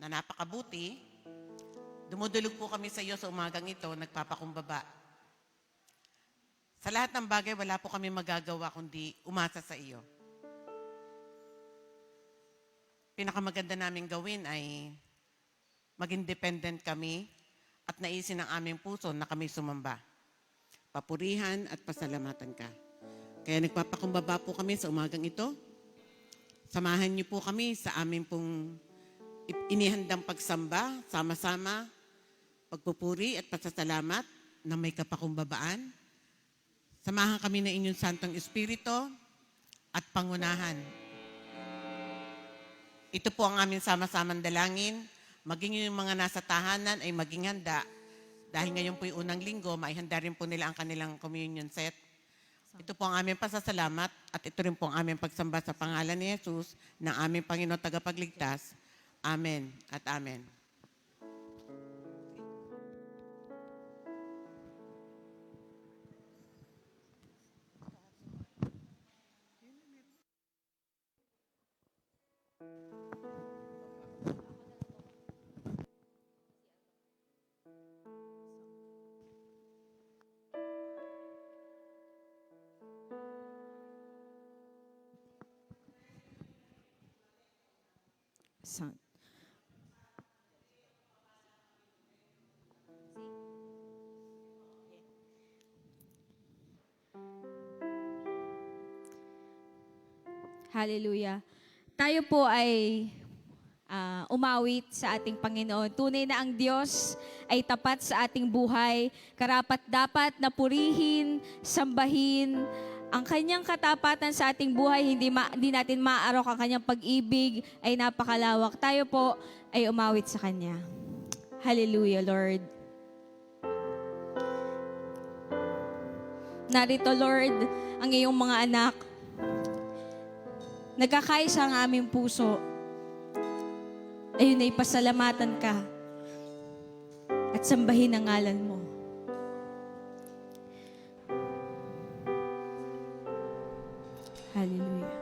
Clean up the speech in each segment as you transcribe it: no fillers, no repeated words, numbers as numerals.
na napakabuti, dumudulog po kami sa iyo sa umagang ito, nagpapakumbaba. Sa lahat ng bagay, wala po kami magagawa kundi umasa sa iyo. Pinakamaganda namin gawin ay maging dependent kami at naisin ng aming puso na kami sumamba. Papurihan at pasalamatan ka. Kaya nagpapakumbaba po kami sa umagang ito. Samahan niyo po kami sa aming pong inihandang pagsamba, sama-sama, pagpupuri at pasasalamat na may kapakumbabaan. Samahan kami ng inyong Santong Espiritu at pangunahan. Ito po ang aming sama-samang dalangin. Maging yung mga nasa tahanan ay maging handa. Dahil ngayon po yung unang linggo, maihanda rin po nila ang kanilang communion set. Ito po ang aming pasasalamat at ito rin po ang aming pagsamba sa pangalan ni Jesus ng aming Panginoon Tagapagligtas. Amen at amen. Sound. Hallelujah. Tayo po ay umawit sa ating Panginoon. Tunay na ang Diyos ay tapat sa ating buhay. Karapat-dapat na purihin, sambahin, ang kanyang katapatan sa ating buhay, hindi natin maarok ang kanyang pag-ibig, ay napakalawak. Tayo po ay umawit sa Kanya. Hallelujah, Lord. Narito, Lord, ang iyong mga anak. Nagkakaisa ang aming puso. Ayun ay pasalamatan ka at sambahin ang ngalan mo. Hallelujah.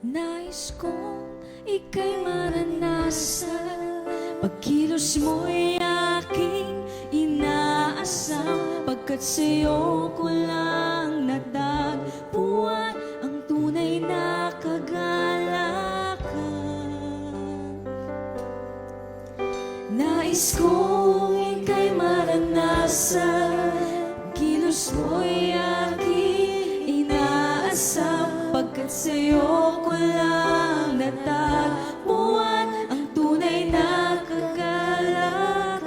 Nais kong ika'y maranasan, pagkilos mo'y aking inaasam, pagkat sa'yo ko lang natagpuan ang tunay na kagalakan. Nais kong ika'y maranasan, kilos mo'y aking inaasam, pagkat sa'yo ko lang natagpuan ang tunay na kagalakan.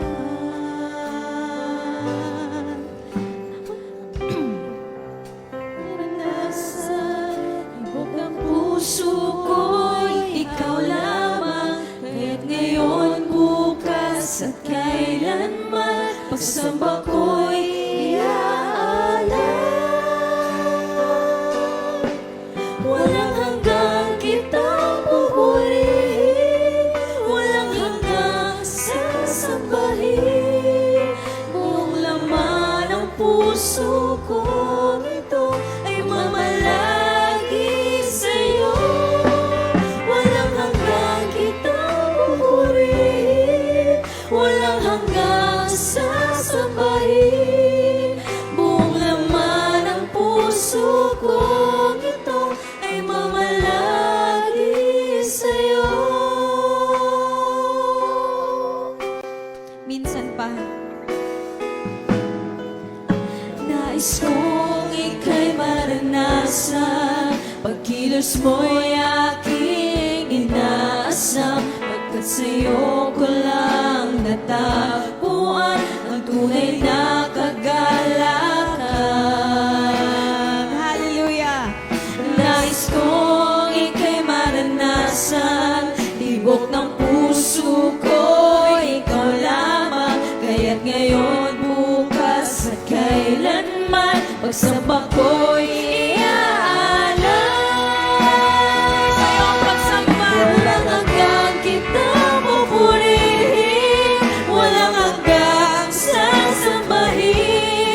Maranasan, ibog ng puso ko'y ikaw lamang, kaya't ngayon, bukas at kailanman, pagsamba ko'y iaalay. Walang hanggang kitang pupurihin, walang hanggang sasambahin. Buong laman ng puso ko ito ay mamalagi sa'yo. Walang hanggang kitang pupurihin, walang hanggang sasambahin. Buong laman ng puso ko ito ay mamalagi sa'yo. Minsan pa, nais kong ika'y maranasan, pagkilos mo'y aking inaasam, pagkat sa'yo ko lang natagpuan ang tunay na kagalakan. Hallelujah! Nais kong ika'y maranasan, tibok ng puso ko, ikaw lamang, kaya't ngayon, bukas at kailanman, pagsamba ko'y iaalay. Ngayong pagsamba, walang hanggang kitang pupurihin, walang hanggang sasambahin.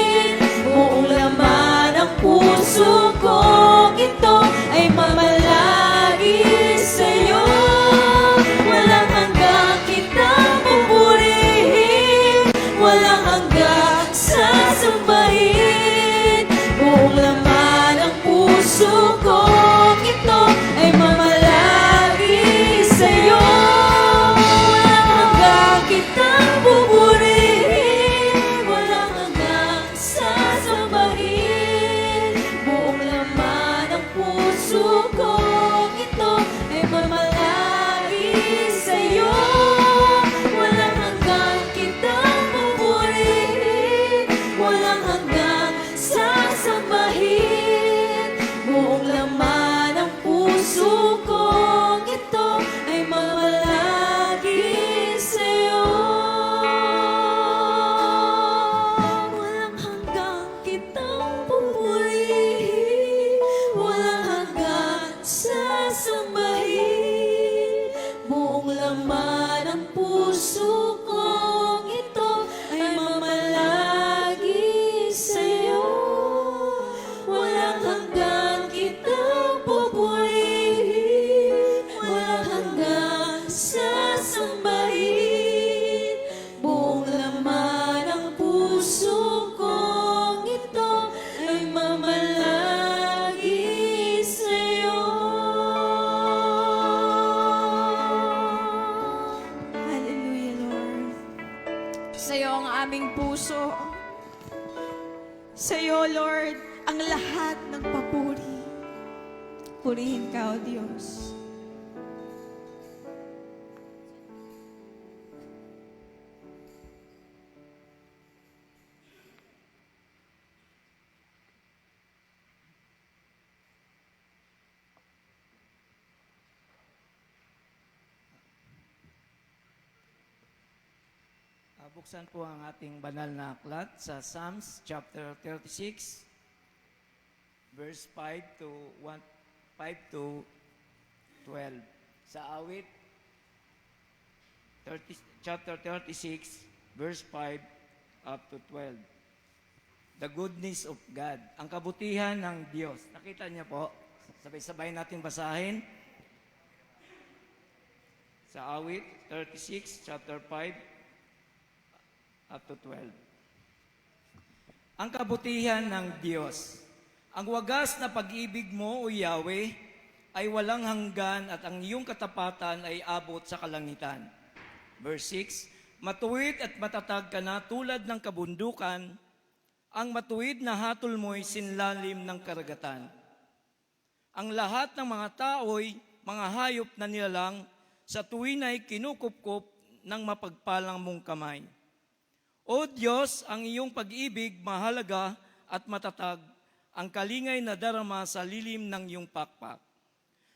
Sa iyo ang aming puso. Sa iyo, Lord, ang lahat ng papuri. Purihin ka, O Diyos. Buksan po ang ating banal na aklat sa Psalms chapter 36, verse 5 to 12. Sa awit, chapter 36, verse 5 up to 12. The goodness of God. Ang kabutihan ng Diyos. Nakita niyo po? Sabay-sabay natin basahin. Sa awit, 36, chapter 5, up to 12. Ang kabutihan ng Diyos. Ang wagas na pag-ibig mo, O Yahweh, ay walang hanggan at ang iyong katapatan ay abot sa kalangitan. Verse 6, matuwid at matatag ka na tulad ng kabundukan, ang matuwid na hatol mo'y sinlalim ng karagatan. Ang lahat ng mga tao'y mga hayop na nilalang, sa tuwin ay kinukupkup ng mapagpalang mong kamay. O Diyos, ang iyong pag-ibig mahalaga at matatag, ang kalingay na darama sa lilim ng iyong pakpak.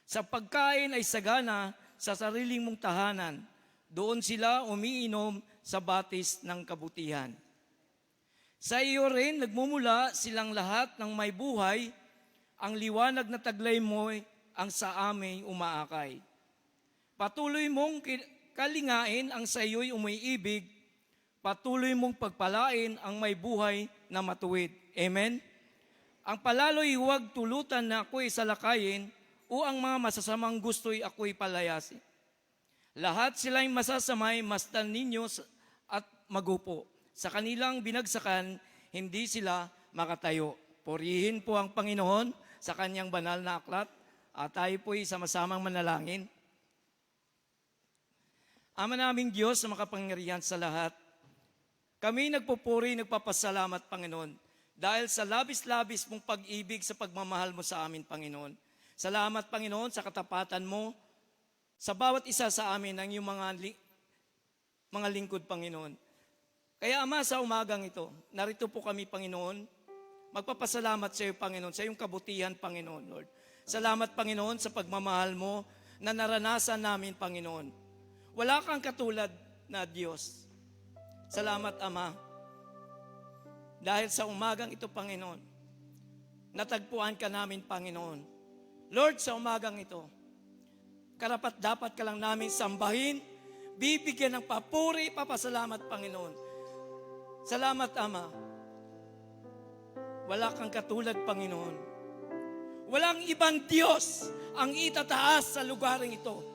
Sa pagkain ay sagana sa sariling mong tahanan, doon sila umiinom sa batis ng kabutihan. Sa iyo rin nagmumula silang lahat ng may buhay, ang liwanag na taglay mo ang sa aming umaakay. Patuloy mong kalingain ang sa iyo'y umiibig, patuloy mong pagpalain ang may buhay na matuwid. Amen? Ang palalo'y huwag tulutan na ako'y salakayin o ang mga masasamang gusto'y ako'y palayasin. Lahat sila'y masasamay, masdan ninyo at magupo. Sa kanilang binagsakan, hindi sila makatayo. Purihin po ang Panginoon sa kanyang banal na aklat at tayo po'y sama-samang manalangin. Ama naming Diyos na makapangyarihan sa lahat, kami nagpupuri, nagpapasalamat, Panginoon, dahil sa labis-labis mong pag-ibig sa pagmamahal mo sa amin, Panginoon. Salamat, Panginoon, sa katapatan mo sa bawat isa sa amin ng iyong mga lingkod, Panginoon. Kaya, Ama, sa umagang ito, narito po kami, Panginoon, magpapasalamat sa iyo, Panginoon, sa iyong kabutihan, Panginoon, Lord. Salamat, Panginoon, sa pagmamahal mo na naranasan namin, Panginoon. Wala kang katulad na Diyos. Salamat, Ama. Dahil sa umagang ito, Panginoon, natagpuan ka namin, Panginoon. Lord, sa umagang ito, karapat dapat ka lang namin sambahin, bibigyan ng papuri, papasalamat, Panginoon. Salamat, Ama. Wala kang katulad, Panginoon. Walang ibang Diyos ang itataas sa lugaring ito.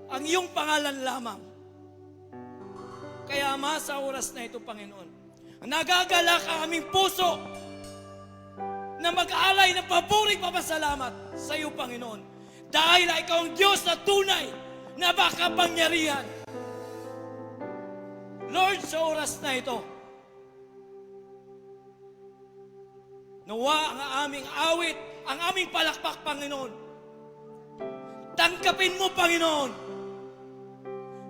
Ang iyong pangalan lamang. Kaya, Ama, sa oras na ito, Panginoon, nagagalak ang aming puso na mag-alay ng papuri papasalamat sa iyo, Panginoon. Dahil ikaw ang Diyos na tunay na makapangyarihan. Lord, sa oras na ito, nawa ang aming awit, ang aming palakpak, Panginoon. Tangkapin mo, Panginoon.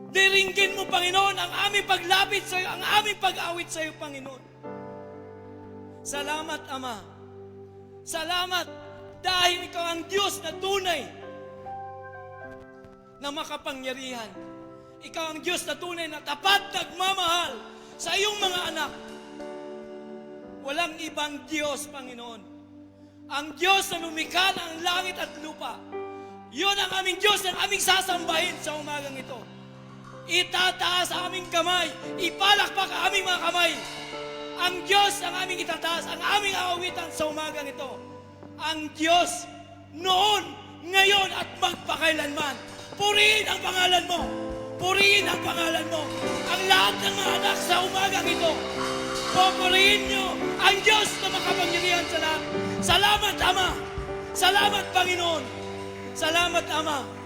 Diringgin mo, Panginoon, ang aming paglapit sa iyo, ang aming pag-awit sa iyo, Panginoon. Salamat, Ama. Salamat dahil ikaw ang Diyos na tunay na makapangyarihan. Ikaw ang Diyos na tunay na tapat nagmamahal sa iyong mga anak. Walang ibang Diyos, Panginoon. Ang Diyos na lumikha ng langit at lupa. Yun ang aming Diyos na aming sasambahin sa umagang ito. Itataas ang aming kamay, ipalakpak ang aming mga kamay. Ang Diyos ang aming itataas, ang aming aawitan sa umagang ito. Ang Diyos noon, ngayon at magpakailanman. Purihin ang pangalan mo. Purihin ang pangalan mo. Ang lahat ng mga anak sa umagang ito, pupurihin nyo ang Diyos na makapangyarihan sa lahat. Salamat, Ama. Salamat, Panginoon. Salamat, Ama.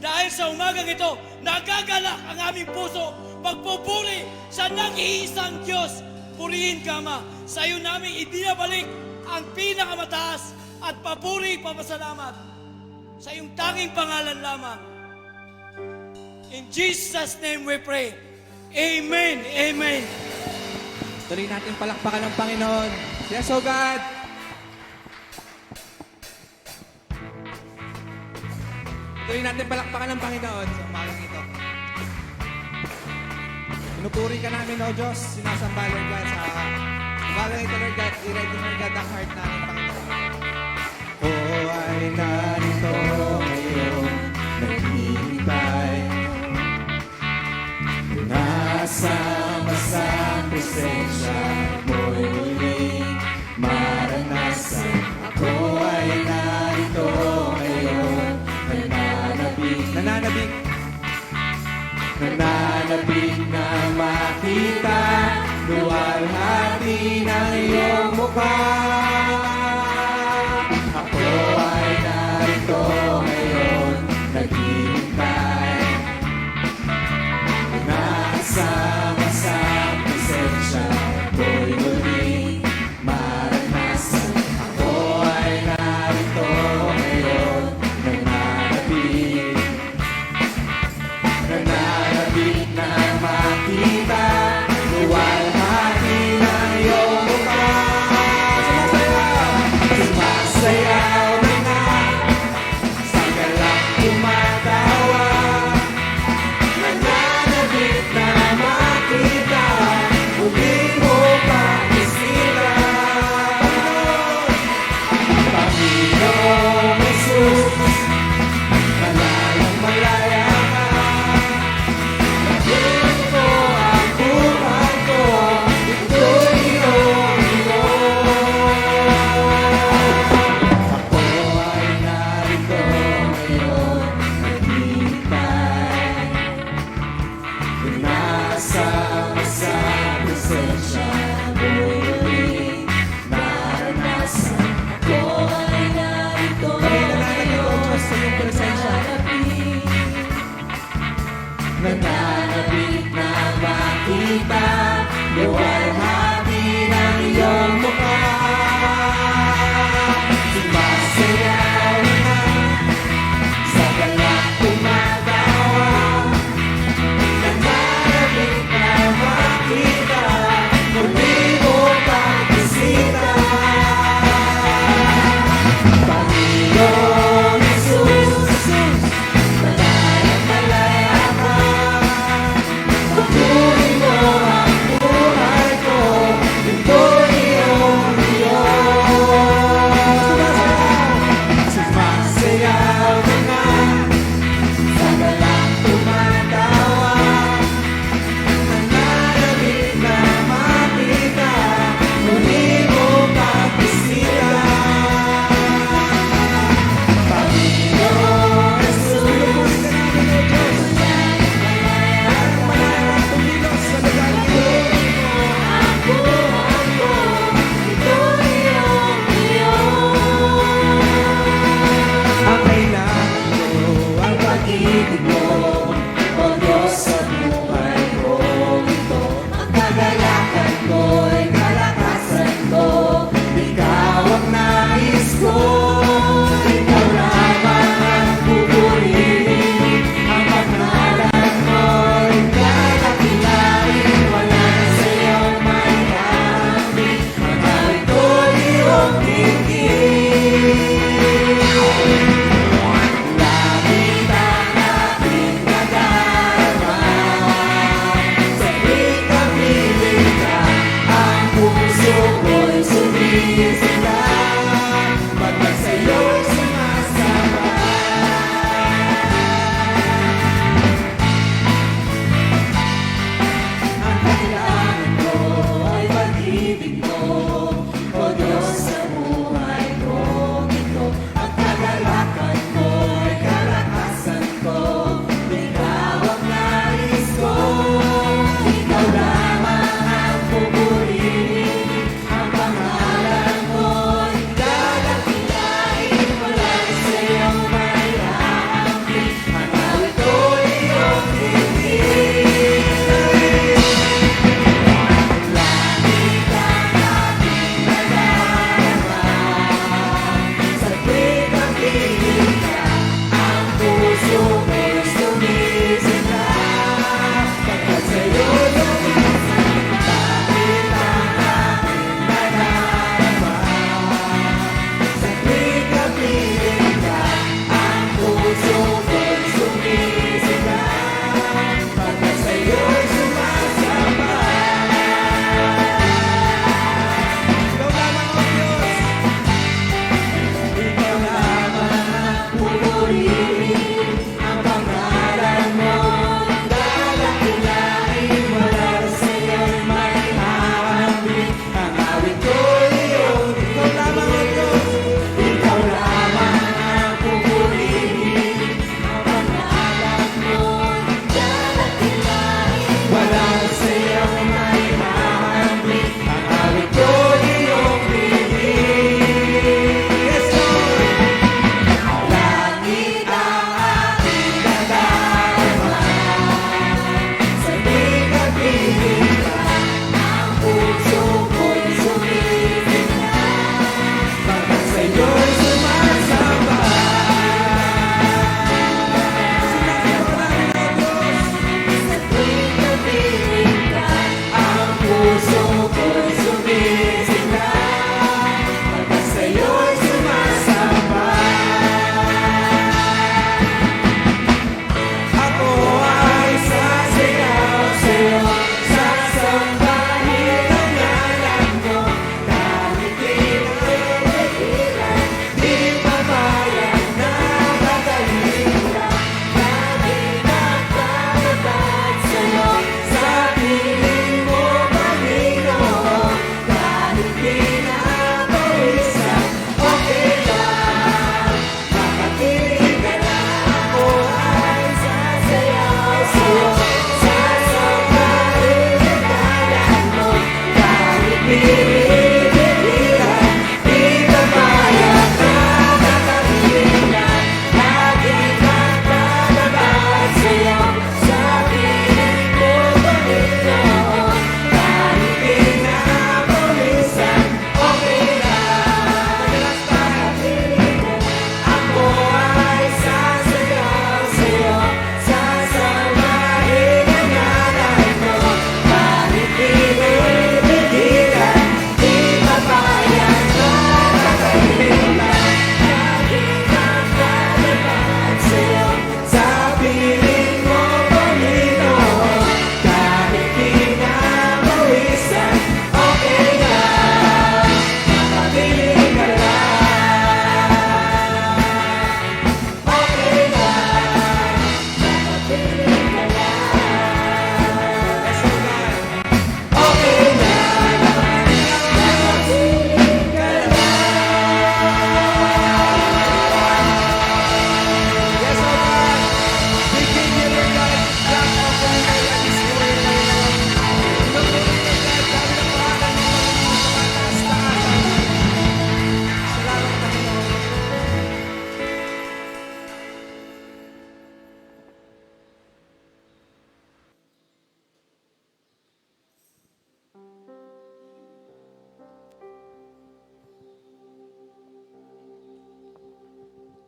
Dahil sa umagang ito, nagagalak ang aming puso. pagpupuri sa nag-iisang Diyos. Purihin ka, Ama. Sa iyo namin ibinabalik ang pinakamataas at papuri, papasalamat sa iyong tanging pangalan lamang. In Jesus' name we pray. Amen. Amen. Tuloy natin palakpakan ng Panginoon. Yes, oh God! Tuloy natin palakpakan ng Panginoon sa umagang ito. Pinupuri ka namin, O Diyos. Sinasamba, Lord God, sa umagang ito, Lord God. I-ready, Lord God, ang heart namin, Panginoon. O ay narito ngayon, naghihintay. Nasama sa presensya mo'y muling maranasan. Ako ay narito ngayon, nananabik na makita, luwalhati ng iyong mukha. Ako ay narito ngayon, naghihintay. Nasama sa presensya mo'y muling maranasan. Ako ay narito ngayon, nananabik na makita, luwalhati ng iyong mukha. Sumasayaw na nga, sa galak tumatawa. Nananabik na makita, muli mo pang isita. Panginoong Jesus, malalang malaya ka. Naging ko ang buhay ko, ito'y iyong Ako ay narito ngayon, naghihintay. Nasama sa presensya mo'y muling naranasan. Ako ay narito Nananabik, O Diyos, sa iyong presensya. Nananabik na makita, luwalhati ng iyong mukha. Sumasayaw na sa galak tumatawa. Nananabik na makita, muli mo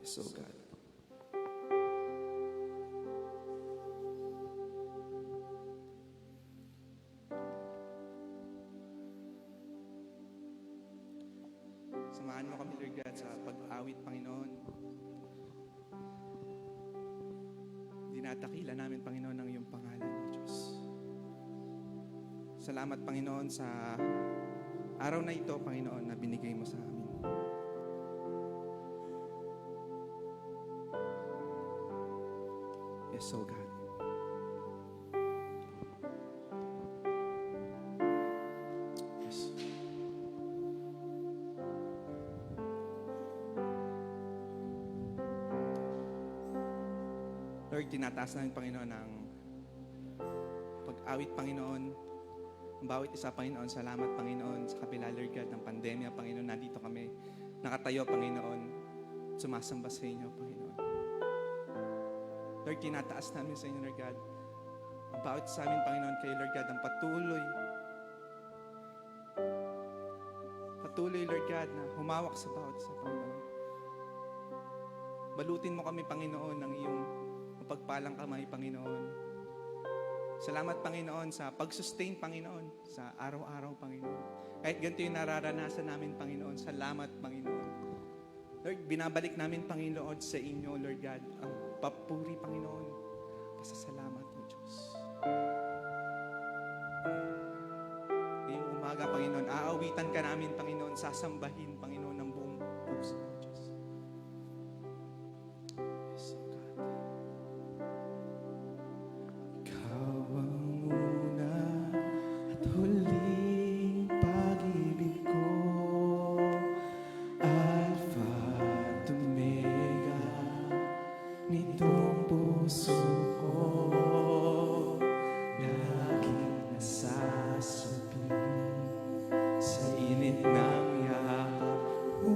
Yes, oh God. Samahan mo kami, Lord God, sa pag-awit, Panginoon. Dinatakila namin, Panginoon, ang iyong pangalan, O Diyos. Salamat, Panginoon, sa araw na ito, Panginoon, na binigay mo sa amin. Yes, oh God. Yes. Lord, tinataas namin, Panginoon, ang pag-awit, Panginoon. Ang bawat isa, Panginoon. Salamat, Panginoon, sa kabila, Lord God, ng pandemya, Panginoon. Nandito kami, nakatayo, Panginoon. Sumasamba sa inyo, Panginoon. Lord, tinataas namin sa inyo, Lord God. Ang bawat sa amin, Panginoon, kayo, Lord God, ang patuloy, Lord God, na humawak sa bawat isa, Panginoon. Balutin mo kami, Panginoon, ng iyong mapagpalang kamay, Panginoon. Salamat, Panginoon, sa pag-sustain, Panginoon, sa araw-araw, Panginoon. Kahit ganito yung nararanasan namin, Panginoon, salamat, Panginoon. Lord, binabalik namin, Panginoon, sa inyo, Lord God, ang papuri, Panginoon. Pasasalamat mo, Diyos. Ngayong umaga, Panginoon, aawitan ka namin, Panginoon, sasambahin, Panginoon, ng buong puso mo, Diyos. Yes, oh God. Ikaw ang una at huling pag-ibig ko, Alpha at Omega, nitong puso ko, laging nasasabi sa init ng yakap mo.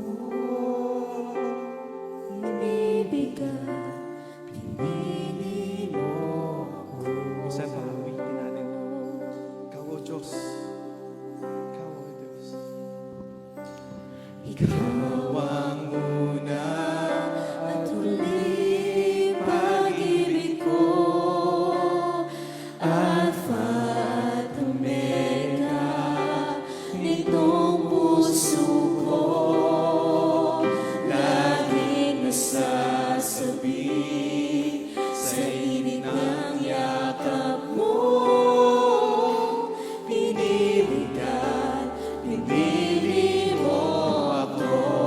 Inibigan, pinili mo ako. Isa pa, awitin natin. Ikaw, O Diyos. Ikaw, O Diyos. Ikaw ang una at huling pag-ibig ko, Alpha at Omega, nitong puso ko, laging nasasabi sa init ng yakap mo. Pinili ka, pinili mo ako.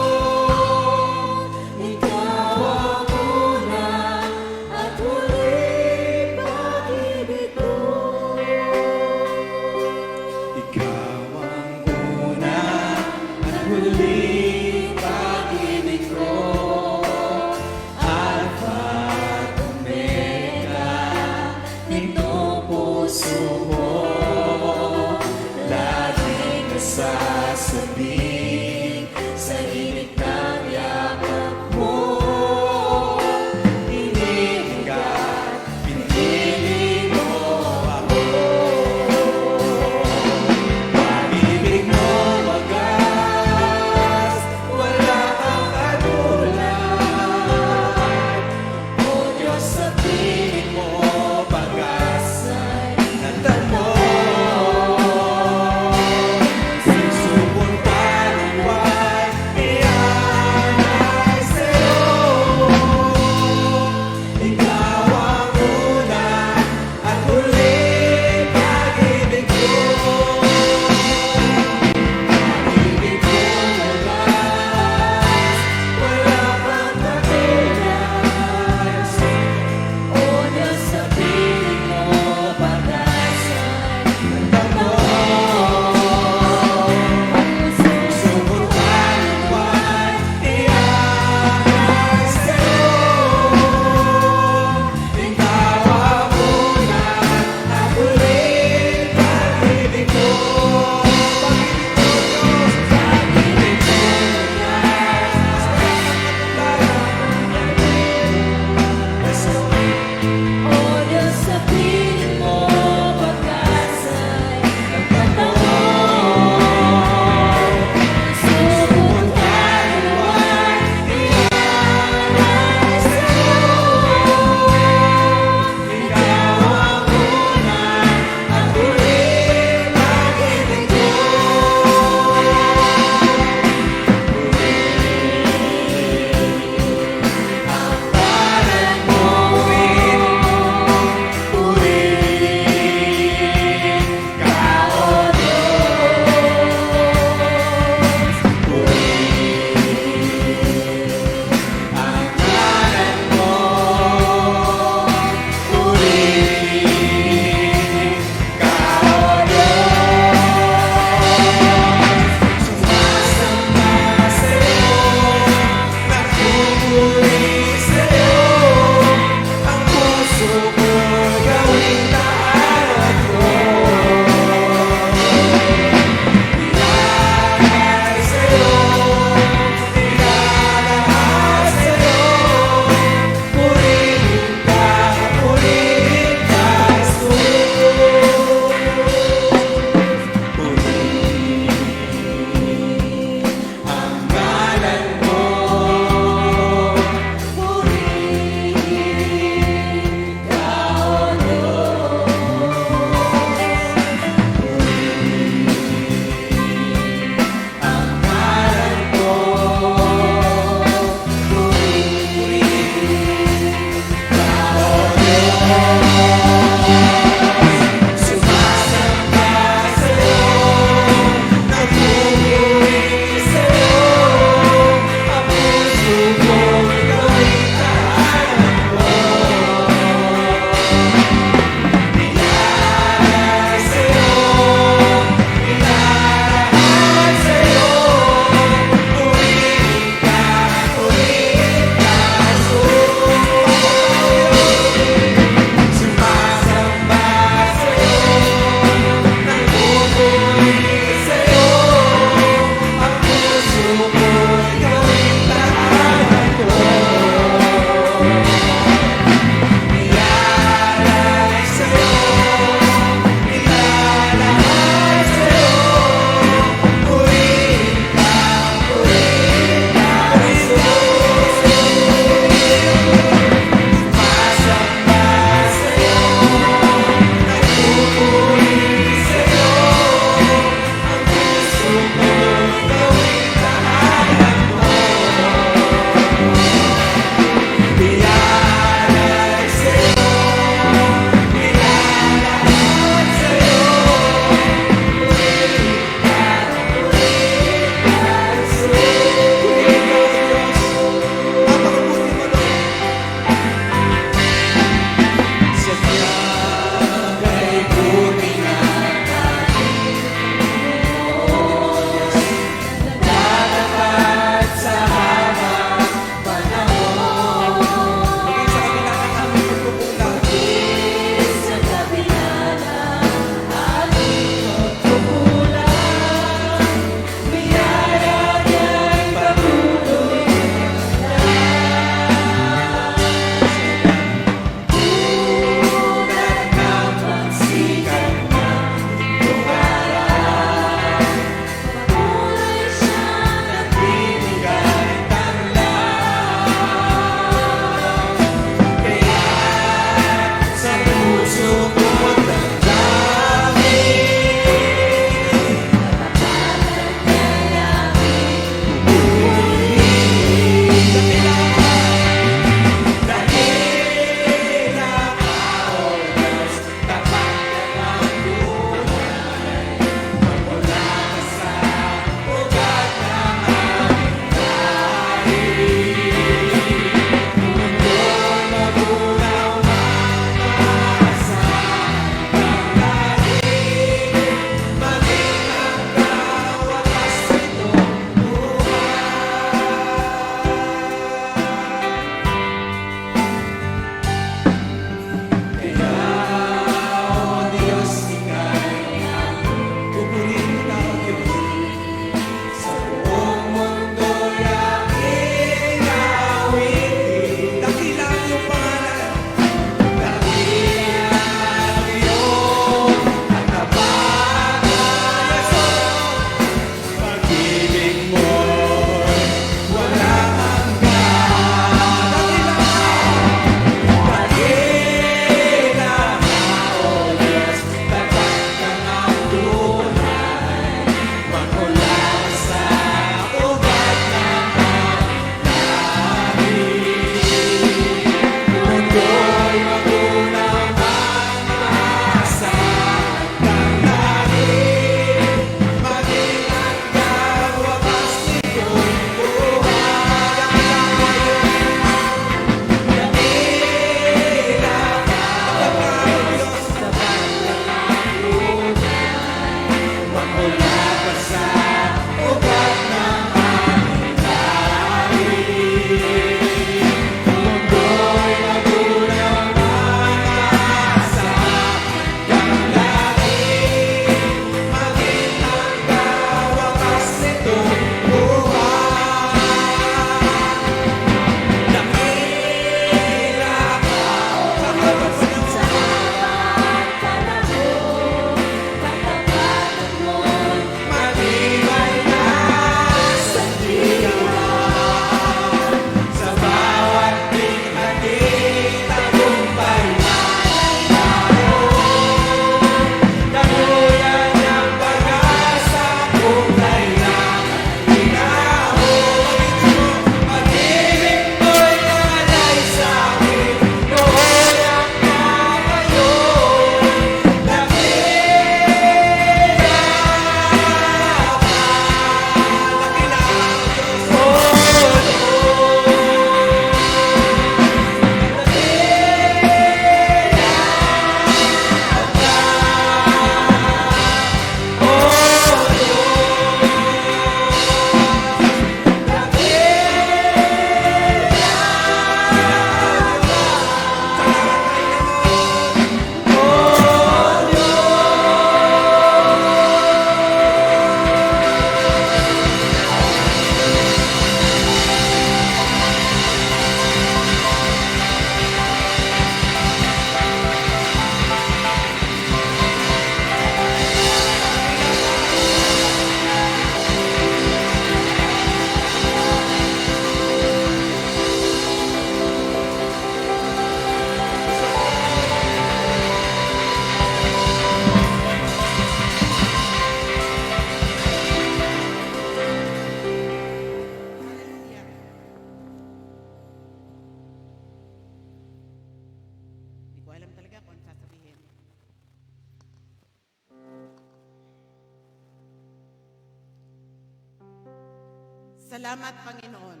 Salamat, Panginoon.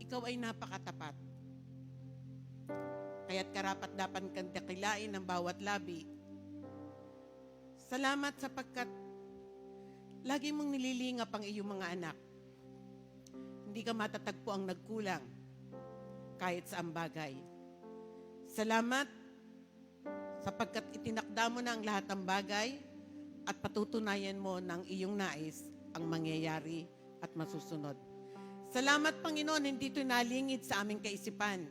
Ikaw ay napakatapat. Kaya't karapat-dapat kang dakilain ng bawat labi. Salamat sapagkat lagi mong nililingap ang iyong mga anak. Hindi ka matatagpo ang nagkulang kahit sa bagay. Salamat sapagkat itinakda mo na ang lahat ng bagay at patutunayan mo ng iyong nais ang mangyayari at masusunod. Salamat, Panginoon, hindi ito nalingid sa aming kaisipan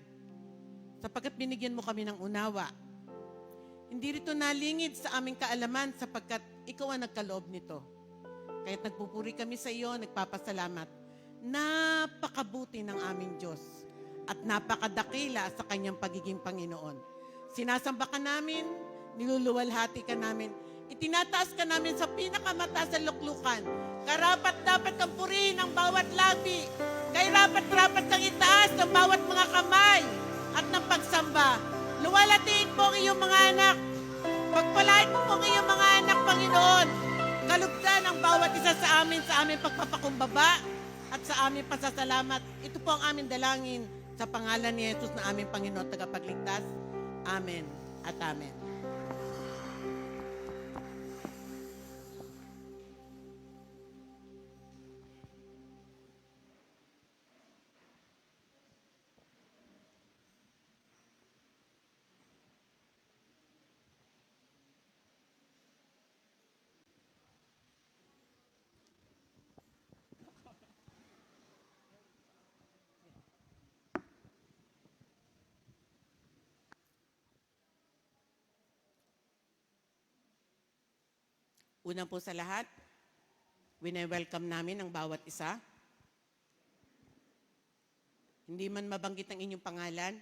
sapagkat binigyan mo kami ng unawa. Hindi rito nalingid sa aming kaalaman sapagkat ikaw ang nagkaloob nito. Kaya't nagpupuri kami sa iyo, nagpapasalamat. Napakabuti ng aming Diyos at napakadakila sa kanyang pagiging Panginoon. Sinasamba ka namin, niluluwalhati ka namin, itinataas ka namin sa pinakamataas sa luklukan. Karapat-dapat kang purihin ang bawat labi. Karapat-dapat kang itaas ng bawat mga kamay at ng pagsamba. Luwalhatiin po ang iyong mga anak. Pagpalain mo po ang iyong mga anak, Panginoon. Kalugdan ang bawat isa sa aming pagpapakumbaba at sa aming pasasalamat. Ito po ang aming dalangin sa pangalan ni Jesus na aming Panginoon at tagapagligtas. Amen at amen. Una po sa lahat, wine-welcome namin ang bawat isa. Hindi man mabanggit ang inyong pangalan,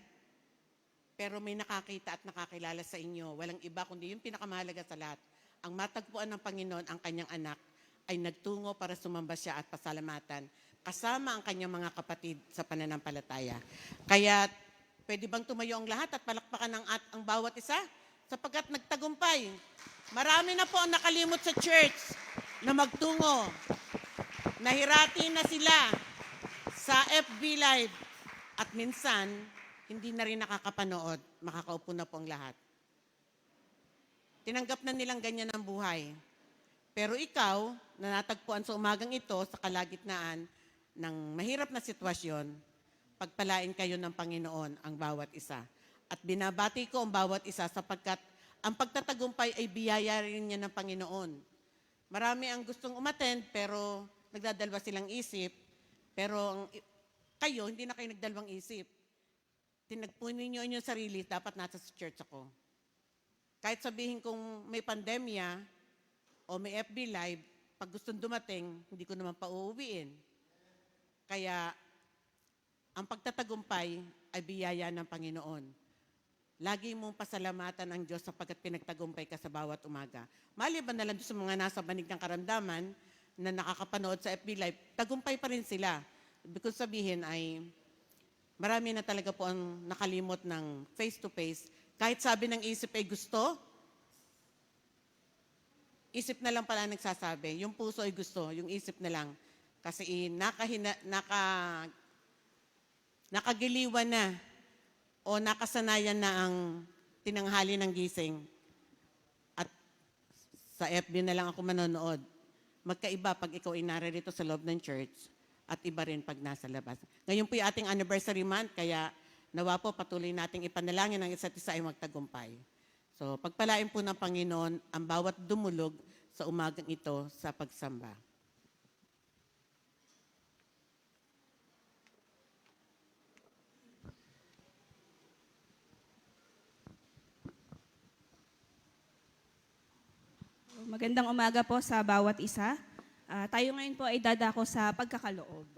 pero may nakakita at nakakilala sa inyo. Walang iba kundi yung pinakamahalaga sa lahat. Ang matagpuan ng Panginoon, ang kanyang anak, ay nagtungo para sumamba siya at pasalamatan, kasama ang kanyang mga kapatid sa pananampalataya. Kaya, pwede bang tumayo ang lahat at palakpakan ang bawat isa? Sapagkat nagtagumpay. Marami na po ang nakalimot sa church na magtungo. Nahirati na sila sa FB Live at minsan, hindi na rin nakakapanood. Makakaupo na po ang lahat. Tinanggap na nilang ganyan ang buhay. Pero ikaw, na natagpuan sa umagang ito sa kalagitnaan ng mahirap na sitwasyon, pagpalain kayo ng Panginoon ang bawat isa. At binabati ko ang bawat isa sapagkat ang pagtatagumpay ay biyaya rin niya ng Panginoon. Marami ang gustong umattend pero nagdadalwa silang isip. Pero kayo, hindi na kayo nagdalawang isip. Tinagpunin niyo inyong sarili, dapat nasa church ako. Kahit sabihin kong may pandemya o may FB Live, pag gustong dumating, hindi ko naman pauuwiin. Kaya, ang pagtatagumpay ay biyaya ng Panginoon. Lagi mong pasalamatan ang Diyos sapagkat pinagtagumpay ka sa bawat umaga. Maliban na lang sa mga nasa banig ng karamdaman na nakakapanood sa FB Live, tagumpay pa rin sila. Ibig ko sabihin ay marami na talaga po ang nakalimot ng face-to-face. Kahit sabi ng isip ay gusto, isip na lang pala nagsasabi. Yung puso ay gusto, yung isip na lang. Kasi nakagiliwan na o nakasanayan na ang tinanghali ng gising at sa FB na lang ako manonood. Magkaiba pag ikaw ay naririto sa loob ng church at iba rin pag nasa labas. Ngayon po yung ating anniversary month, kaya nawa po patuloy nating ipanalangin ang isa't isa ay magtagumpay. So pagpalain po ng Panginoon ang bawat dumulog sa umagang ito sa pagsamba. Magandang umaga po sa bawat isa. Tayo ngayon po ay dadako sa pagkakaloob.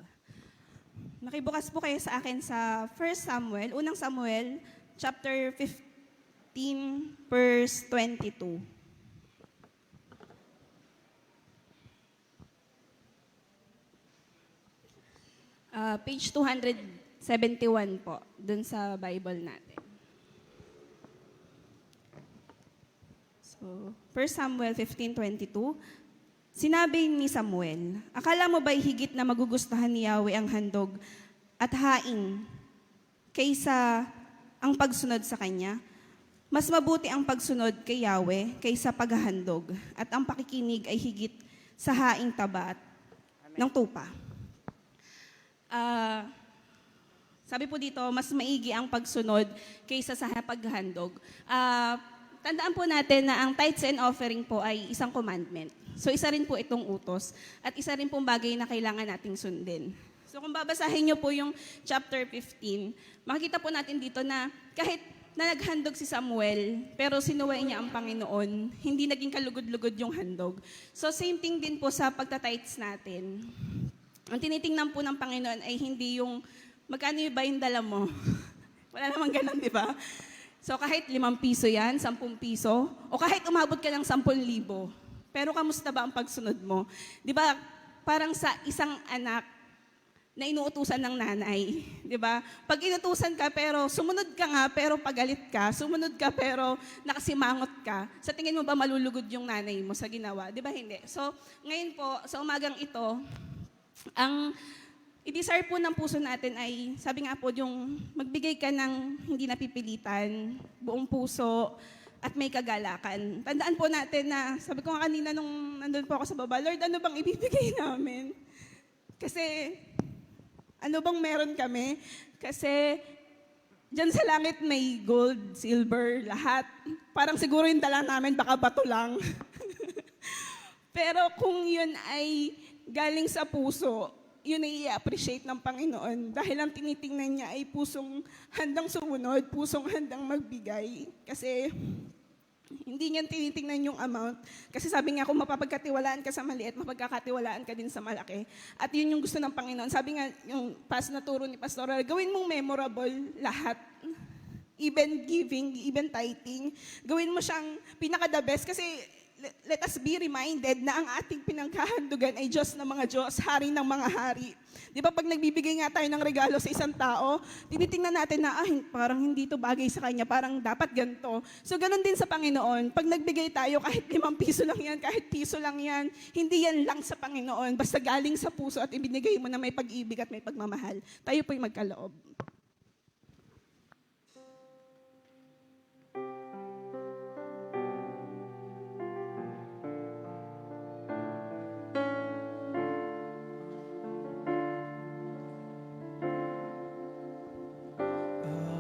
Makibukas po kayo sa akin sa 1 Samuel, unang Samuel, chapter 15, verse 22. Page 271 po, dun sa Bible natin. So, 1 Samuel 15:22. Sinabi ni Samuel, akala mo ba'y higit na magugustuhan ni Yahweh ang handog at haing kaysa ang pagsunod sa Kanya? Mas mabuti ang pagsunod kay Yahweh kaysa paghahandog at ang pakikinig ay higit sa haing taba ng tupa. Sabi po dito, mas maigi ang pagsunod kaysa sa paghahandog. Tandaan po natin na ang tithes and offering po ay isang commandment. So isa rin po itong utos at isa rin pong bagay na kailangan nating sundin. So kung babasahin niyo po yung chapter 15, makikita po natin dito na kahit na naghandog si Samuel, pero sinuway niya ang Panginoon, hindi naging kalugod-lugod yung handog. So same thing din po sa pagtatites natin. Ang tinitingnan po ng Panginoon ay hindi yung magkano ba yung dala mo. Wala namang ganun, di ba? So kahit 5 piso yan, 10 piso, o kahit umabot ka ng 10,000, pero kamusta ba ang pagsunod mo? Di ba, parang sa isang anak na inuutusan ng nanay, di ba? Pag inutusan ka pero sumunod ka nga pero pagalit ka, sumunod ka pero nakasimangot ka, sa tingin mo ba malulugod yung nanay mo sa ginawa? Di ba hindi? So, ngayon po, sa umagang ito, ang i-desire po ng puso natin ay, sabi nga po, yung magbigay ka ng hindi napipilitan, buong puso, at may kagalakan. Tandaan po natin na, sabi ko nga kanina nung nandun po ako sa baba, Lord, ano bang ibibigay namin? Kasi, ano bang meron kami? Kasi, dyan sa langit may gold, silver, lahat. Parang siguro yung dala namin, baka bato lang. Pero kung yun ay galing sa puso, yun ay i-appreciate ng Panginoon dahil ang tinitingnan niya ay pusong handang sumunod, pusong handang magbigay. Kasi hindi niya tinitingnan yung amount. Kasi sabi nga, kung mapapagkatiwalaan ka sa maliit, mapagkakatiwalaan ka din sa malaki. At yun yung gusto ng Panginoon. Sabi nga, yung na turo ni Pastor, gawin mong memorable lahat. Even giving, even tithing. Gawin mo siyang pinaka-the best kasi let us be reminded na ang ating pinaghahandugan ay Diyos ng mga Diyos, Hari ng mga hari. Di ba pag nagbibigay nga tayo ng regalo sa isang tao, tinitingnan natin na parang hindi to bagay sa kanya, parang dapat ganito. So ganun din sa Panginoon, pag nagbigay tayo kahit 5 piso lang yan, kahit piso lang yan, hindi yan lang sa Panginoon, basta galing sa puso at ibinigay mo na may pag-ibig at may pagmamahal. Tayo po'y magkaloob.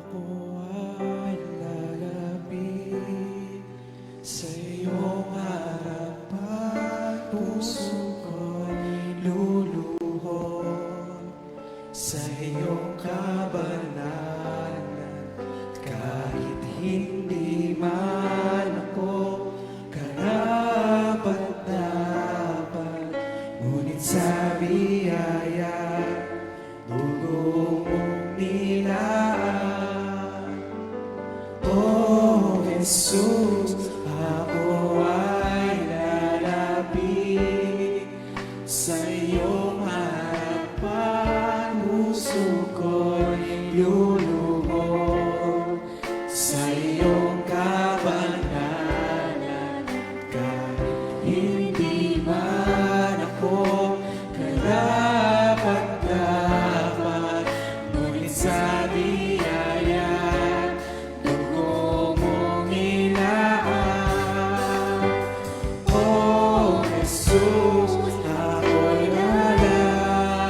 Ako ay lalapit sa iyong harapan, puso ko'y luluhod sa iyong kabanalan. Kahit hindi man ako karapat-dapat, ngunit sa biyaya dugo mong nilaan. Oh Jesus, ako ay lalapit sa iyong harapan, puso ko'y luluhod sa iyong kabanalan. Kahit hindi man ako karapat-dapat, ngunit sa biyaya dugo mong inaan. Oh Jesus, ako'y lalapit,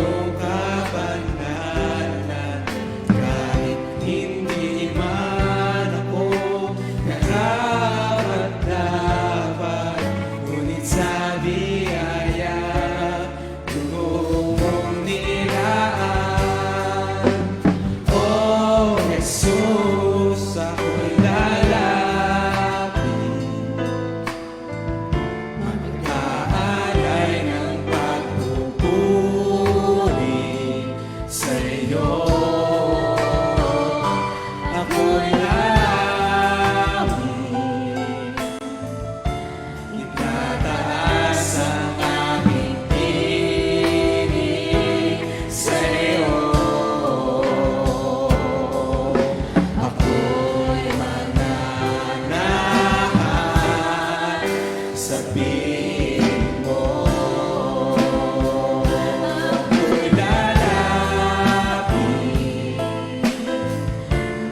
iyong kabanalan. Kahit hindi man ako karapat-dapat, ngunit sa biyaya dugo mong nilaan. O Jesus, ako'y lalapit, mag-aalay ng pagpupuri sa iyo. Ako'y lalapit, itataas ang aking tinig sa iyo. Ako'y mananahan sa piling mo. Ako'y lalapit,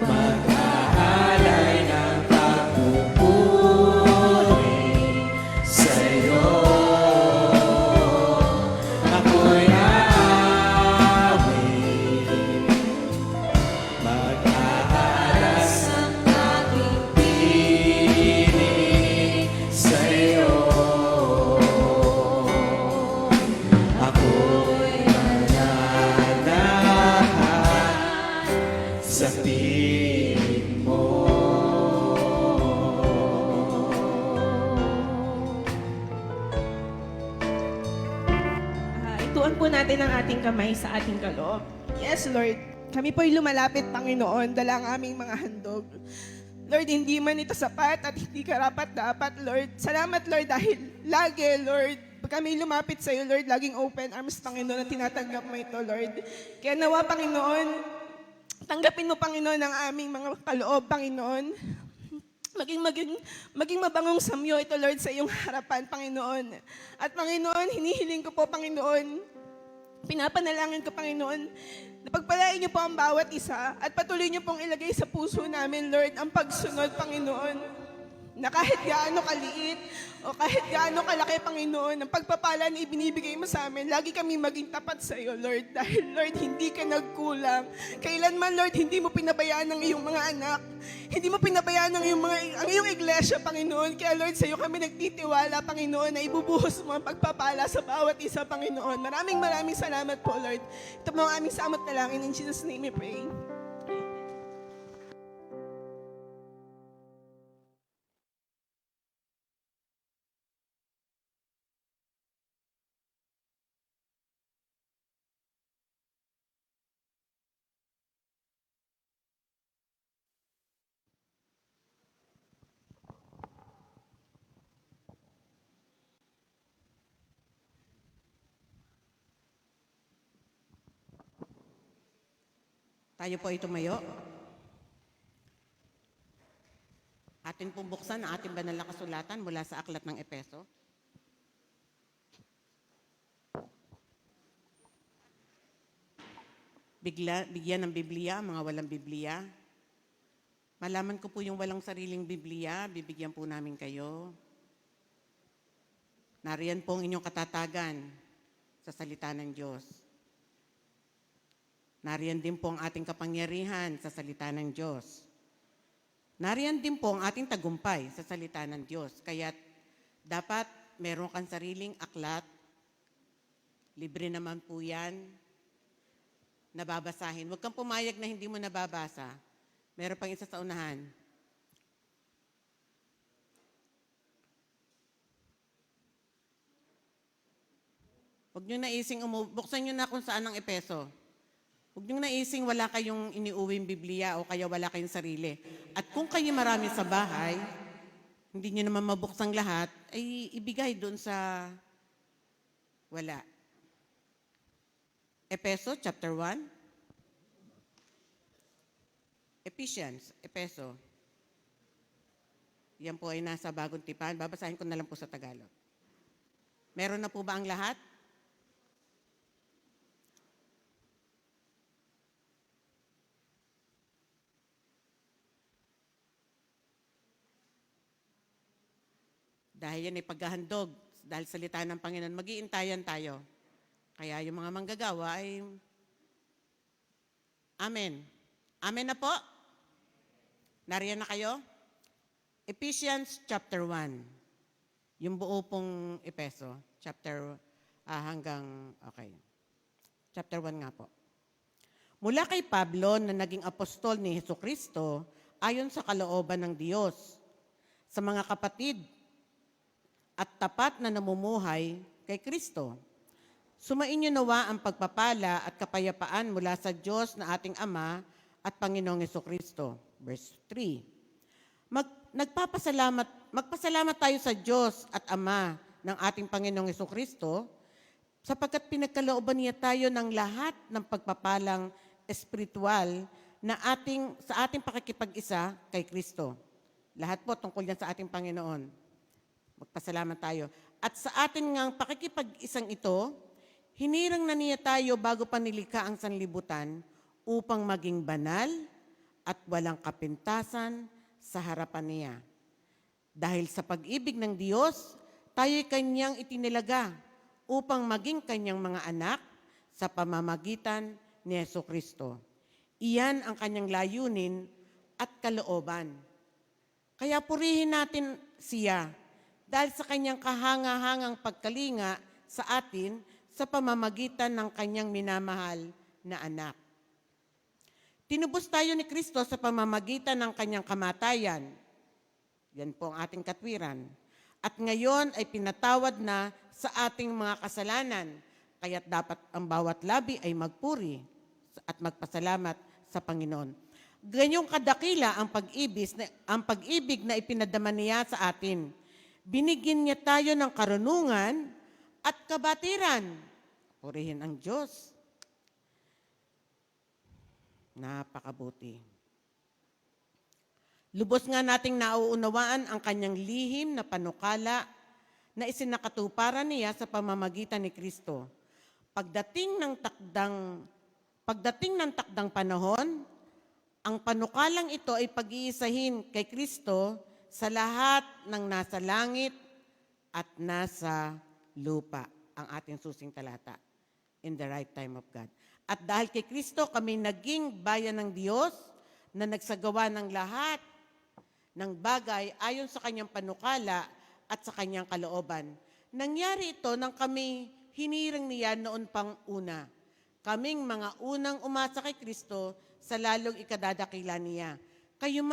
mag-aalay ng pagpupuri sa iyo. Ako'y aawit, mag-aalas ang aking tinig sa iyo. Ako'y mananahan sa piling mo. Ituon po natin ang ating kamay sa ating kaloob. Yes, Lord. Kami po'y lumalapit, Panginoon, dala ang aming mga handog. Lord, hindi man ito sapat at hindi karapat-dapat, Lord. Salamat, Lord, dahil lagi, Lord, pag kami lumapit sa iyo, Lord, laging open arms, Panginoon, at tinatanggap mo ito, Lord. Kaya nawa, Panginoon, tanggapin mo, Panginoon, ang aming mga kaloob, Panginoon. Maging mabangong samyo ito, Lord, sa iyong harapan, Panginoon. At Panginoon, hinihiling ko po, Panginoon, pinapanalangin ko, Panginoon, na pagpalain niyo po ang bawat isa at patuloy niyo pong ilagay sa puso namin, Lord, ang pagsunod, Panginoon. Na kahit gaano kaliit o kahit gaano kalaki, Panginoon, ang pagpapala na ibinibigay mo sa amin, lagi kami maging tapat sa iyo, Lord. Dahil, Lord, hindi ka nagkulang. Kailanman, Lord, hindi mo pinabayaan ang iyong mga anak. Hindi mo pinabayaan ang iyong iglesia, Panginoon. Kaya, Lord, sa iyo kami nagtitiwala, Panginoon, na ibubuhos mo ang pagpapala sa bawat isa, Panginoon. Maraming salamat po, Lord. Ito po ang aming samot na langin. In Jesus' name we pray. Tayo po ay tumayo. Atin pong buksan ang ating banal na kasulatan mula sa aklat ng Epeso. Bigyan ng Biblia, mga walang Biblia. Malaman ko po yung walang sariling Biblia, bibigyan po namin kayo. Nariyan po ang inyong katatagan sa salita ng Diyos. Nariyan din po ang ating kapangyarihan sa salita ng Diyos. Nariyan din po ang ating tagumpay sa salita ng Diyos. Kaya dapat meron kang sariling aklat. Libre naman po yan. Nababasahin. Huwag kang pumayag na hindi mo nababasa. Meron pang isa sa unahan. Huwag nyo naising buksan nyo na kung saan ang Epeso. Huwag niyong naising wala kayong iniuwing Biblia o kaya wala kayong sarili. At kung kayo marami sa bahay, hindi niyo naman mabuksang lahat, ay ibigay doon sa wala. Epeso chapter 1. Ephesians, Epeso. Yan po ay nasa Bagong Tipan. Babasahin ko na lang po sa Tagalog. Meron na po ba ang lahat? Dahil yan ay paghahandog, dahil salita ng Panginoon, mag-iintayan tayo. Kaya yung mga manggagawa ay amen. Amen na po? Nariyan na kayo? Ephesians chapter 1. Yung buo pong Epeso. Chapter Chapter 1 nga po. Mula kay Pablo na naging apostol ni Hesukristo ayon sa kalooban ng Diyos, sa mga kapatid at tapat na namumuhay kay Kristo. Sumainyo nawa ang pagpapala at kapayapaan mula sa Diyos na ating Ama at Panginoong Hesukristo. Verse 3. Magpasalamat tayo sa Diyos at Ama ng ating Panginoong Hesukristo sapagkat pinagkalooban niya tayo ng lahat ng pagpapalang espiritual na sa ating pakikipag-isa kay Kristo. Lahat po tungkol yan sa ating Panginoon. Magpasalamat tayo. At sa ating ngang pakikipag-isang ito, hinirang na niya tayo bago pa nilikha ang sanlibutan upang maging banal at walang kapintasan sa harapan niya. Dahil sa pag-ibig ng Diyos, tayo'y Kanyang itinilaga upang maging Kanyang mga anak sa pamamagitan ni Hesukristo. Iyan ang Kanyang layunin at kalooban. Kaya purihin natin siya dahil sa Kanyang kahanga-hangang pagkalinga sa atin sa pamamagitan ng Kanyang minamahal na anak. Tinubos tayo ni Kristo sa pamamagitan ng Kanyang kamatayan. Yan po ang ating katwiran. At ngayon ay pinatawad na sa ating mga kasalanan. Kaya't dapat ang bawat labi ay magpuri at magpasalamat sa Panginoon. Ganyong kadakila ang pag-ibig na ipinadama niya sa atin. Binigyan niya tayo ng karunungan at kabatiran. Purihin ang Diyos. Napakabuti. Lubos nga nating nauunawaan ang kanyang lihim na panukala na isinakatuparan niya sa pamamagitan ni Kristo. Pagdating ng takdang panahon, ang panukalang ito ay pag-iisahin kay Kristo sa lahat ng nasa langit at nasa lupa. Ang ating susing talata. In the right time of God. At dahil kay Kristo kami naging bayan ng Diyos na nagsagawa ng lahat ng bagay ayon sa kanyang panukala at sa kanyang kalooban. Nangyari ito nang kami hinirang niya noon pang una. Kaming mga unang umasa kay Kristo sa lalong ikadadakila niya. Kayo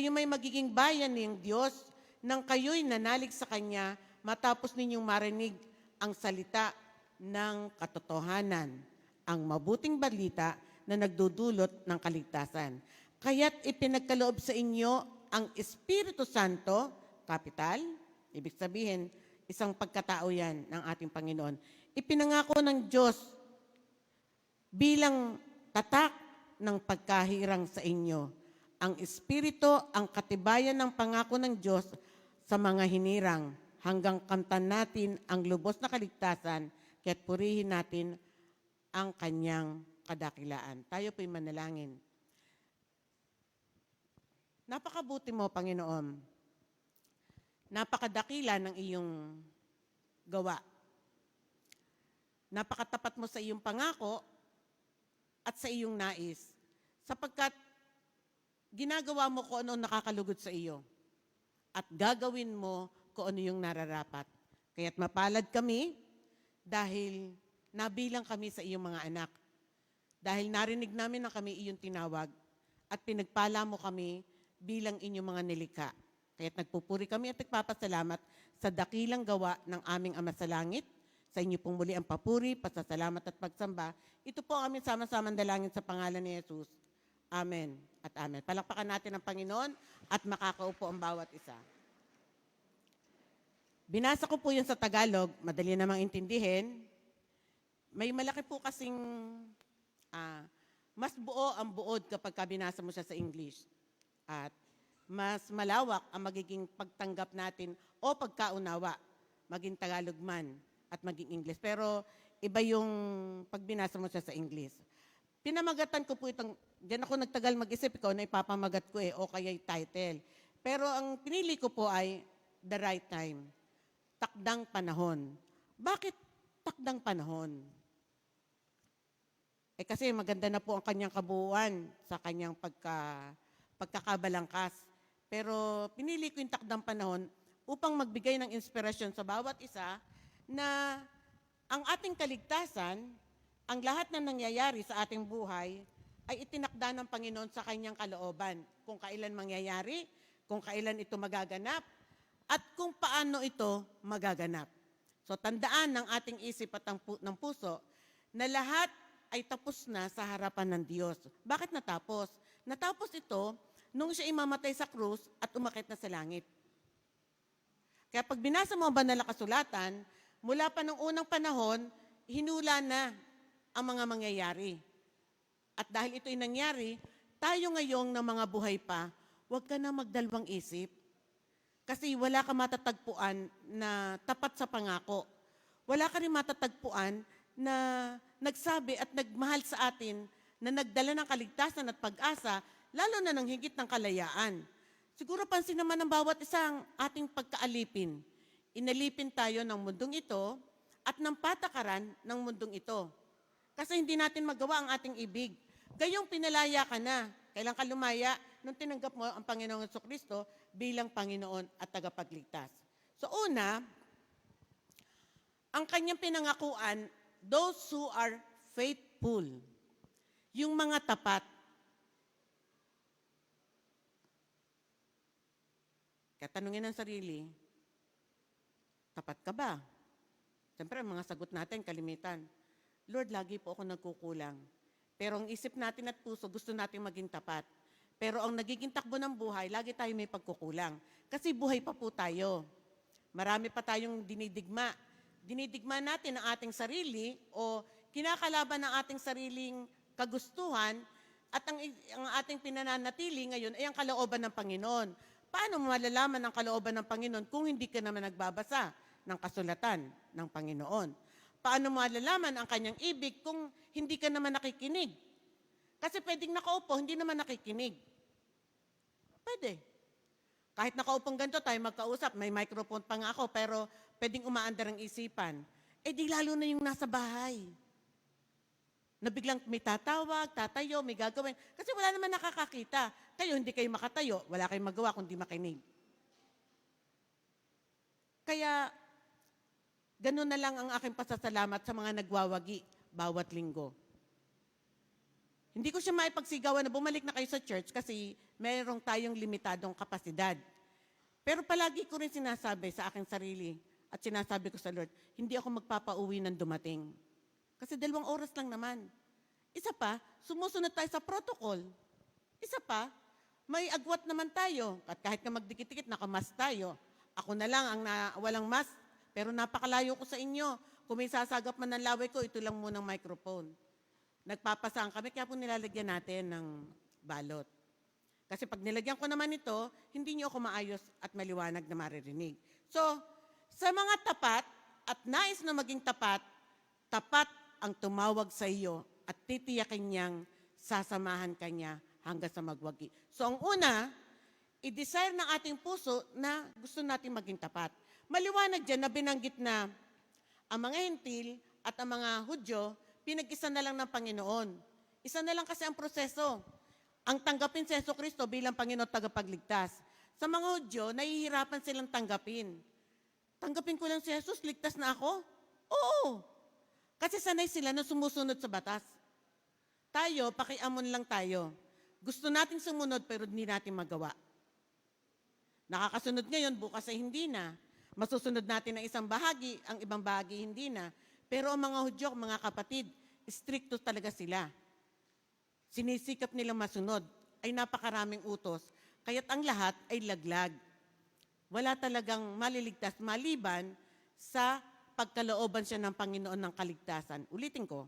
may magiging bayan ng Diyos nang kayo'y nanalig sa Kanya matapos ninyong marinig ang salita ng katotohanan, ang mabuting balita na nagdudulot ng kaligtasan. Kaya't ipinagkaloob sa inyo ang Espiritu Santo, kapital, ibig sabihin, isang pagkatao yan ng ating Panginoon. Ipinangako ng Diyos bilang tatak ng pagkahirang sa inyo. Ang Espiritu, ang katibayan ng pangako ng Diyos sa mga hinirang hanggang kamtan natin ang lubos na kaligtasan kaya't purihin natin ang kanyang kadakilaan. Tayo po'y manalangin. Napakabuti mo, Panginoon. Napakadakila ng iyong gawa. Napakatapat mo sa iyong pangako at sa iyong nais. Sapagkat ginagawa mo kung ano nakakalugod sa iyo. At gagawin mo kung ano yung nararapat. Kaya't mapalad kami dahil nabilang kami sa iyong mga anak. Dahil narinig namin na kami iyong tinawag at pinagpala mo kami bilang inyong mga nilikha. Kaya't nagpupuri kami at nagpapasalamat sa dakilang gawa ng aming Ama sa Langit. Sa inyo pong muli ang papuri, pasasalamat at pagsamba. Ito po ang aming sama-samang dalangin sa pangalan ni Jesus. Amen at amen. Palakpakan natin ang Panginoon at makakaupo ang bawat isa. Binasa ko po yun sa Tagalog, madali namang intindihin. May malaki po kasing mas buo ang buod kapag binasa mo siya sa English. At mas malawak ang magiging pagtanggap natin o pagkaunawa, maging Tagalog man at maging English. Pero iba yung pag binasa mo siya sa English. Pinamagatan ko po itong, diyan ako nagtagal mag-isip ko na ipapamagat ko o kaya title. Pero ang pinili ko po ay The Right Time. Takdang panahon. Bakit takdang panahon. Kasi maganda na po ang kanyang kabuuan sa kanyang pagkakabalangkas. Pero pinili ko yung takdang panahon upang magbigay ng inspirasyon sa bawat isa na ang ating kaligtasan, ang lahat na nangyayari sa ating buhay, ay itinakda ng Panginoon sa kanyang kalooban. Kung kailan mangyayari, kung kailan ito magaganap, at kung paano ito magaganap. So tandaan ng ating isip at ng puso na lahat ay tapos na sa harapan ng Diyos. Bakit natapos? Natapos ito nung siya imamatay sa krus at umakyat na sa langit. Kaya pag binasa mo ang banal na kasulatan, mula pa ng unang panahon, hinula na ang mga mangyayari. At dahil ito'y nangyari, tayo ngayong na mga buhay pa, huwag ka na magdalawang isip. Kasi wala ka matatagpuan na tapat sa pangako. Wala ka rin matatagpuan na nagsabi at nagmahal sa atin, na nagdala ng kaligtasan at pag-asa, lalo na ng higit ng kalayaan. Siguro pansin naman ng bawat isang ating pagkaalipin. Inalipin tayo ng mundong ito at ng patakaran ng mundong ito. Kasi hindi natin magawa ang ating ibig. Gayong pinalaya ka na. Kailan ka lumaya? Nung tinanggap mo ang Panginoong Jesucristo bilang Panginoon at tagapagligtas. So una, ang kanyang pinangakuan, those who are faithful, yung mga tapat. Kaya tanungin ang sarili, tapat ka ba? Siyempre, ang mga sagot natin, kalimitan. Lord, lagi po ako nagkukulang. Pero ang isip natin at puso, gusto natin maging tapat. Pero ang nagiging takbo ng buhay, lagi tayo may pagkukulang. Kasi buhay pa po tayo. Marami pa tayong dinidigma. Dinidikma natin ang ating sarili o kinakalaban ng ating sariling kagustuhan at ang ating pinananatili ngayon ay ang kalooban ng Panginoon. Paano mo malalaman ang kalooban ng Panginoon kung hindi ka naman nagbabasa ng kasulatan ng Panginoon? Paano mo malalaman ang kanyang ibig kung hindi ka naman nakikinig? Kasi pwedeng nakaupo, hindi naman nakikinig. Pwede. Kahit nakaupong ganito tayo magkausap, may microphone pa nga ako, pero pwedeng umaandar ang isipan. Di lalo na yung nasa bahay. Na biglang may tatawag, tatayo, may gagawin. Kasi wala naman nakakakita. Kayo, hindi kayo makatayo. Wala kayong magawa kundi makinig. Kaya, ganun na lang ang aking pasasalamat sa mga nagwawagi bawat linggo. Hindi ko siya maipagsigawan na bumalik na kayo sa church kasi mayroong tayong limitadong kapasidad. Pero palagi ko rin sinasabi sa aking sarili at sinasabi ko sa Lord, hindi ako magpapauwi ng dumating. Kasi 2 oras lang naman. Isa pa, sumusunod tayo sa protocol. Isa pa, may agwat naman tayo. At kahit na magdikit-dikit, nakamas tayo. Ako na lang ang walang mask, pero napakalayo ko sa inyo. Kung may sasagap man ng laway ko, ito lang munang microphone. Nagpapasaan kami, kaya po nilalagyan natin ng balot. Kasi pag nilagyan ko naman ito, hindi niyo ako maayos at maliwanag na maririnig. So, sa mga tapat at nais na maging tapat, tapat ang tumawag sa iyo at titiyakin niyang sasamahan ka niya hanggang sa magwagi. So, ang una, i-desire ng ating puso na gusto natin maging tapat. Maliwanag dyan na binanggit na ang mga Hentil at ang mga Hudyo, pinag-isa na lang ng Panginoon. Isa na lang kasi ang proseso. Ang tanggapin si Jesucristo bilang Panginoon tagapagligtas. Sa mga Hudyo, nahihirapan silang tanggapin. Tanggapin ko lang si Jesus, ligtas na ako? Oo. Kasi sanay sila na sumusunod sa batas. Tayo, pakiamon lang tayo. Gusto nating sumunod pero hindi natin magawa. Nakakasunod ngayon, bukas ay hindi na. Masusunod natin ang isang bahagi, ang ibang bahagi hindi na. Pero ang mga Hudyo, mga kapatid, stricto talaga sila. Sinisikap nilang masunod. Ay napakaraming utos. Kaya't ang lahat ay laglag. Wala talagang maliligtas maliban sa pagkalooban siya ng Panginoon ng kaligtasan. Ulitin ko,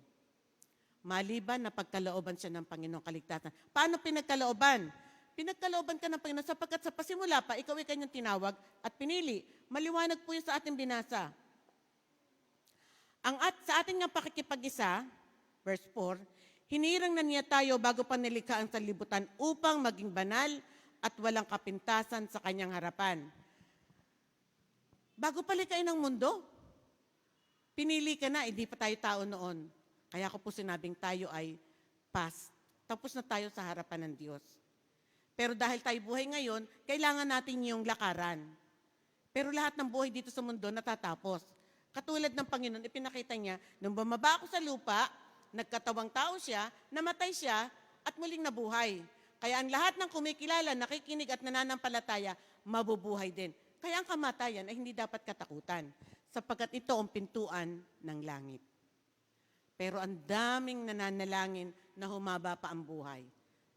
maliban na pagkalooban siya ng Panginoon kaligtasan. Paano pinagkalooban? Pinagkalooban ka ng Panginoon sapagkat sa pasimula pa, ikaw ay kanyang tinawag at pinili. Maliwanag po yun sa ating binasa. Sa ating nga pakikipag-isa, verse 4, hinirang na niya tayo bago pa nilikha ang sanlibutan upang maging banal at walang kapintasan sa kanyang harapan. Bago palikain ng mundo, Pinili ka na, hindi pa tayo tao noon. Kaya ko po sinabing tayo ay past. Tapos na tayo sa harapan ng Diyos. Pero dahil tayo buhay ngayon, kailangan natin yung lakaran. Pero lahat ng buhay dito sa mundo natatapos. Katulad ng Panginoon, ipinakita niya, nung bumaba ako sa lupa, nagkatawang tao siya, namatay siya, at muling nabuhay. Kaya ang lahat ng kumikilala, nakikinig at nananampalataya, mabubuhay din. Kaya ang kamatayan ay hindi dapat katakutan, sapagkat ito ang pintuan ng langit. Pero ang daming nananalangin na humaba pa ang buhay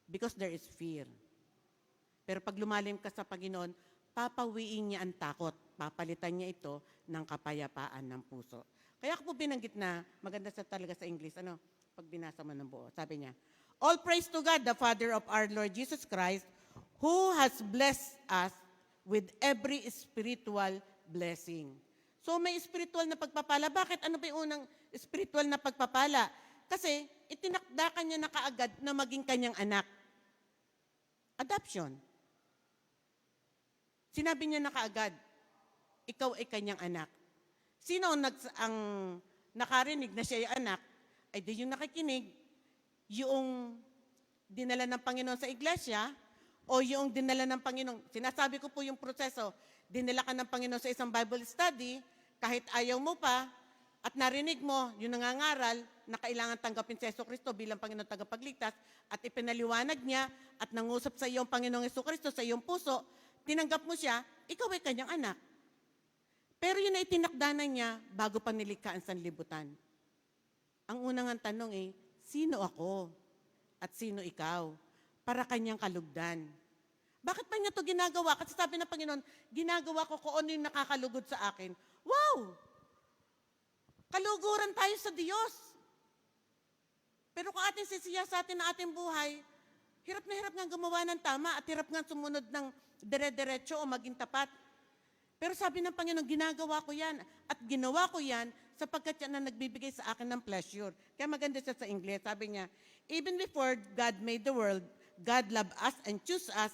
because there is fear. Pero pag lumalim ka sa Panginoon, papawiin niya ang takot. Papalitan niya ito ng kapayapaan ng puso. Kaya ako po binanggit na, maganda sa talaga sa English, pag binasa mo ng buo. Sabi niya, all praise to God, the Father of our Lord Jesus Christ, who has blessed us with every spiritual blessing. So may spiritual na pagpapala. Bakit? Ano ba yung unang spiritual na pagpapala? Kasi itinakda ka niya na kaagad na maging kanyang anak. Adoption. Sinabi niya na kaagad, ikaw ay kanyang anak. Sino ang nakarinig na siya ay anak? Ay di yung nakikinig, yung dinala ng Panginoon sa iglesia, o yung dinala ng Panginoon. Sinasabi ko po yung proseso, dinala ka ng Panginoon sa isang Bible study, kahit ayaw mo pa, at narinig mo yung nangangaral na kailangan tanggapin si Jesucristo bilang Panginoon tagapagligtas, at ipinaliwanag niya at nangusap sa iyong Panginoong Jesucristo sa iyong puso, tinanggap mo siya, ikaw ay kanyang anak. Pero yun ay tinakdanan niya bago pa nilikha ang sanlibutan. Ang unang tanong sino ako at sino ikaw para kanyang kalugdan? Bakit pa niya ito ginagawa? Kasi sabi ng Panginoon, ginagawa ko kung ano yung nakakalugod sa akin. Wow! Kaluguran tayo sa Diyos. Pero kung ating sisiya sa atin na ating buhay, hirap na hirap nga gumawa ng tama at hirap nga sumunod ng dire-diretso o maging tapat. Pero sabi ng Panginoon, ginagawa ko yan at ginawa ko yan sapagkat yan na nagbibigay sa akin ng pleasure. Kaya maganda siya sa English. Sabi niya, even before God made the world, God loved us and chose us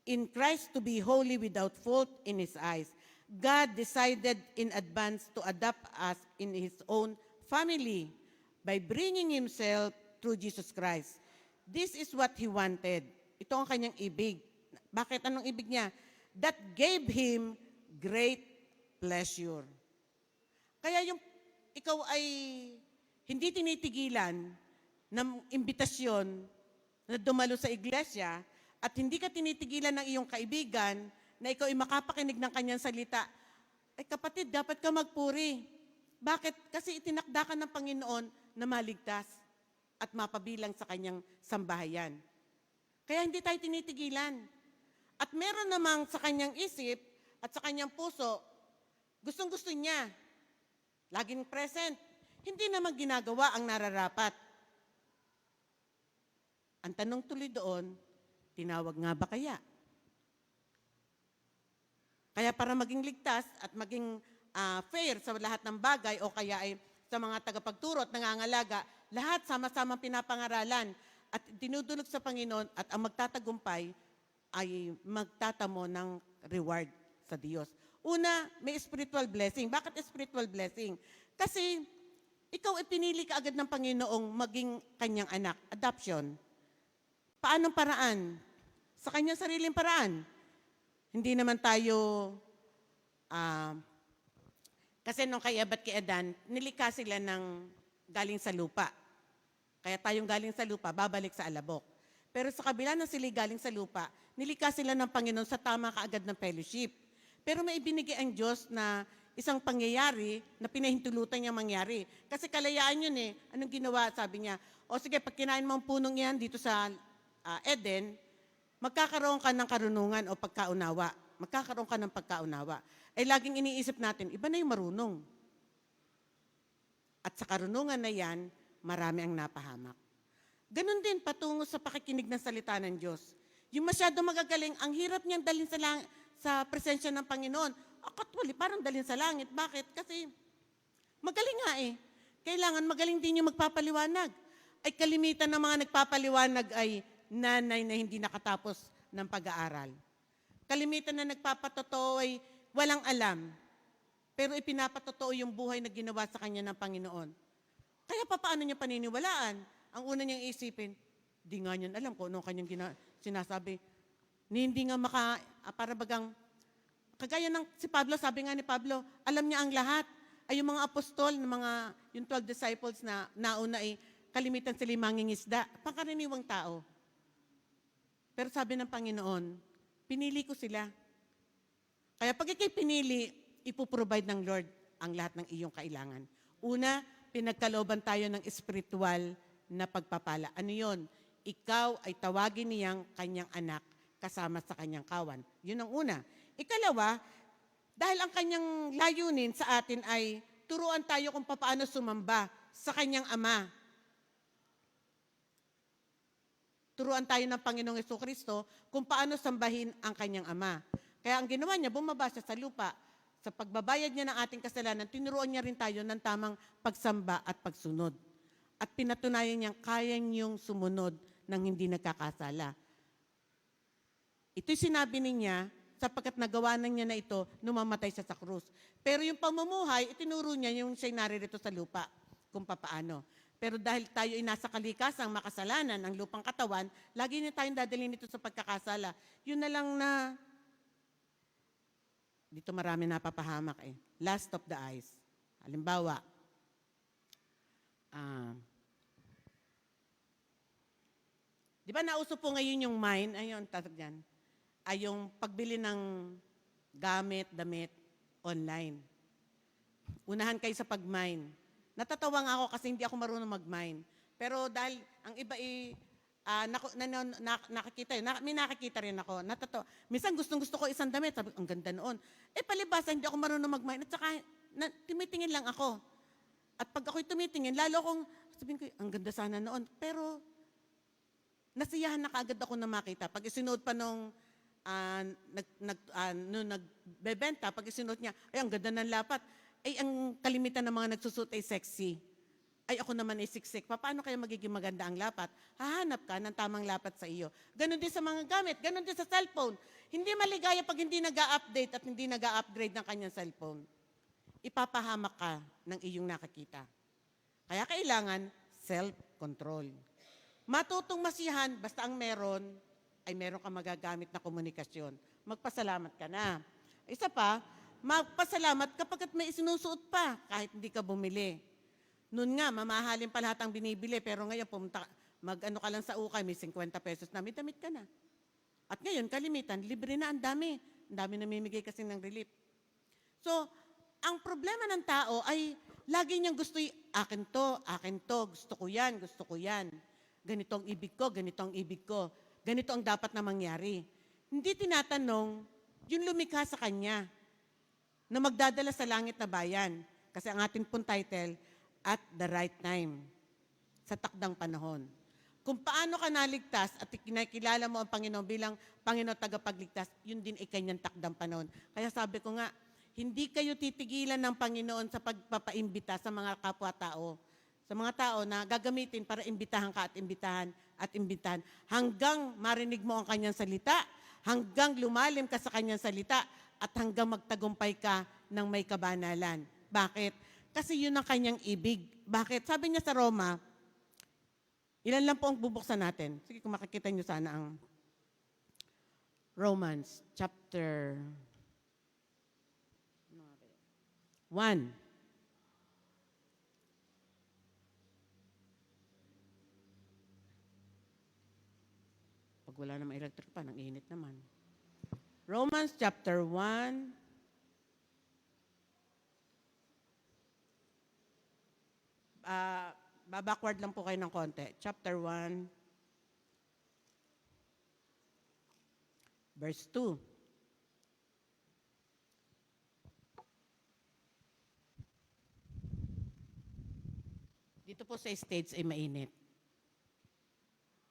in Christ to be holy without fault in His eyes. God decided in advance to adopt us in His own family by bringing Himself through Jesus Christ. This is what He wanted. Ito ang kanyang ibig. Bakit? Anong ibig niya? That gave Him great pleasure. Kaya yung ikaw ay hindi tinitigilan ng imbitasyon na dumalo sa iglesia at hindi ka tinitigilan ng iyong kaibigan na ikaw ay makapakinig ng kanyang salita, ay kapatid, dapat ka magpuri. Bakit? Kasi itinakda ka ng Panginoon na maligtas at mapabilang sa kanyang sambahayan. Kaya hindi tayo tinitigilan. At meron namang sa kanyang isip at sa kanyang puso, gustong-gusto niya. Laging present. Hindi naman ginagawa ang nararapat. Ang tanong tuloy doon, tinawag nga ba kaya? Kaya para maging ligtas at maging fair sa lahat ng bagay o kaya ay sa mga tagapagturo at nangangalaga, lahat sama-sama pinapangaralan at dinudulog sa Panginoon at ang magtatagumpay ay magtatamo ng reward sa Diyos. Una, may spiritual blessing. Bakit spiritual blessing? Kasi ikaw ay pinili ka agad ng Panginoong maging kanyang anak. Adoption. Paanong paraan? Sa kanyang sariling paraan. Hindi naman tayo, kasi nung kay Eva at kay Adan, nilikha sila ng galing sa lupa. Kaya tayong galing sa lupa, babalik sa alabok. Pero sa kabila ng sila galing sa lupa, nilikha sila ng Panginoon sa tama kaagad ng fellowship. Pero may ibinigay ang Diyos na isang pangyayari na pinahintulutan niya mangyari. Kasi kalayaan yun Anong ginawa? Sabi niya, o sige, pag kinain mo ang punong yan dito sa Eden, magkakaroon ka ng karunungan o pagkaunawa. Magkakaroon ka ng pagkaunawa. Ay laging iniisip natin, iba na yung marunong. At sa karunungan na yan, marami ang napahamak. Ganon din patungo sa pakikinig ng salita ng Diyos. Yung masyado magagaling, ang hirap niyang dalhin sa presensya ng Panginoon. Actually, parang dalhin sa langit. Bakit? Kasi magaling nga Kailangan magaling din yung magpapaliwanag. Ay kalimitan ng mga nagpapaliwanag ay nanay na hindi nakatapos ng pag-aaral. Kalimitan na nagpapatotoo ay walang alam. pero ipinapatotoo yung buhay na ginawa sa kanya ng Panginoon. Kaya paano niya paniniwalaan? Ang una niyang isipin, di nga niyan alam kung ano kanyang sinasabi. Hindi nga para bagang, kagaya ng si Pablo, sabi nga ni Pablo, alam niya ang lahat. Ay yung mga apostol, yung 12 disciples na nauna ay kalimitan sila mangingisda, pangkaraniwang tao. Pero sabi ng Panginoon, pinili ko sila. Kaya pag ikay pinili, ipoprovide ng Lord ang lahat ng iyong kailangan. Una, pinagkalooban tayo ng espiritual na pagpapala. Ano yon? Ikaw ay tawagin niyang kanyang anak kasama sa kanyang kawan. Yun ang una. Ikalawa, dahil ang kanyang layunin sa atin ay turuan tayo kung paano sumamba sa kanyang ama. Turuan tayo ng Panginoong Jesucristo kung paano sambahin ang kanyang ama. Kaya ang ginawa niya, bumaba siya sa lupa. Sa pagbabayad niya ng ating kasalanan, tinuruan niya rin tayo ng tamang pagsamba at pagsunod. At pinatunayan niyang kaya niyong sumunod ng hindi nagkakasala. Ito'y sinabi niya sapagkat nagawa na niya na ito nung mamatay siya sa krus. Pero yung pamumuhay, itinuro niya yung siya'y naririto sa lupa kung papaano. Pero dahil tayo ay nasa kalikasang makasalanan, ang lupang katawan, lagi niya tayong dadalhin ito sa pagkakasala. Yun na lang na, dito marami napapahamak eh. Lust of the eyes. Halimbawa, di ba nauso po ngayon yung mine, ayun, tatag dyan, ay yung pagbili ng gamit, damit, online. Unahan kayo sa pag-mine. Natatawa nga ako kasi hindi ako marunong mag-mine. Pero dahil ang iba nakikita yun, may nakikita rin ako. Minsan gustong-gusto ko isang damit, sabi ang ganda noon. Palibasa, hindi ako marunong mag-mine. At saka, tumitingin lang ako. At pag ako'y tumitingin, lalo akong, sabihin ko, ang ganda sana noon. Pero, nasiyahan na kaagad ako na makita. Pag isinuot pa nung nagbebenta, pag isinuot niya, ay, ang ganda ng lapat. Ay, ang kalimitan ng mga nagsusuot ay sexy. Ay, ako naman ay siksik. Paano kaya magiging maganda ang lapat? Hahanap ka ng tamang lapat sa iyo. Ganon din sa mga gamit, ganon din sa cellphone. Hindi maligaya pag hindi nag-update at hindi nag-upgrade ng kanyang cellphone. Ipapahamak ka ng iyong nakakita. Kaya kailangan self-control. Matutong masiyahan, basta ang meron, ay meron ka magagamit na komunikasyon. Magpasalamat ka na. Isa pa, magpasalamat kapag may isinusuot pa kahit hindi ka bumili. Noon nga, mamahalin pa lahat ang binibili, pero ngayon mag-ano ka lang sa ukay, may 50 pesos na, may damit ka na. At ngayon, kalimitan, libre na, ang dami. Ang dami namimigay kasi ng relief. So, ang problema ng tao ay lagi niyang gusto, akin to, gusto ko yan. Ganito ang ibig ko, ganito ang ibig ko. Ganito ang dapat na mangyari. Hindi tinatanong yung lumikha sa kanya na magdadala sa langit na bayan. Kasi ang ating pong title, At the Right Time, sa takdang panahon. Kung paano ka naligtas at kinakilala mo ang Panginoon bilang Panginoon tagapagligtas, yun din ay kanyang takdang panahon. Kaya sabi ko nga, hindi kayo titigilan ng Panginoon sa pagpapaimbita sa mga kapwa-tao. Sa mga tao na gagamitin para imbitahan ka at imbitahan hanggang marinig mo ang kanyang salita, hanggang lumalim ka sa kanyang salita, at hanggang magtagumpay ka ng may kabanalan. Bakit? Kasi yun ang kanyang ibig. Bakit? Sabi niya sa Roma, ilan lang po ang bubuksan natin. Sige, kung makikita niyo sana ang Romans chapter 1. Pag wala namang electric pan, ang init naman. Romans chapter 1. Babackward lang po kayo ng konti. Chapter 1, verse 2. Dito po sa States ay mainit.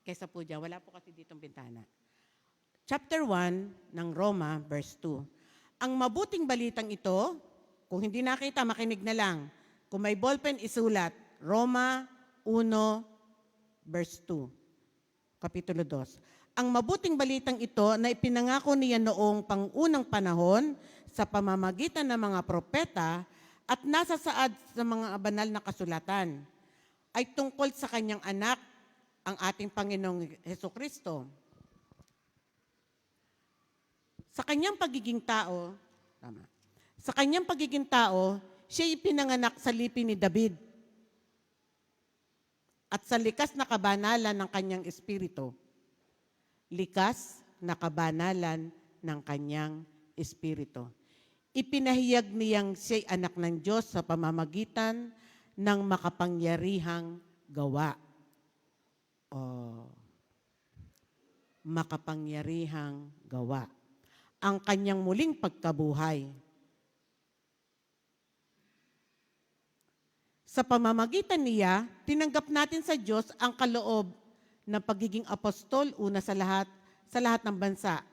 Kesa po dyan, wala po kasi ditong bintana. Chapter 1 ng Roma, verse 2. Ang mabuting balitang ito, kung hindi nakita, makinig na lang. Kung may ballpen, isulat. Roma 1, verse 2. Kapitulo 2. ang mabuting balitang ito na ipinangako niya noong pangunang panahon sa pamamagitan ng mga propeta at nasasaad sa mga banal na kasulatan ay tungkol sa kanyang anak, ang ating Panginoong Hesukristo. Sa kanyang pagiging tao, siya ipinanganak sa lipi ni David at sa likas na kabanalan ng kanyang espiritu. Likas na kabanalan ng kanyang espiritu. Ipinahayag niyang siya'y anak ng Diyos sa pamamagitan ng makapangyarihang gawa. Makapangyarihang gawa. Ang kanyang muling pagkabuhay. Sa pamamagitan niya, tinanggap natin sa Diyos ang kaloob ng pagiging apostol una sa lahat ng bansa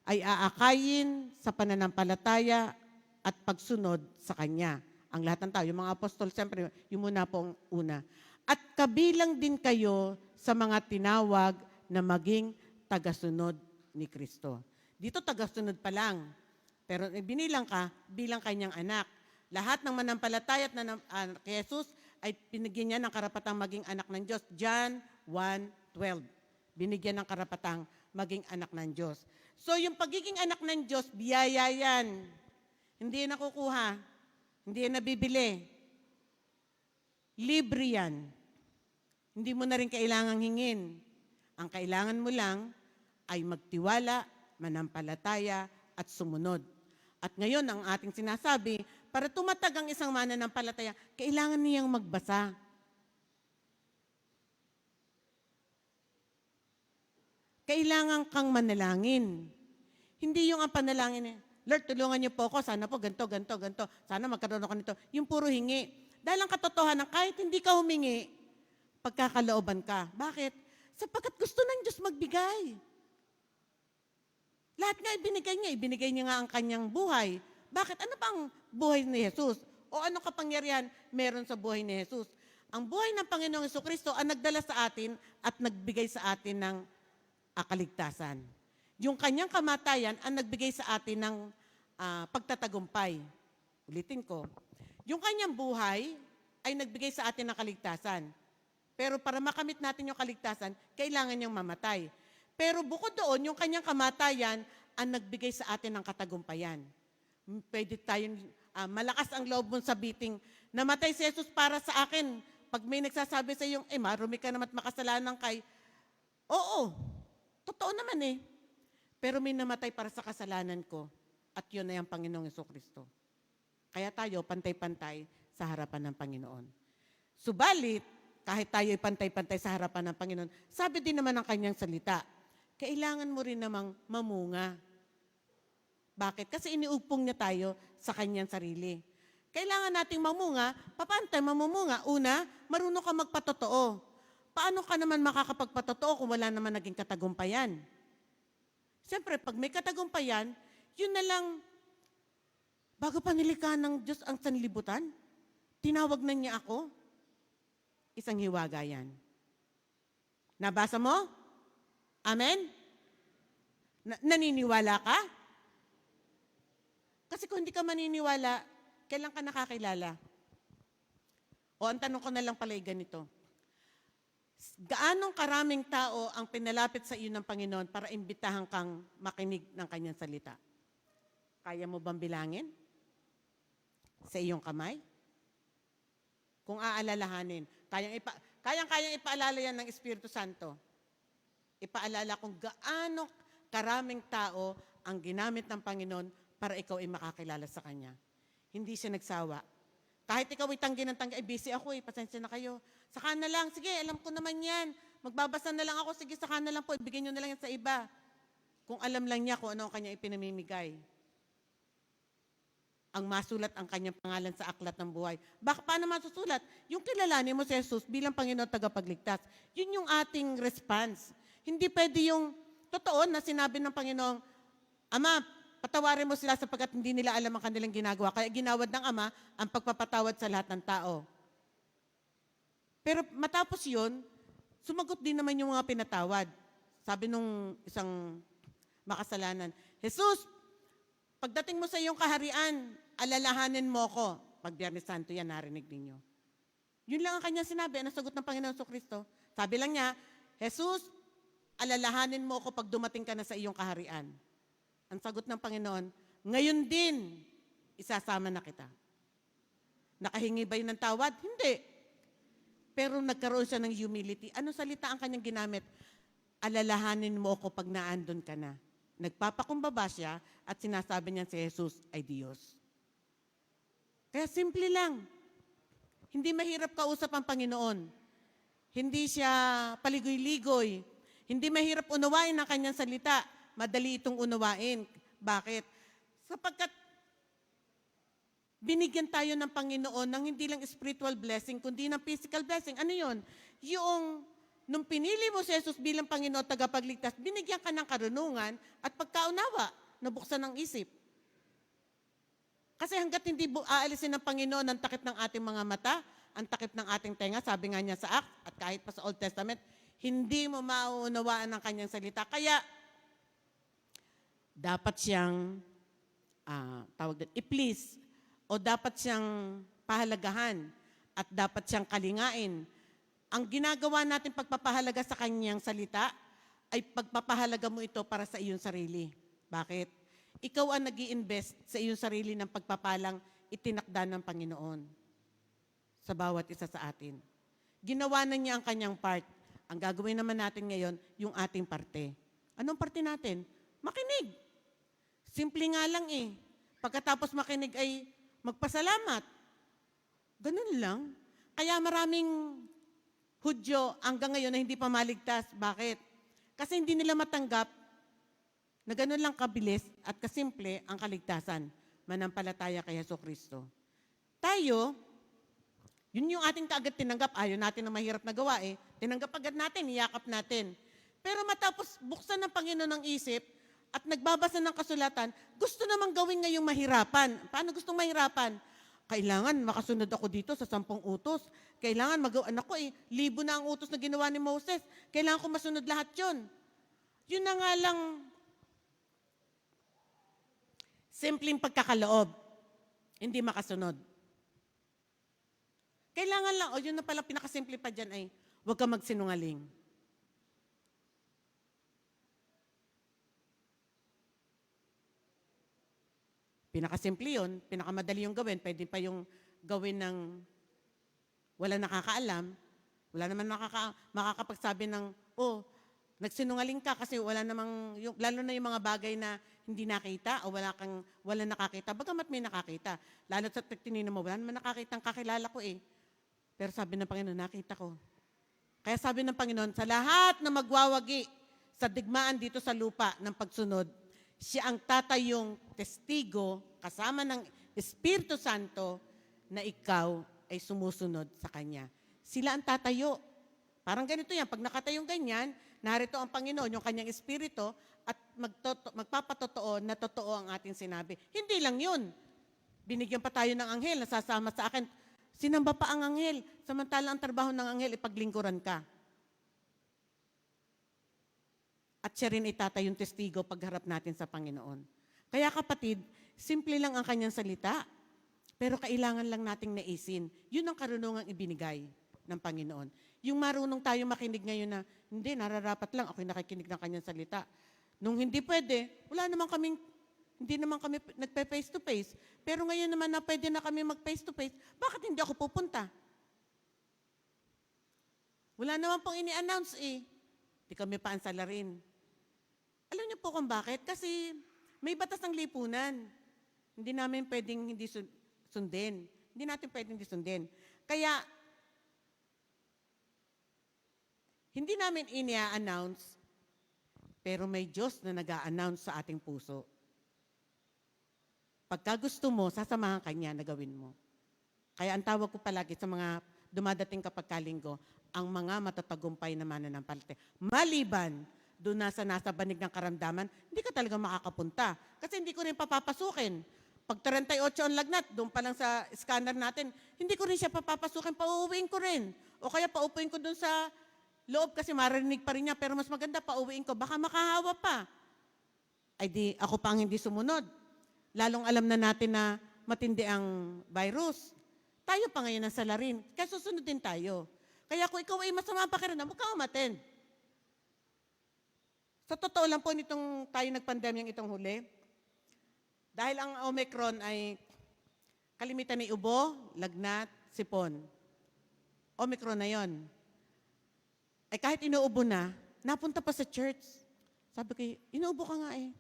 ay aakayin sa pananampalataya at pagsunod sa Kanya. Ang lahat ng tao, yung mga apostol, siyempre, yung muna pong una. At kabilang din kayo sa mga tinawag na maging tagasunod ni Kristo. Dito tagasunod pa lang, pero binilang ka bilang kanyang anak. Lahat ng manampalataya kay Jesus ay binigyan niya ng karapatang maging anak ng Diyos. John 1:12. Binigyan ng karapatang maging anak ng Diyos. So yung pagiging anak ng Diyos, biyaya yan. Hindi yan nakukuha. Hindi yan nabibili. Libre yan. Hindi mo na rin kailangang hingin. Ang kailangan mo lang ay magtiwala, manampalataya, at sumunod. At ngayon, ang ating sinasabi, para tumatag ang isang mananampalataya, kailangan niyang magbasa. Kailangan kang manalangin. Hindi yung ang panalangin Lord, tulungan niyo po ako. Sana po ganito. Sana magkaroon ako nito. Yung puro hingi. Dahil ang katotohanan, kahit hindi ka humingi, pagkakalooban ka. Bakit? Sapagkat gusto ng Diyos magbigay. Lahat nga ibinigay niya. Ibinigay niya nga ang kanyang buhay. Bakit? Ano bang buhay ni Jesus? O ano kapangyarihan meron sa buhay ni Jesus? Ang buhay ng Panginoong Hesukristo ang nagdala sa atin at nagbigay sa atin ng kaligtasan. Yung kanyang kamatayan ang nagbigay sa atin ng pagtatagumpay. Ulitin ko. Yung kanyang buhay ay nagbigay sa atin ng kaligtasan. Pero para makamit natin yung kaligtasan, kailangan niyang mamatay. Pero bukod doon, yung kanyang kamatayan ang nagbigay sa atin ng katagumpayan. Pwede tayong, malakas ang loob mong sabiting, namatay si Jesus para sa akin. Pag may nagsasabi sa iyong, marumi ka naman at makasalanan kay, oo, totoo naman eh. Pero may namatay para sa kasalanan ko at yun ay ang Panginoong Hesukristo. Kaya tayo pantay-pantay sa harapan ng Panginoon. Subalit, kahit tayo ay pantay-pantay sa harapan ng Panginoon, sabi din naman ng kanyang salita, kailangan mo rin namang mamunga. Bakit? Kasi iniugpong niya tayo sa kanyang sarili. Kailangan nating mamunga. Paano tayo mamumunga? Una, marunong ka magpatotoo. Paano ka naman makakapagpatotoo kung wala naman naging katagumpayan? Siyempre, pag may katagumpayan, yun na lang, bago pa nilikha ng Diyos ang sanlibutan, tinawag na niya ako. Isang hiwaga yan. Nabasa mo? Amen? Naniniwala ka? Kasi kung hindi ka maniniwala, kailan ka nakakilala? O ang tanong ko na lang pala ay ganito. Gaanong karaming tao ang pinalapit sa iyo ng Panginoon para imbitahan kang makinig ng kanyang salita? Kaya mo bang bilangin? Sa iyong kamay? Kung aalalahanin, kayang ipaalala yan ng Espiritu Santo. Ipaalala kung gaano karaming tao ang ginamit ng Panginoon para ikaw ay makakilala sa Kanya. Hindi siya nagsawa. Kahit ikaw ay tanggi ng tanggi, busy ako pasensya na kayo. Saka na lang, sige, alam ko naman yan. Magbabasa na lang ako, sige, saka na lang po, ibigay nyo na lang yan sa iba. Kung alam lang niya kung ano ang kanya ipinamimigay. Ang masulat ang kanyang pangalan sa aklat ng buhay. Paano masusulat? Yung kilalanin mo si Jesus bilang Panginoon tagapagligtas. Yun yung ating response. Hindi pwede yung totoo na sinabi ng Panginoong, Ama, patawarin mo sila sapagkat hindi nila alam ang kanilang ginagawa. Kaya ginawad ng Ama ang pagpapatawad sa lahat ng tao. Pero matapos yun, sumagot din naman yung mga pinatawad. sabi nung isang makasalanan, Jesus, pagdating mo sa iyong kaharian, alalahanin mo ko. Pag Biyernes Santo yan, narinig ninyo. Yun lang ang kanyang sinabi. Ano sagot ng Panginoon Kristo? Sabi lang niya, Jesus, alalahanin mo ko pag dumating ka na sa iyong kaharian. Ang sagot ng Panginoon, ngayon din, isasama na kita. Nakahingi ba yun ng tawad? Hindi. Pero nagkaroon siya ng humility. Ano salita ang kanyang ginamit? Alalahanin mo ko pag naandun ka na. Nagpapakumbaba siya at sinasabi niya si Jesus ay Diyos. Kaya simple lang. Hindi mahirap kausap ang Panginoon. Hindi siya paligoy-ligoy. Hindi mahirap unawain ang kanyang salita. Madali itong unawain. Bakit? Sapagkat binigyan tayo ng Panginoon ng hindi lang spiritual blessing, kundi ng physical blessing. Ano yun? Yung nung pinili mo si Jesus bilang Panginoon tagapagligtas, binigyan ka ng karunungan at pagkaunawa, nabuksan ng isip. Kasi hanggat hindi aalisin ng Panginoon ang takip ng ating mga mata, ang takip ng ating tenga, sabi nga niya sa Acts, at kahit pa sa Old Testament, hindi mo mauunawaan ang kanyang salita. Kaya, dapat siyang, i-please, o dapat siyang pahalagahan, at dapat siyang kalingain. Ang ginagawa natin pagpapahalaga sa kanyang salita, ay pagpapahalaga mo ito para sa iyong sarili. Bakit? Ikaw ang nag-i-invest sa iyong sarili ng pagpapalang itinakda ng Panginoon sa bawat isa sa atin. Ginawa na niya ang kanyang part. Ang gagawin naman natin ngayon, yung ating parte. Anong parte natin? Makinig. Simple nga lang eh. Pagkatapos makinig ay magpasalamat. Ganun lang. Kaya maraming Hudyo hanggang ngayon na hindi pa maligtas. Bakit? Kasi hindi nila matanggap na ganun lang kabilis at kasimple ang kaligtasan. Manampalataya kay Jesucristo. Tayo, yun yung ating kaagad tinanggap. Ayaw natin na mahirap na gawa eh. Tinanggap agad natin, iyakap natin. Pero matapos buksan ng Panginoon ng isip at nagbabasa ng kasulatan, gusto namang gawin ngayong mahirapan. Paano gustong mahirapan? Kailangan makasunod ako dito sa 10 utos. Kailangan anak ko 1,000 na ang utos na ginawa ni Moses. Kailangan ko masunod lahat yun. Yun na nga lang, simpleng pagkakaloob. Hindi makasunod. Kailangan lang, yun na pala pinakasimple pa dyan ay, huwag ka magsinungaling. Pinakasimple yun, pinakamadali yung gawin, pwede pa yung gawin ng wala nakakaalam, wala naman makakapagsabi ng, nagsinungaling ka kasi wala namang, lalo na yung mga bagay na hindi nakita o wala nakakita. Bagamat may nakakita. Lalo sa tinino mo, wala naman nakakita ang kakilala ko eh. Pero sabi ng Panginoon, nakita ko. Kaya sabi ng Panginoon, sa lahat na magwawagi sa digmaan dito sa lupa ng pagsunod, siya ang tatayong testigo kasama ng Espiritu Santo na ikaw ay sumusunod sa Kanya. Sila ang tatayo. Parang ganito yan. Pag nakatayong ganyan, narito ang Panginoon, yung Kanyang Espiritu, at magpapatotoo na totoo ang ating sinabi. Hindi lang yun. Binigyan pa tayo ng anghel, nasasama sa akin. Sinamba pa ang anghel. Samantala ang trabaho ng anghel, ipaglingkuran ka. At siya rin itatayong testigo pagharap natin sa Panginoon. Kaya kapatid, simple lang ang kanyang salita, pero kailangan lang nating naisin. Yun ang karunungang ibinigay ng Panginoon. Yung marunong tayo makinig ngayon na, hindi, nararapat lang, ako'y nakikinig ng kanyang salita. Nung hindi pwede, hindi naman kami nagpe-face to face. Pero ngayon naman na pwede na kami mag-face to face, bakit hindi ako pupunta? Wala naman pong ini-announce eh. Di kami pa ansalarin. Alam niyo po kung bakit? Kasi may batas ng lipunan. Hindi namin pwedeng hindi sundin. Hindi natin pwedeng hindi sundin. Kaya, hindi namin ini-announce, pero may Diyos na nag-a-announce sa ating puso. Pagka gusto mo, sasamahan Kanya na gawin mo. Kaya ang tawag ko palagi sa mga dumadating kapag kalinggo, ang mga matatagumpay na mananampalataya. Maliban, doon nasa banig ng karamdaman, hindi ka talaga makakapunta. Kasi hindi ko rin papapasukin. Pag 38 ang lagnat, doon pa lang sa scanner natin, hindi ko rin siya papapasukin, pauuwiin ko rin. O kaya paupuin ko doon sa loob kasi marinig pa rin niya, pero mas maganda pauwiin ko, baka makahawa pa. Ay di, ako pa ang hindi sumunod. Lalong alam na natin na matindi ang virus. Tayo pa ngayon ang salarin, kaya susunod din tayo. Kaya kung ikaw ay masama pa rin, huwag ka umattend. Sa totoo lang po nitong tayo nagpandemyang itong huli, dahil ang Omicron ay kalimitan ni ubo, lagnat, sipon. Omicron na yon. Ay kahit inuubo na, napunta pa sa church. Sabi ko, inuubo ka nga eh.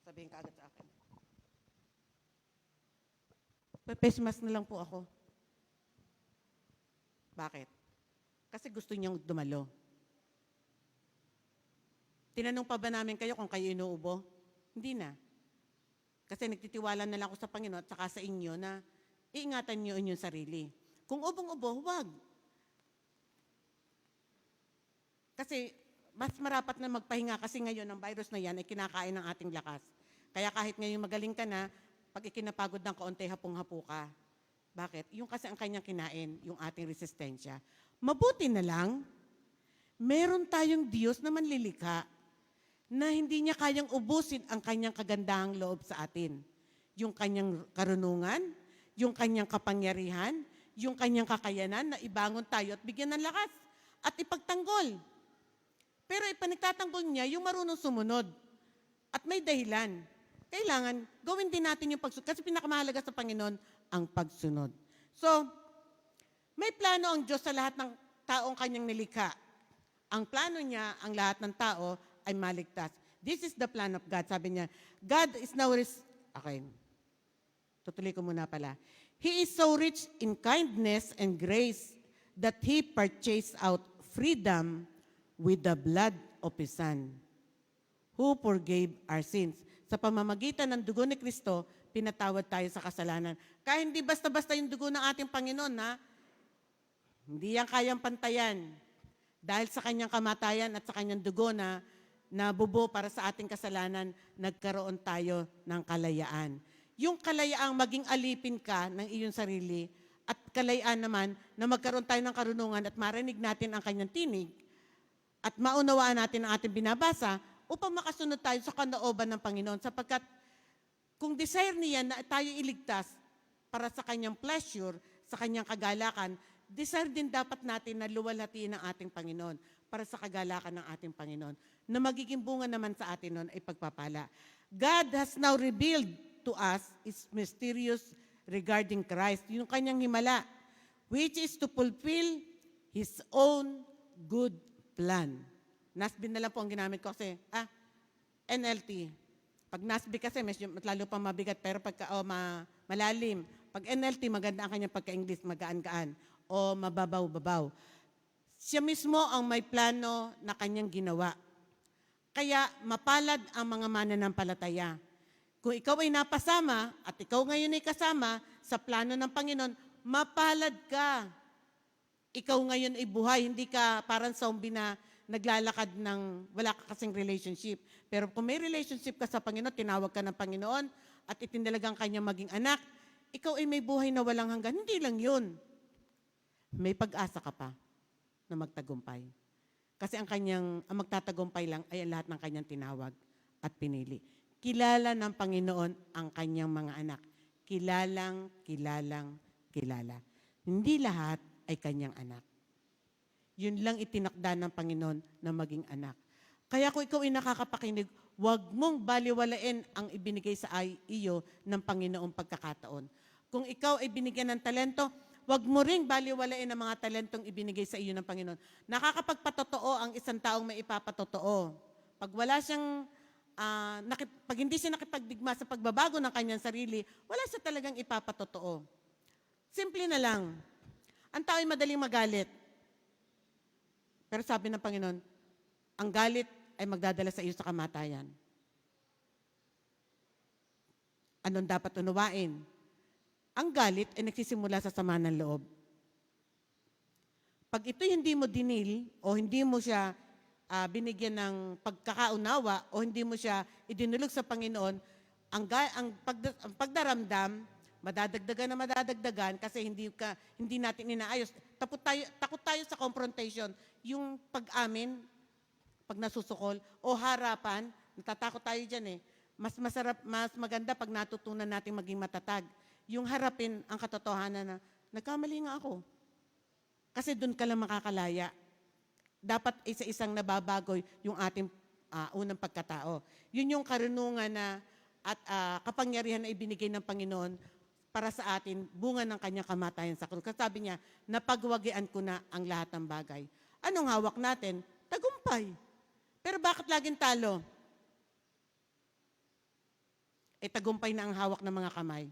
Sabihin ka agad sa akin. Face mask na lang po ako. Bakit? Kasi gusto niyang dumalo. Tinanong pa ba namin kayo kung kayo inuubo? Hindi na. Kasi nagtitiwala na lang ako sa Panginoon at saka sa inyo na iingatan niyo inyong sarili. Kung ubong-ubo, huwag. Kasi mas marapat na magpahinga kasi ngayon ang virus na yan ay kinakain ng ating lakas. Kaya kahit ngayon magaling ka na, pag ikinapagod ng kaunti, hapong-hapo ka. Bakit? Yung kasi ang kanyang kinain, yung ating resistensya. Mabuti na lang, meron tayong Diyos na manlilika na hindi niya kayang ubusin ang kanyang kagandahang loob sa atin. Yung kanyang karunungan, yung kanyang kapangyarihan, yung kanyang kakayanan na ibangon tayo at bigyan ng lakas at ipagtanggol. Pero ipanagtatanggol niya yung marunong sumunod at may dahilan. Kailangan gawin din natin yung pagsunod kasi pinakamahalaga sa Panginoon ang pagsunod. So, may plano ang Diyos sa lahat ng taong kanyang nilikha. Ang plano niya, ang lahat ng tao ay maligtas. This is the plan of God. Sabi niya, God is now okay. Tutuloy ko muna pala. He is so rich in kindness and grace that He purchased out freedom with the blood of His Son, who forgave our sins. Sa pamamagitan ng dugo ni Kristo, pinatawad tayo sa kasalanan. Kaya hindi basta-basta yung dugo ng ating Panginoon, ha? Hindi yan kayang pantayan. Dahil sa kanyang kamatayan at sa kanyang dugo na nabubo para sa ating kasalanan, nagkaroon tayo ng kalayaan. Yung kalayaang maging alipin ka ng iyong sarili at kalayaan naman na magkaroon tayo ng karunungan at marinig natin ang kanyang tinig at maunawaan natin ang ating binabasa upang makasunod tayo sa kalooban ng Panginoon sapagkat kung desire niya na tayo iligtas para sa kanyang pleasure, sa kanyang kagalakan, desire din dapat natin na luwalhatiin ang ating Panginoon para sa kagalakan ng ating Panginoon na magiging bunga naman sa atin noon ay pagpapala. God has now revealed to us is mysterious regarding Christ, yung kanyang himala, which is to fulfill His own good plan. NASB na lang po ang ginamit ko kasi, NLT. Pag NASB kasi, lalo pa mabigat, pero pagka malalim. Pag NLT, maganda ang kanyang pagka-English, magaan-gaan, o mababaw-babaw. Siya mismo ang may plano na kanyang ginawa. Kaya mapalad ang mga mananampalataya. Kung ikaw ay napasama at ikaw ngayon ay kasama sa plano ng Panginoon, mapalad ka. Ikaw ngayon ay buhay, hindi ka parang zombie na naglalakad ng wala ka kasing relationship. Pero kung may relationship ka sa Panginoon, tinawag ka ng Panginoon at itinalagang kanya maging anak, ikaw ay may buhay na walang hanggan. Hindi lang yun. May pag-asa ka pa na magtagumpay. Kasi ang magtatagumpay lang ay ang lahat ng kanyang tinawag at pinili. Kilala ng Panginoon ang kanyang mga anak. Kilala. Hindi lahat ay kanyang anak. Yun lang itinakda ng Panginoon na maging anak. Kaya kung ikaw ay nakakapakinig, huwag mong baliwalain ang ibinigay sa iyo ng Panginoong pagkakataon. Kung ikaw ay binigyan ng talento, huwag mo ring baliwalain ang mga talentong ibinigay sa iyo ng Panginoon. Nakakapagpatotoo ang isang taong may ipapatotoo. Pag wala siyang pag hindi siya nakipagdigma sa pagbabago ng kanyang sarili, wala siya talagang ipapatotoo. Simple na lang. Ang tao ay madaling magalit. Pero sabi ng Panginoon, ang galit ay magdadala sa iyo sa kamatayan. Anong dapat unawain? Ang galit ay nagsisimula sa sama ng loob. Pag ito hindi mo dinil o hindi mo siya binigyan ng pagkakaunawa o hindi mo siya idinulog sa Panginoon, ang pagdaramdam, madadagdagan kasi hindi natin inaayos. Takot tayo sa confrontation. Yung pag-amin, pag nasusukol, o harapan, natatakot tayo dyan eh. Mas maganda pag natutunan natin maging matatag. Yung harapin ang katotohanan na, nagkamali nga ako. Kasi doon ka lang makakalaya. Dapat isa-isang nababago yung ating unang pagkatao. Yun yung karunungan at kapangyarihan na ibinigay ng Panginoon para sa atin, bunga ng kanyang kamatayan sa krus. Kasi sabi niya, napagwagian ko na ang lahat ng bagay. Anong hawak natin? Tagumpay. Pero bakit laging talo? Tagumpay na ang hawak ng mga kamay.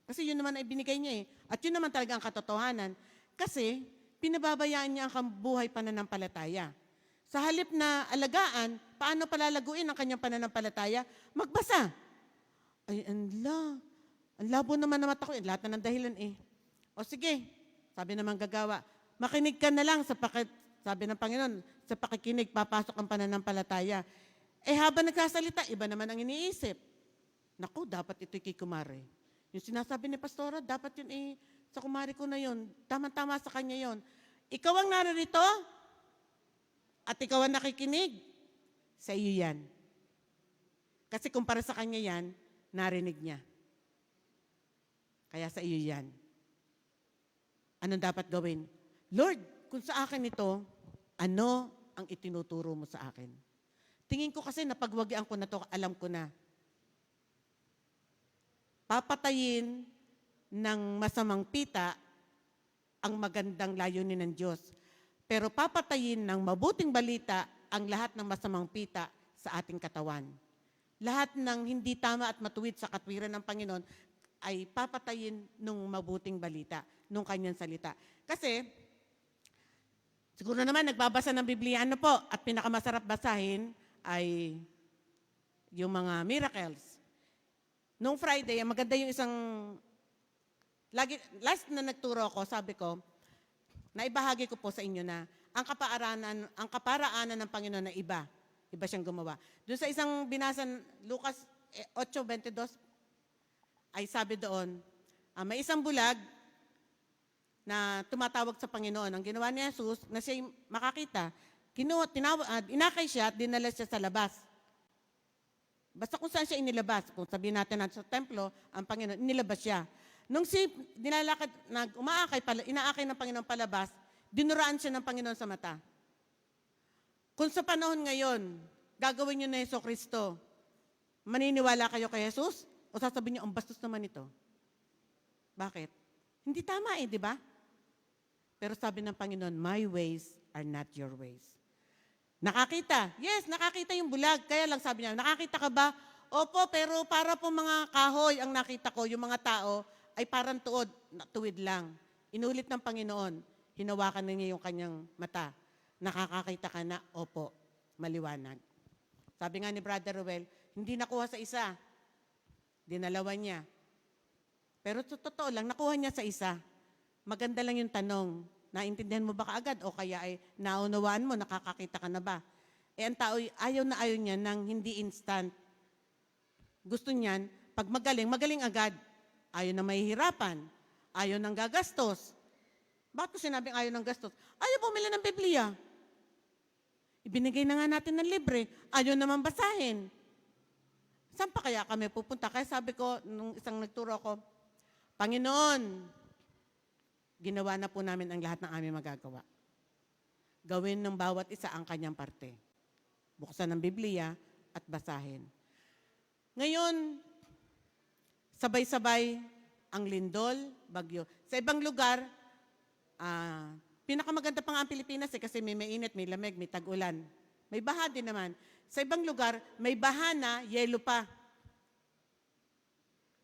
Kasi yun naman ay binigay niya eh. At yun naman talaga ang katotohanan. Kasi pinababayaan niya ang buhay pananampalataya. Sa halip na alagaan, paano palalaguin ang kanyang pananampalataya? Magbasa. Ay, ang labo naman na mata ko. Lahat na ng dahilan eh. O sige, sabi naman gagawa, makinig ka na lang sabi ng Panginoon, sa pakikinig, papasok ang pananampalataya. Habang nagsasalita, iba naman ang iniisip. Naku, dapat ito'y kay kumare. Yung sinasabi ni Pastora, dapat yun sa kumare ko na yun. Tama-tama sa kanya yun. Ikaw ang naririto at ikaw ang nakikinig. Sa iyo yan. Kasi kung para sa kanya yan, narinig niya. Kaya sa iyo yan. Anong dapat gawin? Lord, kung sa akin ito, ano ang itinuturo mo sa akin? Tingin ko kasi napagwagian ko na to, alam ko na. Papatayin ng masamang pita ang magandang layunin ng Diyos. Pero papatayin ng mabuting balita ang lahat ng masamang pita sa ating katawan. Lahat ng hindi tama at matuwid sa katwiran ng Panginoon ay papatayin ng mabuting balita, ng kanyang salita. Kasi, siguro naman nagbabasa ng Biblia, at pinakamasarap basahin ay yung mga miracles. Nung Friday, maganda yung last na nagturo ako, sabi ko, naibahagi ko po sa inyo na ang kaparaanan ng Panginoon na iba siyang gumawa. Doon sa isang binasan, Lucas 8:22, ay sabi doon, may isang bulag na tumatawag sa Panginoon. Ang ginawa ni Jesus, na siya makakita, inakay siya at dinala siya sa labas. Basta kung saan siya inilabas, kung sabihin natin sa templo, ang Panginoon, inilabas siya. Nung nilalakad, inaakay ng Panginoon palabas, dinuraan siya ng Panginoon sa mata. Kung sa panahon ngayon, gagawin niyo na Jesucristo, maniniwala kayo kay Jesus? O sasabihin niyo, ang bastos naman ito. Bakit? Hindi tama di ba? Pero sabi ng Panginoon, my ways are not your ways. Nakakita? Yes, nakakita yung bulag. Kaya lang sabi niya, nakakita ka ba? Opo, pero para po mga kahoy ang nakita ko, yung mga tao ay parang tuwid lang. Inulit ng Panginoon, hinawakan na niya yung kanyang mata. Nakakakita ka na? Opo, maliwanag. Sabi nga ni Brother Ruel, hindi nakuha sa isa. Dinalawa niya. Pero totoo lang, nakuha niya sa isa. Maganda lang yung tanong, naintindihan mo ba kaagad o kaya ay naunawaan mo, nakakakita ka na ba? Ang tao ayaw na ayaw niya ng hindi instant. Gusto niyan, pag magaling agad. Ayaw na mahihirapan. Ayaw ng gagastos. Bakit ko sinabing ayaw ng gastos? Ayaw bumili ng Biblia. Ibinigay na nga natin ng libre. Ayaw naman basahin. Saan pa kaya kami pupunta? Kaya sabi ko, nung isang nagturo ako, Panginoon, ginawa na po namin ang lahat ng aming magagawa. Gawin ng bawat isa ang kanyang parte. Buksan ang Biblia at basahin. Ngayon, sabay-sabay ang lindol, bagyo. Sa ibang lugar, pinakamaganda pa nga ang Pilipinas kasi may mainit, may lamig, may tag-ulan. May baha din naman. Sa ibang lugar, may baha na, yelo pa.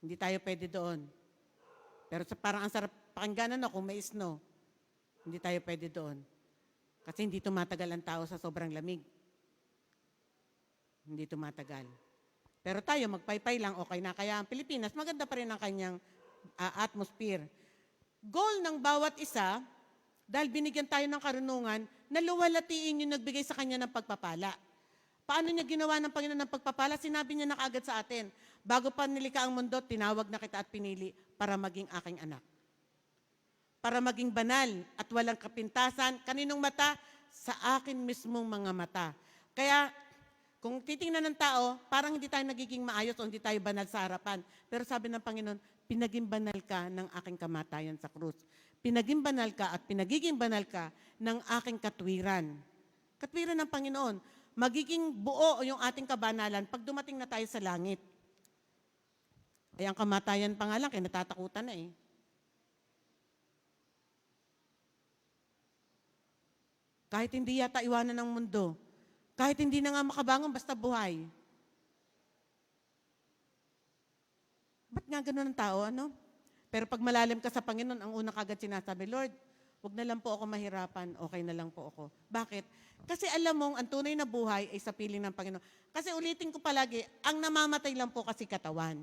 Hindi tayo pwede doon. Pero parang ang sarap pakinggan kung may snow. Hindi tayo pwede doon. Kasi hindi tumatagal ang tao sa sobrang lamig. Hindi tumatagal. Pero tayo, magpaypay lang, okay na. Kaya ang Pilipinas, maganda pa rin ang kanyang atmosphere. Goal ng bawat isa, dahil binigyan tayo ng karunungan, na luwalatiin yung nagbigay sa kanya ng pagpapala. Paano niya ginawa ng Panginoon ng pagpapala? Sinabi niya na kaagad sa atin, bago pa nilikha ang mundo, tinawag na kita at pinili para maging aking anak. Para maging banal at walang kapintasan, kaninong mata? Sa akin mismong mga mata. Kaya, kung titingnan ng tao, parang hindi tayo nagiging maayos o hindi tayo banal sa harapan. Pero sabi ng Panginoon, pinaging banal ka ng aking kamatayan sa krus. Pinaging banal ka at pinagiging banal ka ng aking katwiran. Katwiran ng Panginoon. Magiging buo yung ating kabanalan pag dumating na tayo sa langit. Ay ang kamatayan pa nga lang, kaya natatakutan na eh. Kahit hindi yata iwanan ng mundo. Kahit hindi na nga makabangon, basta buhay. Ba't nga ganun ang tao, ano? Pero pag malalim ka sa Panginoon, ang unang kagad sinasabi, Lord, huwag na lang po ako mahirapan, okay na lang po ako. Bakit? Kasi alam mong ang tunay na buhay ay sa piling ng Panginoon. Kasi ulitin ko palagi, ang namamatay lang po kasi katawan.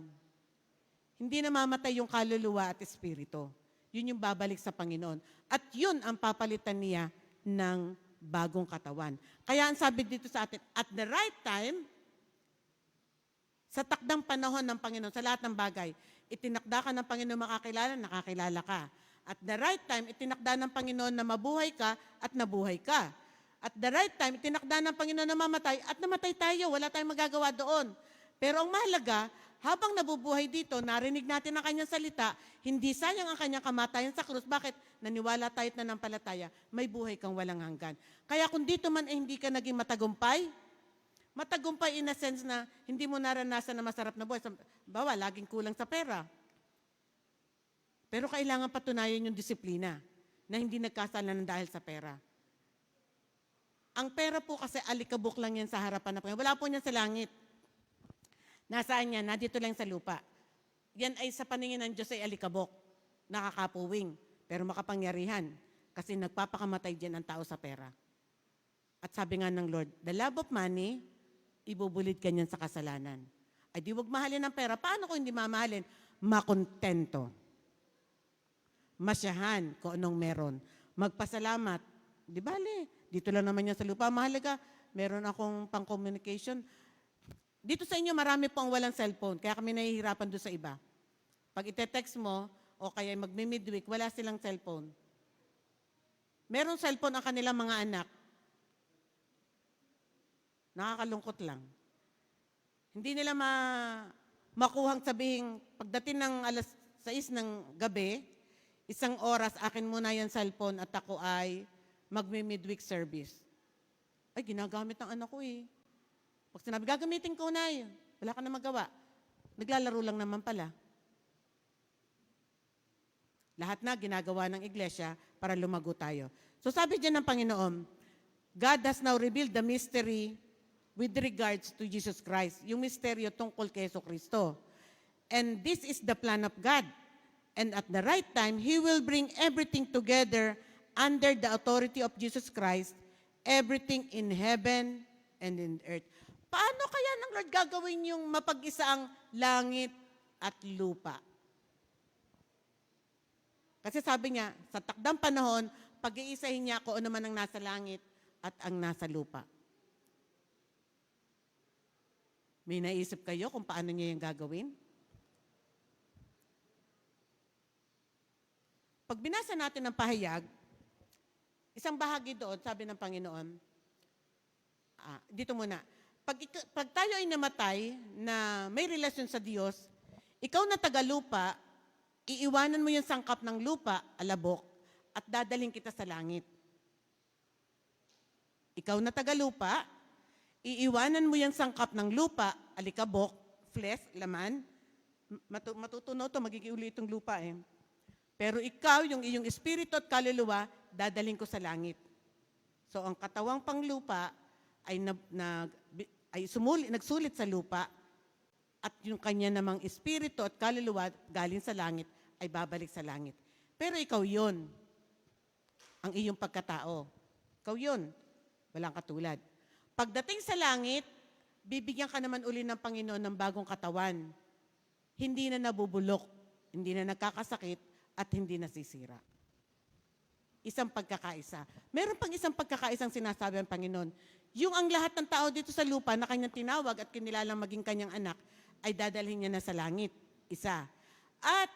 Hindi namamatay yung kaluluwa at espiritu. Yun yung babalik sa Panginoon. At yun ang papalitan niya ng bagong katawan. Kaya ang sabi dito sa atin, at the right time, sa takdang panahon ng Panginoon, sa lahat ng bagay, itinakda ka ng Panginoon makakilala, nakakilala ka. At the right time, itinakda ng Panginoon na mabuhay ka at nabuhay ka. At the right time, itinakda ng Panginoon na mamatay at namatay tayo. Wala tayong magagawa doon. Pero ang mahalaga, habang nabubuhay dito, narinig natin ang kanyang salita, hindi sayang ang kanyang kamatayan sa krus. Bakit? Naniwala tayo at nanampalataya, may buhay kang walang hanggan. Kaya kung dito man ay hindi ka naging matagumpay in a sense na hindi mo naranasan na masarap na buhay. Bawa, laging kulang sa pera. Pero kailangan patunayan yung disiplina na hindi nagkasalanan dahil sa pera. Ang pera po kasi alikabok lang yan sa harapan ng Panginoon. Wala po niyan sa langit. Nasaan yan? Nandito lang sa lupa. Yan ay sa paningin ng Diyos ay alikabok. Nakakapuwing. Pero makapangyarihan. Kasi nagpapakamatay dyan ang tao sa pera. At sabi nga ng Lord, the love of money, ibubulid ka niyan sa kasalanan. Ay di wag mahalin ang pera. Paano ko hindi mamahalin? Makontento. Masyahan kung anong meron. Magpasalamat. Di bale, dito lang naman yan sa lupa. Mahalaga, meron akong pang-communication. Dito sa inyo, marami po ang walang cellphone. Kaya kami nahihirapan doon sa iba. Pag ite-text mo, o kaya magmi-midweek, wala silang cellphone. Merong cellphone ang kanilang mga anak. Nakakalungkot lang. Hindi nila makuhang sabihin, pagdating ng alas 6 ng gabi, 1 oras, akin muna yung cellphone at ako ay magmi-midweek service. Ay, ginagamit ng anak ko eh. Pag sinabi, gagamitin ko na yun. Wala ka na magawa. Naglalaro lang naman pala. Lahat na ginagawa ng iglesia para lumago tayo. So sabi dyan ng Panginoon, God has now revealed the mystery with regards to Jesus Christ. Yung misteryo tungkol kay Yesu Kristo. And this is the plan of God. And at the right time, He will bring everything together under the authority of Jesus Christ, everything in heaven and in earth. Paano kaya ng Lord gagawin yung mapag-isa ang langit at lupa? Kasi sabi niya, sa takdang panahon, pag-iisahin niya kung ano man ang nasa langit at ang nasa lupa. May naisip kayo kung paano niya yung gagawin? Pag binasa natin ang pahayag, isang bahagi doon, sabi ng Panginoon, dito muna, pag tayo ay namatay na may relasyon sa Diyos, ikaw na tagalupa, iiwanan mo yung sangkap ng lupa, alabok, at dadaling kita sa langit. Ikaw na tagalupa, iiwanan mo yung sangkap ng lupa, alikabok, flesh, laman, matutunaw to, magiging uli itong lupa eh. Pero ikaw, yung iyong espiritu at kaluluwa, dadaling ko sa langit. So ang katawang panglupa ay nagsulit sa lupa at yung kanya namang espiritu at kaluluwa galing sa langit ay babalik sa langit. Pero ikaw yun, ang iyong pagkatao. Ikaw yun, walang katulad. Pagdating sa langit, bibigyan ka naman uli ng Panginoon ng bagong katawan. Hindi na nabubulok, hindi na nagkakasakit, at hindi nasisira. Isang pagkakaisa. Meron pang isang pagkakaisang sinasabi ng Panginoon. Yung ang lahat ng tao dito sa lupa na kanyang tinawag at kinilalang maging kanyang anak, ay dadalhin niya na sa langit. Isa. At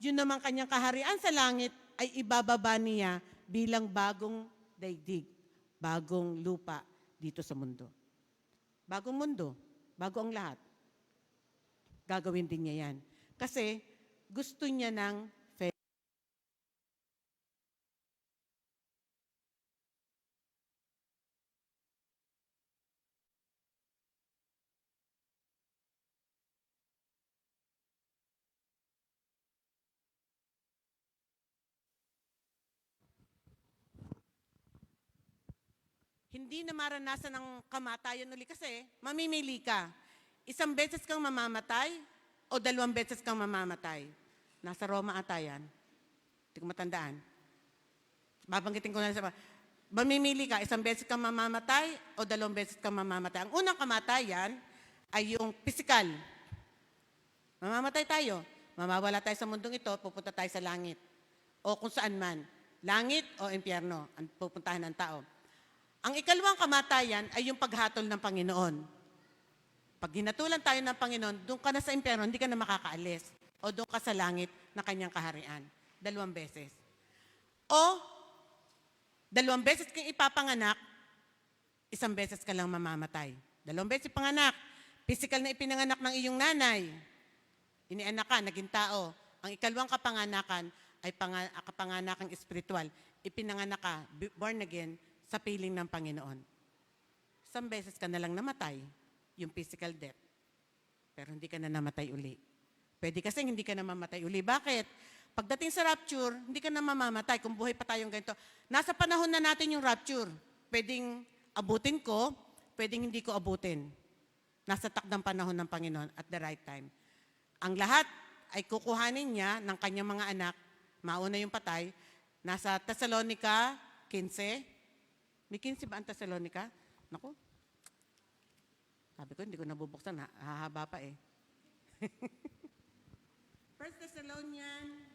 yun naman kanyang kaharian sa langit ay ibababa niya bilang bagong daigdig, bagong lupa dito sa mundo. Bagong mundo, bago ang lahat. Gagawin din niya yan. Kasi gusto niya ng hindi na maranasan ng kamatayan uli kasi mamimili ka. Isang beses kang mamamatay o 2 beses kang mamamatay. Nasa Roma ata yan. Hindi ko matandaan. Babanggitin ko na sa mamimili ka, 1 beses kang mamamatay o 2 beses kang mamamatay. Ang unang kamatayan ay yung physical. Mamamatay tayo. Mamawala tayo sa mundong ito, pupunta tayo sa langit. O kung saan man. Langit o impyerno ang pupuntahan ng tao. Ang ikalawang kamatayan ay yung paghatol ng Panginoon. Pag hinatulan tayo ng Panginoon, doon ka na sa impyerno, hindi ka na makakaalis. O doon ka sa langit na kanyang kaharian. 2 beses. O, 2 beses kang ipapanganak, 1 beses ka lang mamamatay. 2 beses panganak. Physical na ipinanganak ng iyong nanay. Inianak ka, naging tao. Ang ikalawang kapanganakan ay kapanganakang espiritual. Ipinanganak ka, born again, sa piling ng Panginoon. 1 beses ka na lang namatay, yung physical death. Pero hindi ka na namatay uli. Pwede kasi hindi ka na mamatay uli. Bakit? Pagdating sa rapture, hindi ka na mamamatay kung buhay pa tayong ganito. Nasa panahon na natin yung rapture. Pwedeng abutin ko, pwedeng hindi ko abutin. Nasa takdang panahon ng Panginoon at the right time. Ang lahat ay kukuhanin niya ng kanyang mga anak, mauna yung patay, nasa Thessalonica 15. May 15 ba ang Thessalonica? Naku. Sabi ko, hindi ko nabubuksan. Hahaba pa eh. 1 Thessalonians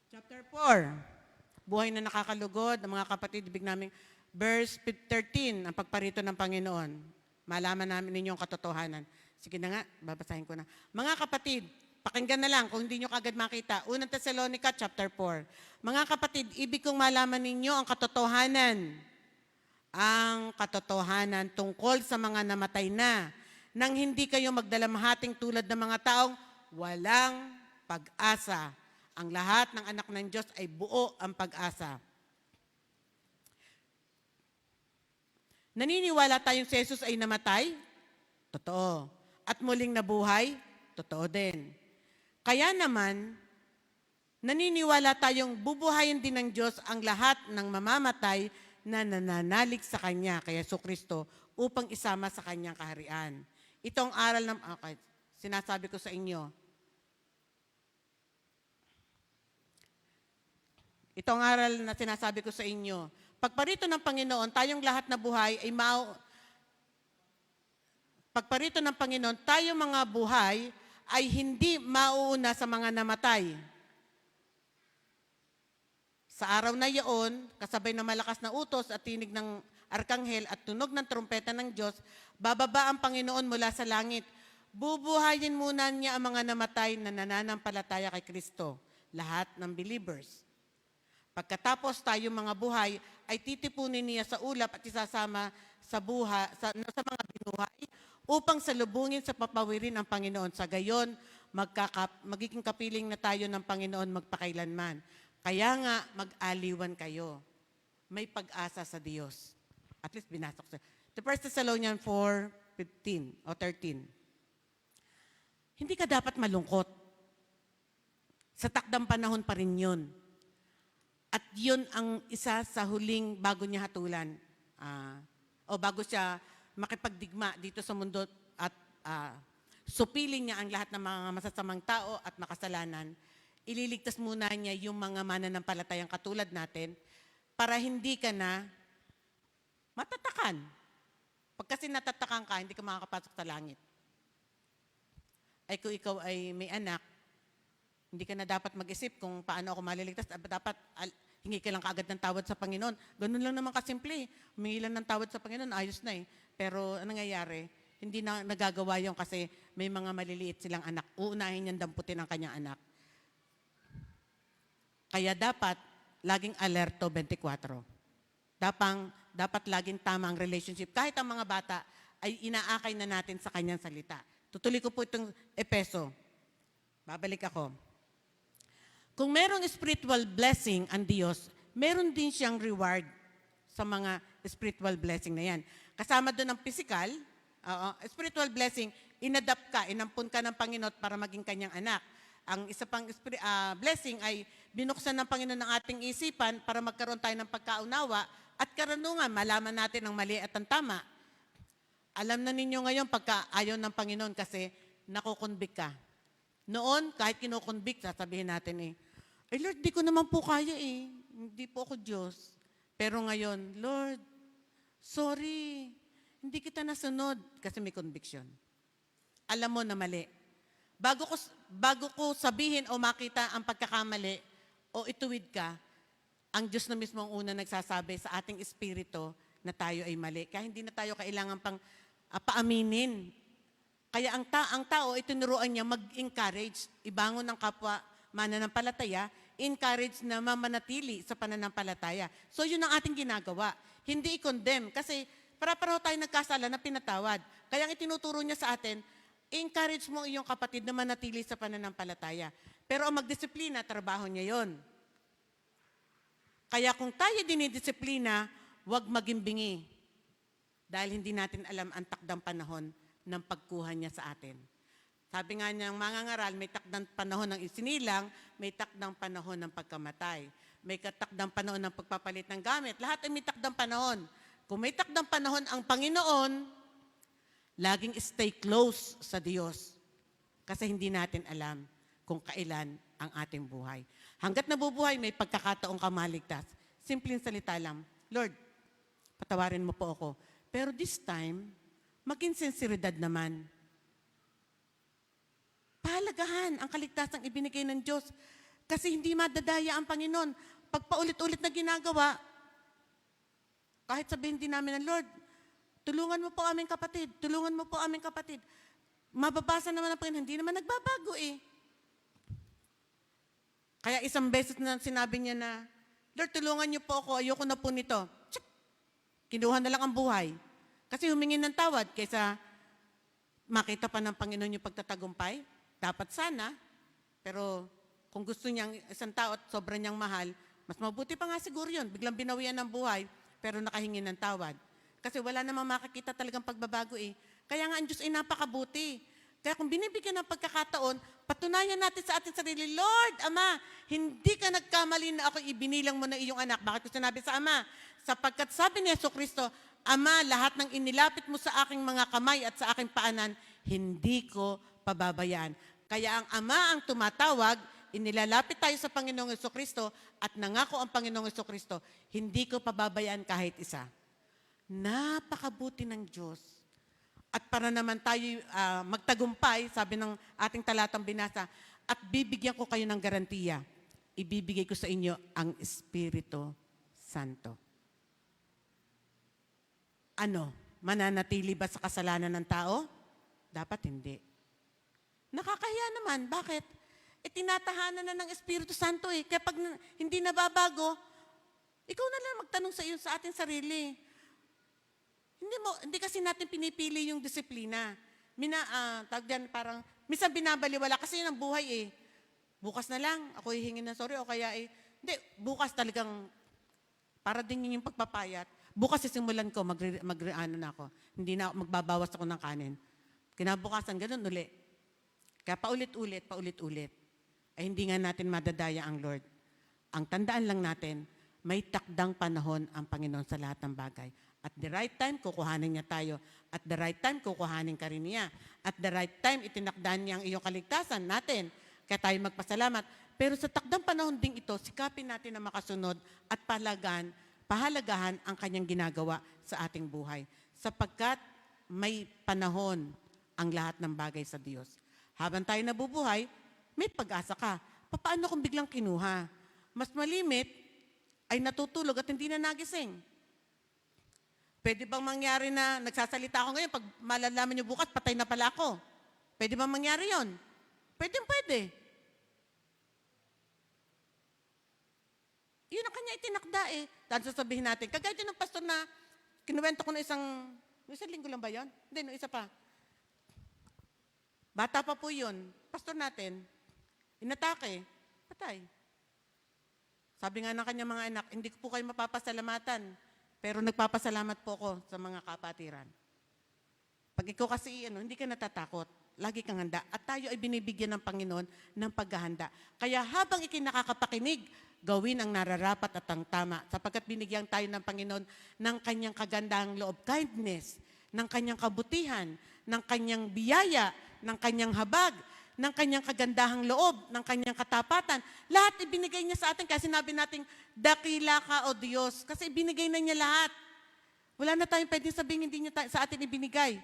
chapter 4. Buhay na nakakalugod, ang mga kapatid, ibig namin, verse 13, ang pagparito ng Panginoon. Malaman namin ninyo ang katotohanan. Sige na nga, babasahin ko na. Mga kapatid, pakinggan na lang kung hindi nyo kagad makita. Unang Thessalonica, chapter 4. Mga kapatid, ibig kong malaman ninyo ang katotohanan. Ang katotohanan tungkol sa mga namatay na, nang hindi kayo magdalamhating tulad ng mga taong walang pag-asa. Ang lahat ng anak ng Diyos ay buo ang pag-asa. Naniniwala tayong si Jesus ay namatay? Totoo. At muling nabuhay? Totoo din. Kaya naman, naniniwala tayong bubuhayin din ng Diyos ang lahat ng mamamatay na nananalig sa Kanya, kay Jesucristo, upang isama sa Kanyang kaharian. Itong aral ng, sinasabi ko sa inyo, itong aral na sinasabi ko sa inyo, pagparito ng Panginoon, tayong lahat na buhay ay pagparito ng Panginoon, tayong mga buhay ay hindi mauuna sa mga namatay. Sa araw na iyon, kasabay ng malakas na utos at tinig ng arkanghel at tunog ng trumpeta ng Diyos, bababa ang Panginoon mula sa langit. Bubuhayin muna niya ang mga namatay na nananampalataya kay Kristo, lahat ng believers. Pagkatapos tayo mga buhay, ay titipunin niya sa ulap at isasama sa mga binuhay upang salubungin sa papawirin ang Panginoon. Sa gayon, magiging kapiling na tayo ng Panginoon magpakailanman. Kaya nga, mag-aliwan kayo. May pag-asa sa Diyos. At least binasok sa 1 Thessalonians 4:15 o 13. Hindi ka dapat malungkot. Sa takdang panahon pa rin yun. At yun ang isa sa huling bago niya hatulan. O bago siya makipagdigma dito sa mundo at supilin niya ang lahat ng mga masasamang tao at makasalanan, ililigtas muna niya yung mga mananampalatayang katulad natin para hindi ka na matatakan. Pag kasi natatakan ka, hindi ka makakapasok sa langit. Ay kung ikaw ay may anak, hindi ka na dapat mag-isip kung paano ako maliligtas. Dapat hingi ka lang kaagad ng tawad sa Panginoon. Ganun lang naman kasimple. Humingi lang ng tawad sa Panginoon, ayos na eh. Pero ano nangyayari? Hindi na nagagawa yun kasi may mga maliliit silang anak. Uunahin niyang damputin ang kanyang anak. Kaya dapat laging alerto 24. Dapat laging tama ang relationship. Kahit ang mga bata ay inaakay na natin sa kanyang salita. Tutuloy ko po itong Epeso. Babalik ako. Kung merong spiritual blessing ang Diyos, meron din siyang reward sa mga spiritual blessing na yan. Kasama doon ang physical, spiritual blessing, inadapt ka, inampun ka ng Panginoon para maging kanyang anak. Ang isa pang blessing ay binuksan ng Panginoon ng ating isipan para magkaroon tayo ng pagkaunawa at karunungan, malaman natin ang mali at ang tama. Alam na ninyo ngayon pagka ayaw ng Panginoon kasi nakukonvict ka. Noon, kahit kinukonvict, sasabihin natin ay Lord, di ko naman po kaya eh. Hindi po ako Diyos. Pero ngayon, Lord, sorry, hindi kita nasunod kasi may conviction. Alam mo na mali. Bago ko sabihin o makita ang pagkakamali o ituwid ka, ang Diyos na mismo ang una nagsasabi sa ating espiritu na tayo ay mali. Kaya hindi na tayo kailangan pang paaminin. Kaya ang tao, itinuruan niya mag-encourage, ibangon ng kapwa mananampalataya, encourage na mamanatili sa pananampalataya. So yun ang ating ginagawa. Hindi i-condemn kasi para-pareho tayo nagkasala na pinatawad. Kaya ang itinuturo niya sa atin, encourage mo iyong kapatid na manatili sa pananampalataya. Pero ang magdisiplina, trabaho niya yon. Kaya kung tayo dinidisiplina, huwag maging bingi. Dahil hindi natin alam ang takdang panahon ng pagkuha niya sa atin. Sabi nga niyang mga ngaral, may takdang panahon ng isinilang, may takdang panahon ng pagkamatay. May takdang panahon ng pagpapalit ng gamit. Lahat ay may takdang panahon. Kung may takdang panahon ang Panginoon, laging stay close sa Diyos. Kasi hindi natin alam kung kailan ang ating buhay. Hanggat nabubuhay, may pagkakataong ka maligtas. Simpleng salita lang, Lord, patawarin mo po ako. Pero this time, maging sinseridad naman. Pahalagahan ang kaligtasang ibinigay ng Diyos. Kasi hindi madadaya ang Panginoon. Pag paulit-ulit na ginagawa, kahit sabihin din namin ng Lord, tulungan mo po aming kapatid, tulungan mo po aming kapatid. Mababasa naman ang Panginoon, hindi naman nagbabago eh. Kaya isang beses na sinabi niya na, Lord, tulungan niyo po ako, ayoko na po nito. Tsak! Kinuha na lang ang buhay. Kasi humingi ng tawad kaysa makita pa ng Panginoon yung pagtatagumpay. Dapat sana, pero kung gusto niyang isang tao at sobrang niyang mahal, mas mabuti pa nga siguro yun. Biglang binawian ng buhay, pero nakahingi ng tawad. Kasi wala namang makakita talagang pagbabago eh. Kaya nga ang Diyos ay napakabuti. Kaya kung binibigyan ng pagkakataon, patunayan natin sa ating sarili, Lord, Ama, hindi ka nagkamali na ako ibinilang mo na iyong anak. Bakit ko sinabi sa Ama? Sapagkat sabi ni Jesucristo, Ama, lahat ng inilapit mo sa aking mga kamay at sa aking paanan, hindi ko pababayaan. Kaya ang Ama ang tumatawag, inilalapit tayo sa Panginoong Jesucristo at nangako ang Panginoong Jesucristo, hindi ko pababayaan kahit isa. Napakabuti ng Diyos. At para naman tayo magtagumpay, sabi ng ating talatang binasa, at bibigyan ko kayo ng garantiya. Ibibigay ko sa inyo ang Espiritu Santo. Ano? Mananatili ba sa kasalanan ng tao? Dapat hindi. Nakakahiya naman. Bakit? Tinatahanan na ng Espiritu Santo eh. Kaya pag hindi nababago, ikaw na lang magtanong sa ating sarili. Hindi kasi natin pinipili yung disiplina. Parang, minsan binabaliwala kasi yun ang buhay eh. Bukas na lang, ako hihingi ng sorry o kaya hindi, bukas talagang, para din yun yung pagpapayat. Bukas sisimulan ko, magreano na ako. Hindi na magbabawas ako ng kanin. Kinabukasan, ganun uli. Kaya paulit-ulit. Ay hindi nga natin madadaya ang Lord. Ang tandaan lang natin, may takdang panahon ang Panginoon sa lahat ng bagay. At the right time, kukuhanin niya tayo. At the right time, kukuhanin ka rin niya. At the right time, itinakdan niya ang iyong kaligtasan natin. Kaya tayo magpasalamat. Pero sa takdang panahon ding ito, sikapin natin na makasunod at pahalagahan ang kanyang ginagawa sa ating buhay. Sapagkat may panahon ang lahat ng bagay sa Diyos. Habang tayo nabubuhay, may pag-asa ka. Paano kung biglang kinuha? Mas malimit, ay natutulog at hindi na nagising. Pwede bang mangyari na nagsasalita ako ngayon, pag malalaman niyo bukas, patay na pala ako? Pwede bang mangyari yon? Pwede. Yun ang kanya itinakda eh. Dahil sasabihin natin, kagaya din ng pastor na kinuwento ko na isang linggo lang ba yun? Hindi, no, isa pa. Bata pa po yun. Pastor natin, inatake, patay. Sabi nga ng kanya mga anak, hindi ko po kayo mapapasalamatan, pero nagpapasalamat po ako sa mga kapatiran. Pag ikaw kasi hindi ka natatakot, lagi kang handa. At tayo ay binibigyan ng Panginoon ng paghahanda. Kaya habang nakakapakinig, gawin ang nararapat at ang tama, sapagkat binigyan tayo ng Panginoon ng kanyang kagandahang loob, kindness, ng kanyang kabutihan, ng kanyang biyaya, ng kanyang habag, ng kanyang kagandahang loob, ng kanyang katapatan. Lahat ibinigay niya sa atin. Kasi sinabi natin, dakila ka o Diyos. Kasi ibinigay na niya lahat. Wala na tayong pwedeng sabihin hindi niya sa atin ibinigay.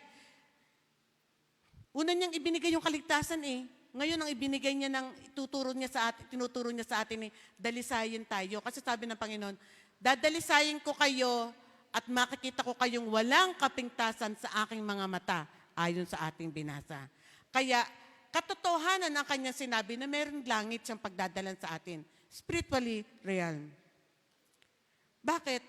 Una niyang ibinigay yung kaligtasan eh. Ngayon ang ibinigay niya tinuturo niya sa atin dalisayin tayo. Kasi sabi ng Panginoon, dadalisayin ko kayo at makikita ko kayong walang kapintasan sa aking mga mata, ayon sa ating binasa. Kaya, katotohanan ang kanyang sinabi na meron langit siyang pagdadalan sa atin. Spiritually realm. Bakit?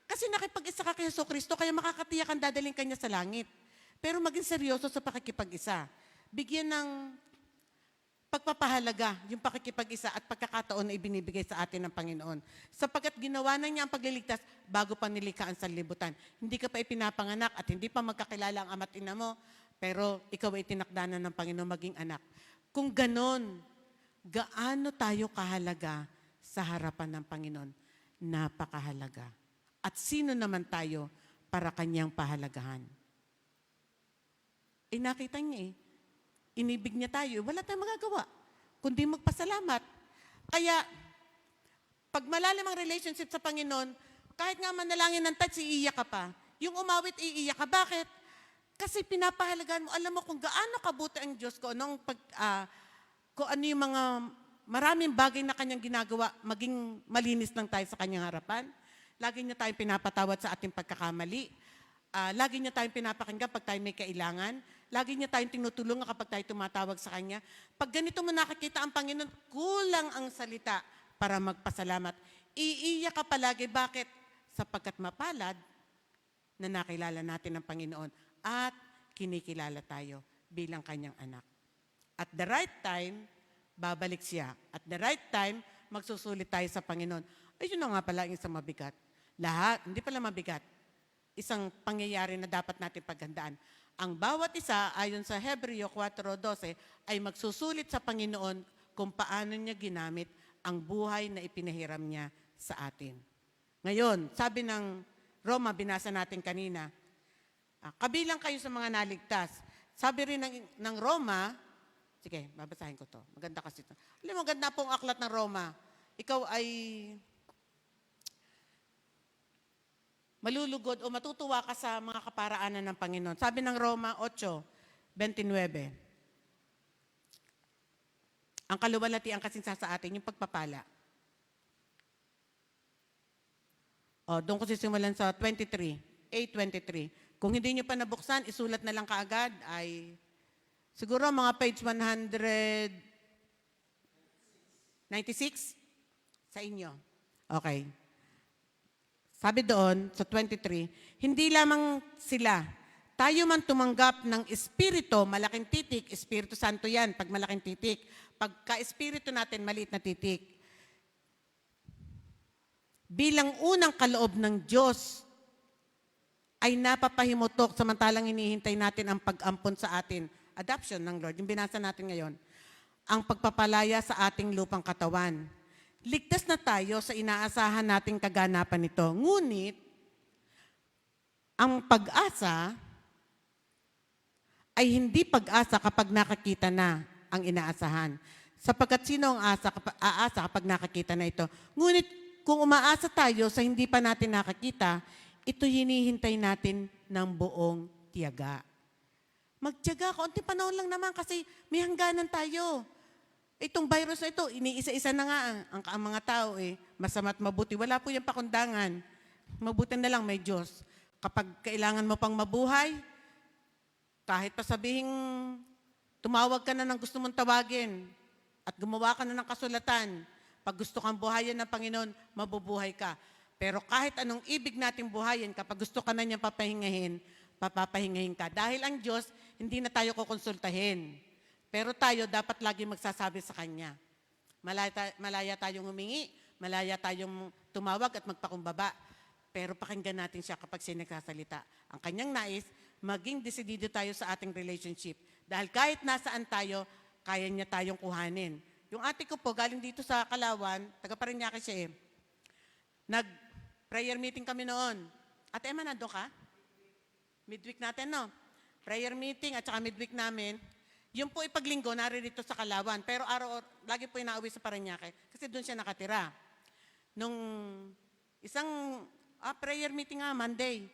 Kasi nakipag-isa ka kay Jesucristo, kaya makakatiyak ang dadaling kanya sa langit. Pero maging seryoso sa pakikipag-isa. Bigyan ng pagpapahalaga yung pakikipag-isa at pagkakataon na ibinibigay sa atin ng Panginoon. Sapagkat ginawa na niya ang pagliligtas bago pa nilikha ang sanlibutan. Hindi ka pa ipinapanganak at hindi pa magkakilala ang ama't ina mo, pero ikaw ay tinakda na ng Panginoon maging anak. Kung ganon, gaano tayo kahalaga sa harapan ng Panginoon? Napakahalaga. At sino naman tayo para kanyang pahalagahan? Nakita niya inibig niya tayo, wala tayong magagawa, kundi magpasalamat. Kaya, pag malalim ang relationship sa Panginoon, kahit nga manalangin ng touch, iiyak ka pa. Yung umawit, iiyak ka. Bakit? Kasi pinapahalagaan mo, alam mo kung gaano kabuti ang Diyos ko, kung ano yung mga maraming bagay na kanyang ginagawa, maging malinis lang tayo sa kanyang harapan. Lagi niya tayong pinapatawad sa ating pagkakamali. Lagi niya tayong pinapakinggan pag tayo may kailangan. Lagi niya tayong tinutulungan kapag tayo tumatawag sa Kanya. Pag ganito mo nakikita ang Panginoon, kulang ang salita para magpasalamat. Iiyak ka palagi. Bakit? Sapagkat mapalad na nakilala natin ang Panginoon at kinikilala tayo bilang Kanyang anak. At the right time, babalik siya. At the right time, magsusulit tayo sa Panginoon. Ayun na nga pala ang isang mabigat. Lahat, hindi pala mabigat. Isang pangyayari na dapat natin paghandaan. Ang bawat isa, ayon sa Hebreo 4:12, ay magsusulit sa Panginoon kung paano niya ginamit ang buhay na ipinahiram niya sa atin. Ngayon, sabi ng Roma, binasa natin kanina, kabilang kayo sa mga naligtas. Sabi rin ng Roma, sige, babasahin ko to. Maganda kasi ito. Alam mo, maganda pong aklat ng Roma. Ikaw ay malulugod o matutuwa ka sa mga kaparaanan ng Panginoon. Sabi ng Roma 8:29. Ang kaluwalhatian kasi sa atin, yung pagpapala. Doon ko sisimulan sa 8:23. Kung hindi nyo pa nabuksan, isulat na lang kaagad ay siguro mga page 196 sa inyo. Okay. Sabi doon, sa 23, hindi lamang sila, tayo man tumanggap ng Espiritu, malaking titik, Espiritu Santo yan, pag malaking titik. Pagka-Espiritu natin, maliit na titik. Bilang unang kaloob ng Diyos, ay napapahimutok samantalang hinihintay natin ang pag-ampon sa atin. Adoption ng Lord, yung binasa natin ngayon. Ang pagpapalaya sa ating lupang katawan. Ligtas na tayo sa inaasahan nating kaganapan nito. Ngunit, ang pag-asa ay hindi pag-asa kapag nakakita na ang inaasahan. Sapagkat sino ang aasa kapag nakakita na ito? Ngunit, kung umaasa tayo sa hindi pa natin nakakita, ito hinihintay natin ng buong tiyaga. Magtiyaga, kaunting panahon lang naman kasi may hangganan tayo. Itong virus na ito, iniisa-isa na nga ang mga tao masama't mabuti. Wala po yung pakundangan. Mabuti na lang may Diyos. Kapag kailangan mo pang mabuhay, kahit pa sabihing tumawag ka na ng gusto mong tawagin at gumawa ka na ng kasulatan, pag gusto kang buhayin ng Panginoon, mabubuhay ka. Pero kahit anong ibig nating buhayin, kapag gusto ka na niyang papahingahin, papapahingahin ka. Dahil ang Diyos, hindi na tayo kukonsultahin. Pero tayo dapat lagi magsasabi sa Kanya. Malaya tayong humingi, malaya tayong tumawag at magpakumbaba. Pero pakinggan natin siya kapag siya nagsasalita. Ang Kanyang nais, maging desidido tayo sa ating relationship. Dahil kahit nasaan tayo, kaya niya tayong kuhanin. Yung ate ko po, galing dito sa Kalawan, taga Parañaque siya Nag-prayer meeting kami noon. Ate Emma, nandun ka? Midweek natin, no? Prayer meeting at saka midweek namin. Yung po ipaglinggo, naririto sa Kalawan. Pero lagi po inauwi sa Parañaque kasi doon siya nakatira. Nung isang prayer meeting nga, Monday,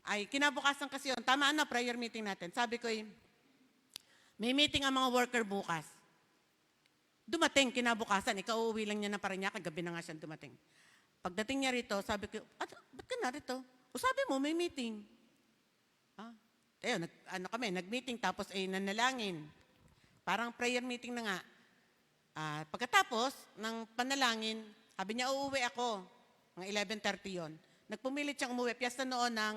ay kinabukasan kasi yun. Tama na, prayer meeting natin. Sabi ko, may meeting ang mga worker bukas. Dumating, kinabukasan. Ikaw uuwi lang niya ng Parañaque, gabi na nga siya dumating. Pagdating niya rito, sabi ko, ba't ka na rito? O sabi mo, may meeting. Ayun, nag-meeting tapos nanalangin. Parang prayer meeting na nga. Pagkatapos ng panalangin, sabi niya, uuwi ako. Mga 11:30 yon. Nagpumilit siyang umuwi. Piyesta noon ng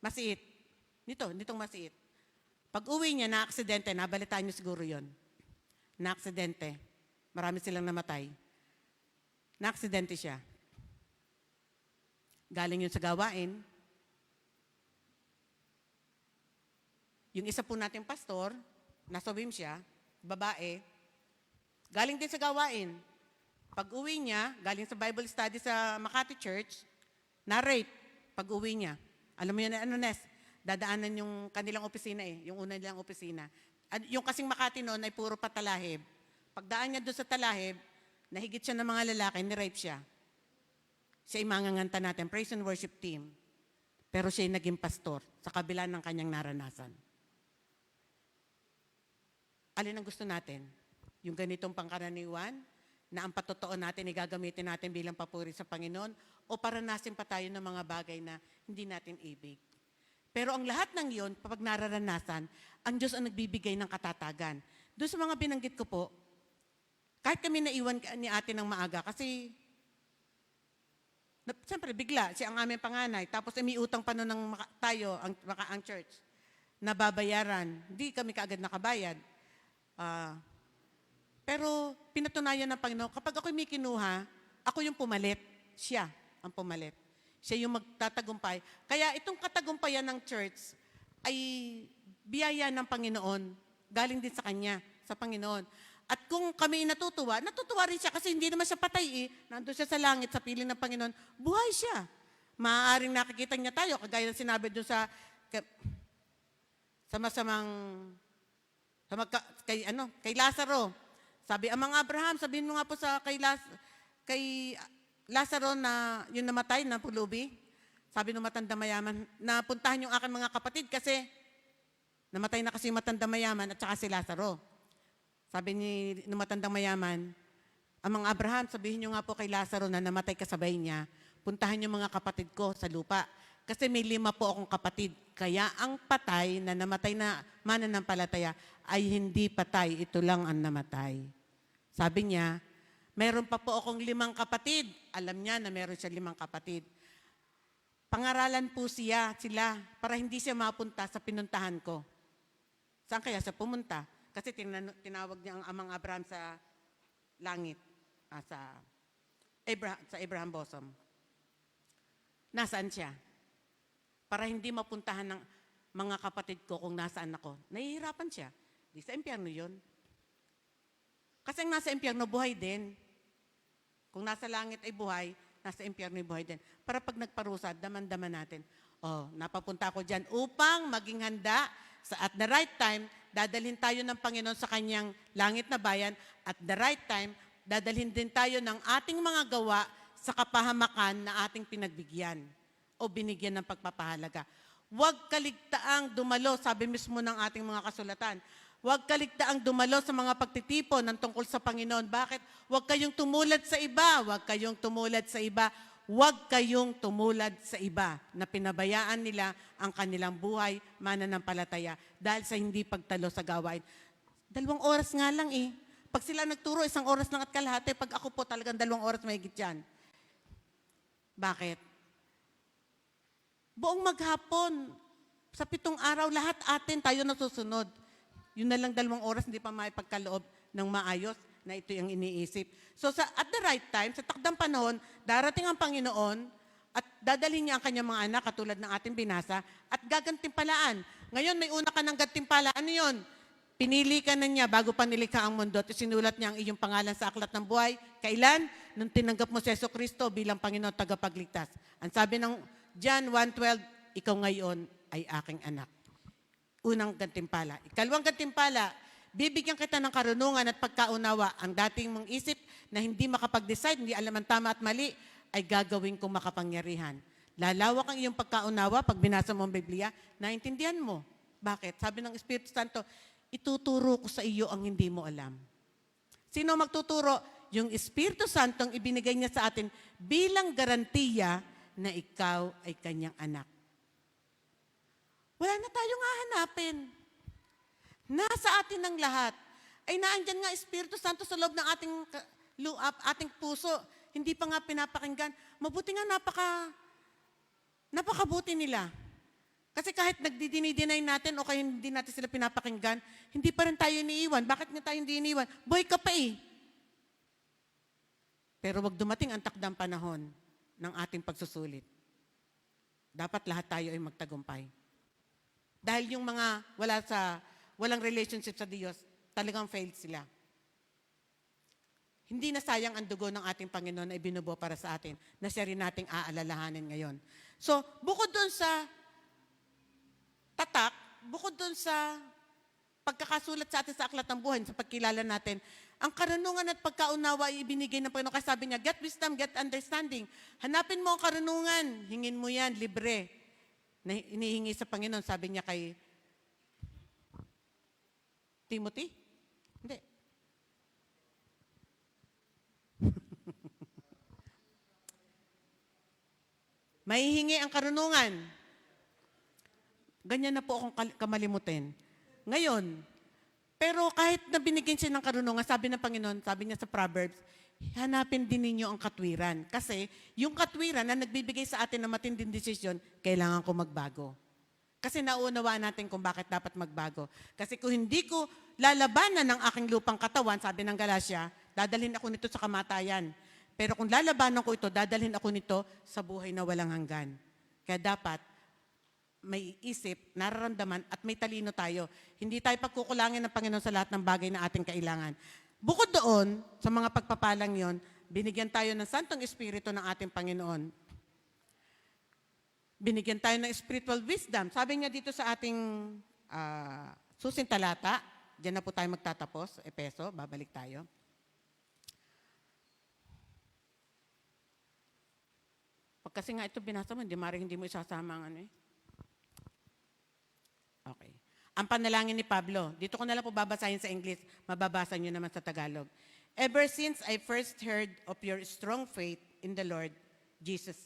Masiit. Nitong Masiit. Pag uwi niya, na-aksidente. Nabalitaan niyo siguro yon. Na-aksidente. Marami silang namatay. Na-aksidente siya. Galing yun sa gawain. Yung isa po nating pastor, nasa WIM siya, babae, galing din sa gawain. Pag uwi niya, galing sa Bible study sa Makati Church, na-rape pag uwi niya. Alam mo yun, Nes? Dadaanan yung kanilang opisina yung una nilang opisina. Yung kasing Makati noon ay puro patalahib. Pagdaan niya doon sa talahib, nahigit siya ng mga lalaki, ni-rape siya. Siya ay manganganta natin, praise and worship team. Pero siya ay naging pastor sa kabila ng kanyang naranasan. Alin ang gusto natin? Yung ganitong pangkaraniwan na ang patotoo natin gagamitin natin bilang papuri sa Panginoon o paranasin pa tayo ng mga bagay na hindi natin ibig. Pero ang lahat ng iyon, kapag nararanasan, ang Diyos ang nagbibigay ng katatagan. Doon sa mga binanggit ko po, kahit kami naiwan ni ate ng maaga kasi siyempre bigla, siya ang aming panganay, tapos may utang pa noon tayo, ang church, na babayaran. Hindi kami kaagad nakabayad. Pero pinatunayan ng Panginoon, kapag ako may kinuha, ako yung pumalit. Siya ang pumalit. Siya yung magtatagumpay. Kaya itong katagumpayan ng church ay biyaya ng Panginoon. Galing din sa Kanya, sa Panginoon. At kung kami natutuwa rin siya kasi hindi naman siya patay Nandun siya sa langit, sa piling ng Panginoon. Buhay siya. Maaaring nakikita niya tayo, kagaya ng sinabi doon sa kay Lazaro. Sabi, amang Abraham, sabihin mo nga po sa kay Lazaro na yung namatay na pulubi. Sabi ng matanda mayaman, napuntahan yung aking mga kapatid kasi namatay na kasi yung matanda mayaman at saka si Lazaro. Sabi ni matandang mayaman, amang Abraham, sabihin nyo nga po kay Lazaro na namatay kasabay niya, puntahan yung mga kapatid ko sa lupa. Kasi may 5 po akong kapatid. Kaya ang patay na namatay na mananampalataya ay hindi patay. Ito lang ang namatay. Sabi niya, meron pa po akong 5 kapatid. Alam niya na meron siya 5 kapatid. Pangaralan po sila para hindi siya mapunta sa pinuntahan ko. Saan kaya siya pumunta? Kasi tinawag niya ang amang Abraham sa langit. Sa Abraham bosom. Nasaan siya? Para hindi mapuntahan ng mga kapatid ko kung nasaan ako. Nahihirapan siya. Di sa impyerno yun. Kasi ang nasa impyerno, buhay din. Kung nasa langit ay buhay, nasa impyerno ay buhay din. Para pag nagparusa, daman-daman natin. Napapunta ako dyan upang maging handa at the right time, dadalhin tayo ng Panginoon sa kanyang langit na bayan at the right time, dadalhin din tayo ng ating mga gawa sa kapahamakan na ating pinagbigyan o binigyan ng pagpapahalaga. Huwag kaligtaang dumalo, sabi mismo ng ating mga kasulatan. Huwag kaligtaang dumalo sa mga pagtitipon ng tungkol sa Panginoon. Bakit? Huwag kayong tumulad sa iba. Huwag kayong tumulad sa iba. Huwag kayong tumulad sa iba na pinabayaan nila ang kanilang buhay, mananampalataya dahil sa hindi pagtalo sa gawain. 2 oras nga lang eh. Pag sila nagturo, 1 oras lang at kalahati. Pag ako po talagang 2 oras mahigit yan. Bakit? Buong maghapon, sa 7 araw, lahat atin tayo nasusunod. Yun na lang 2 oras, hindi pa maipagkaloob ng maayos na ito yung iniisip. So at the right time, sa takdang panahon, darating ang Panginoon at dadalhin niya ang kanyang mga anak, katulad ng ating binasa, at gagantimpalaan. Ngayon, may una ka ng gantimpala. Ano yun? Pinili ka na niya bago pa nilikha ang mundo at sinulat niya ang iyong pangalan sa aklat ng buhay. Kailan? Nung tinanggap mo si Jesucristo bilang Panginoon tagapagligtas. Ang sabi ng John 1:12, ikaw ngayon ay aking anak. Unang gantimpala. Ikalawang gantimpala, bibigyan kita ng karunungan at pagkaunawa. Ang dating mong isip na hindi makapag-decide, hindi alam ang tama at mali, ay gagawin kong makapangyarihan. Lalawak ang iyong pagkaunawa pag binasa mo ang Biblia, naintindihan mo. Bakit? Sabi ng Espiritu Santo, ituturo ko sa iyo ang hindi mo alam. Sino magtuturo? Yung Espiritu Santo ang ibinigay niya sa atin bilang garantiya na ikaw ay kanyang anak. Wala na tayong hahanapin. Nasa atin ng lahat. Ay naandyan nga Espiritu Santo sa loob ng ating puso. Hindi pa nga pinapakinggan. Mabuti nga napakabuti nila. Kasi kahit nagdidinay natin o kaya hindi natin sila pinapakinggan, hindi pa rin tayo iniiwan. Bakit nga tayo hindi iniiwan? Boy ka pa eh. Pero wag dumating ang takdang panahon ng ating pagsusulit. Dapat lahat tayo ay magtagumpay. Dahil yung mga walang relationship sa Diyos, talagang failed sila. Hindi na sayang ang dugo ng ating Panginoon na ibinubuo para sa atin, na siya rin nating aalalahanin ngayon. So, bukod doon sa tatak, bukod doon sa pagkakasulat sa atin sa aklat ng buhay, sa pagkilala natin, ang karunungan at pagkaunawa ay ibinigay ng Panginoon. Kasi sabi niya, get wisdom, get understanding. Hanapin mo ang karunungan, hingin mo yan, libre. Na inihingi sa Panginoon, sabi niya kay Timothy? Hindi. Mahihingi ang karunungan. Ganyan na po akong kamalimutin. Ngayon, pero kahit na binigyan siya ng karunungan, sabi ng Panginoon, sabi niya sa Proverbs, hanapin din ninyo ang katwiran. Kasi yung katwiran na nagbibigay sa atin ng matinding desisyon, kailangan ko magbago. Kasi naunawaan natin kung bakit dapat magbago. Kasi kung hindi ko lalabanan ng aking lupang katawan, sabi ng Galatia, dadalhin ako nito sa kamatayan. Pero kung lalabanan ko ito, dadalhin ako nito sa buhay na walang hanggan. Kaya dapat may isip, nararamdaman, at may talino tayo. Hindi tayo pagkukulangin ng Panginoon sa lahat ng bagay na ating kailangan. Bukod doon, sa mga pagpapalang yon, binigyan tayo ng Santong Espiritu ng ating Panginoon. Binigyan tayo ng spiritual wisdom. Sabi niya dito sa ating susing talata, diyan na po tayo magtatapos, Epeso, babalik tayo. Pag kasi nga ito binasa mo, hindi mo isasama ang ano eh. Okay. Ang panalangin ni Pablo, dito ko na lang po babasahin sa English, mababasa nyo naman sa Tagalog. Ever since I first heard of your strong faith in the Lord Jesus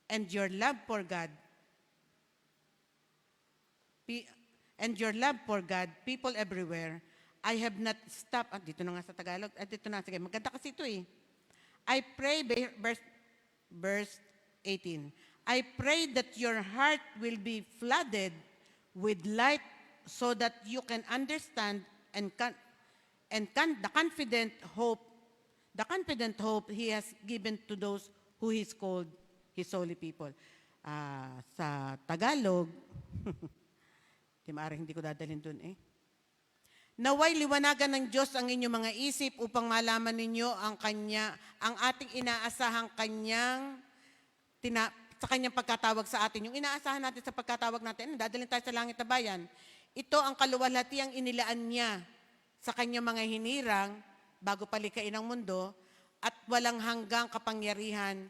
and your love for God, people everywhere, I have not stopped, dito na nga sa Tagalog, dito na, sige, maganda kasi ito eh. I pray, verse 18, I pray that your heart will be flooded with light so that you can understand the confident hope He has given to those who He's called His holy people. Sa Tagalog, hindi ko dadalhin dun eh. Naway liwanagan ng Diyos ang inyong mga isip upang malaman ninyo ang ating inaasahang sa kanyang pagkatawag sa atin. Yung inaasahan natin sa pagkatawag natin, dadalhin tayo sa langit na bayan. Ito ang kaluwalhatiang inilaan niya sa kanyang mga hinirang bago palikain ang mundo at walang hanggang kapangyarihan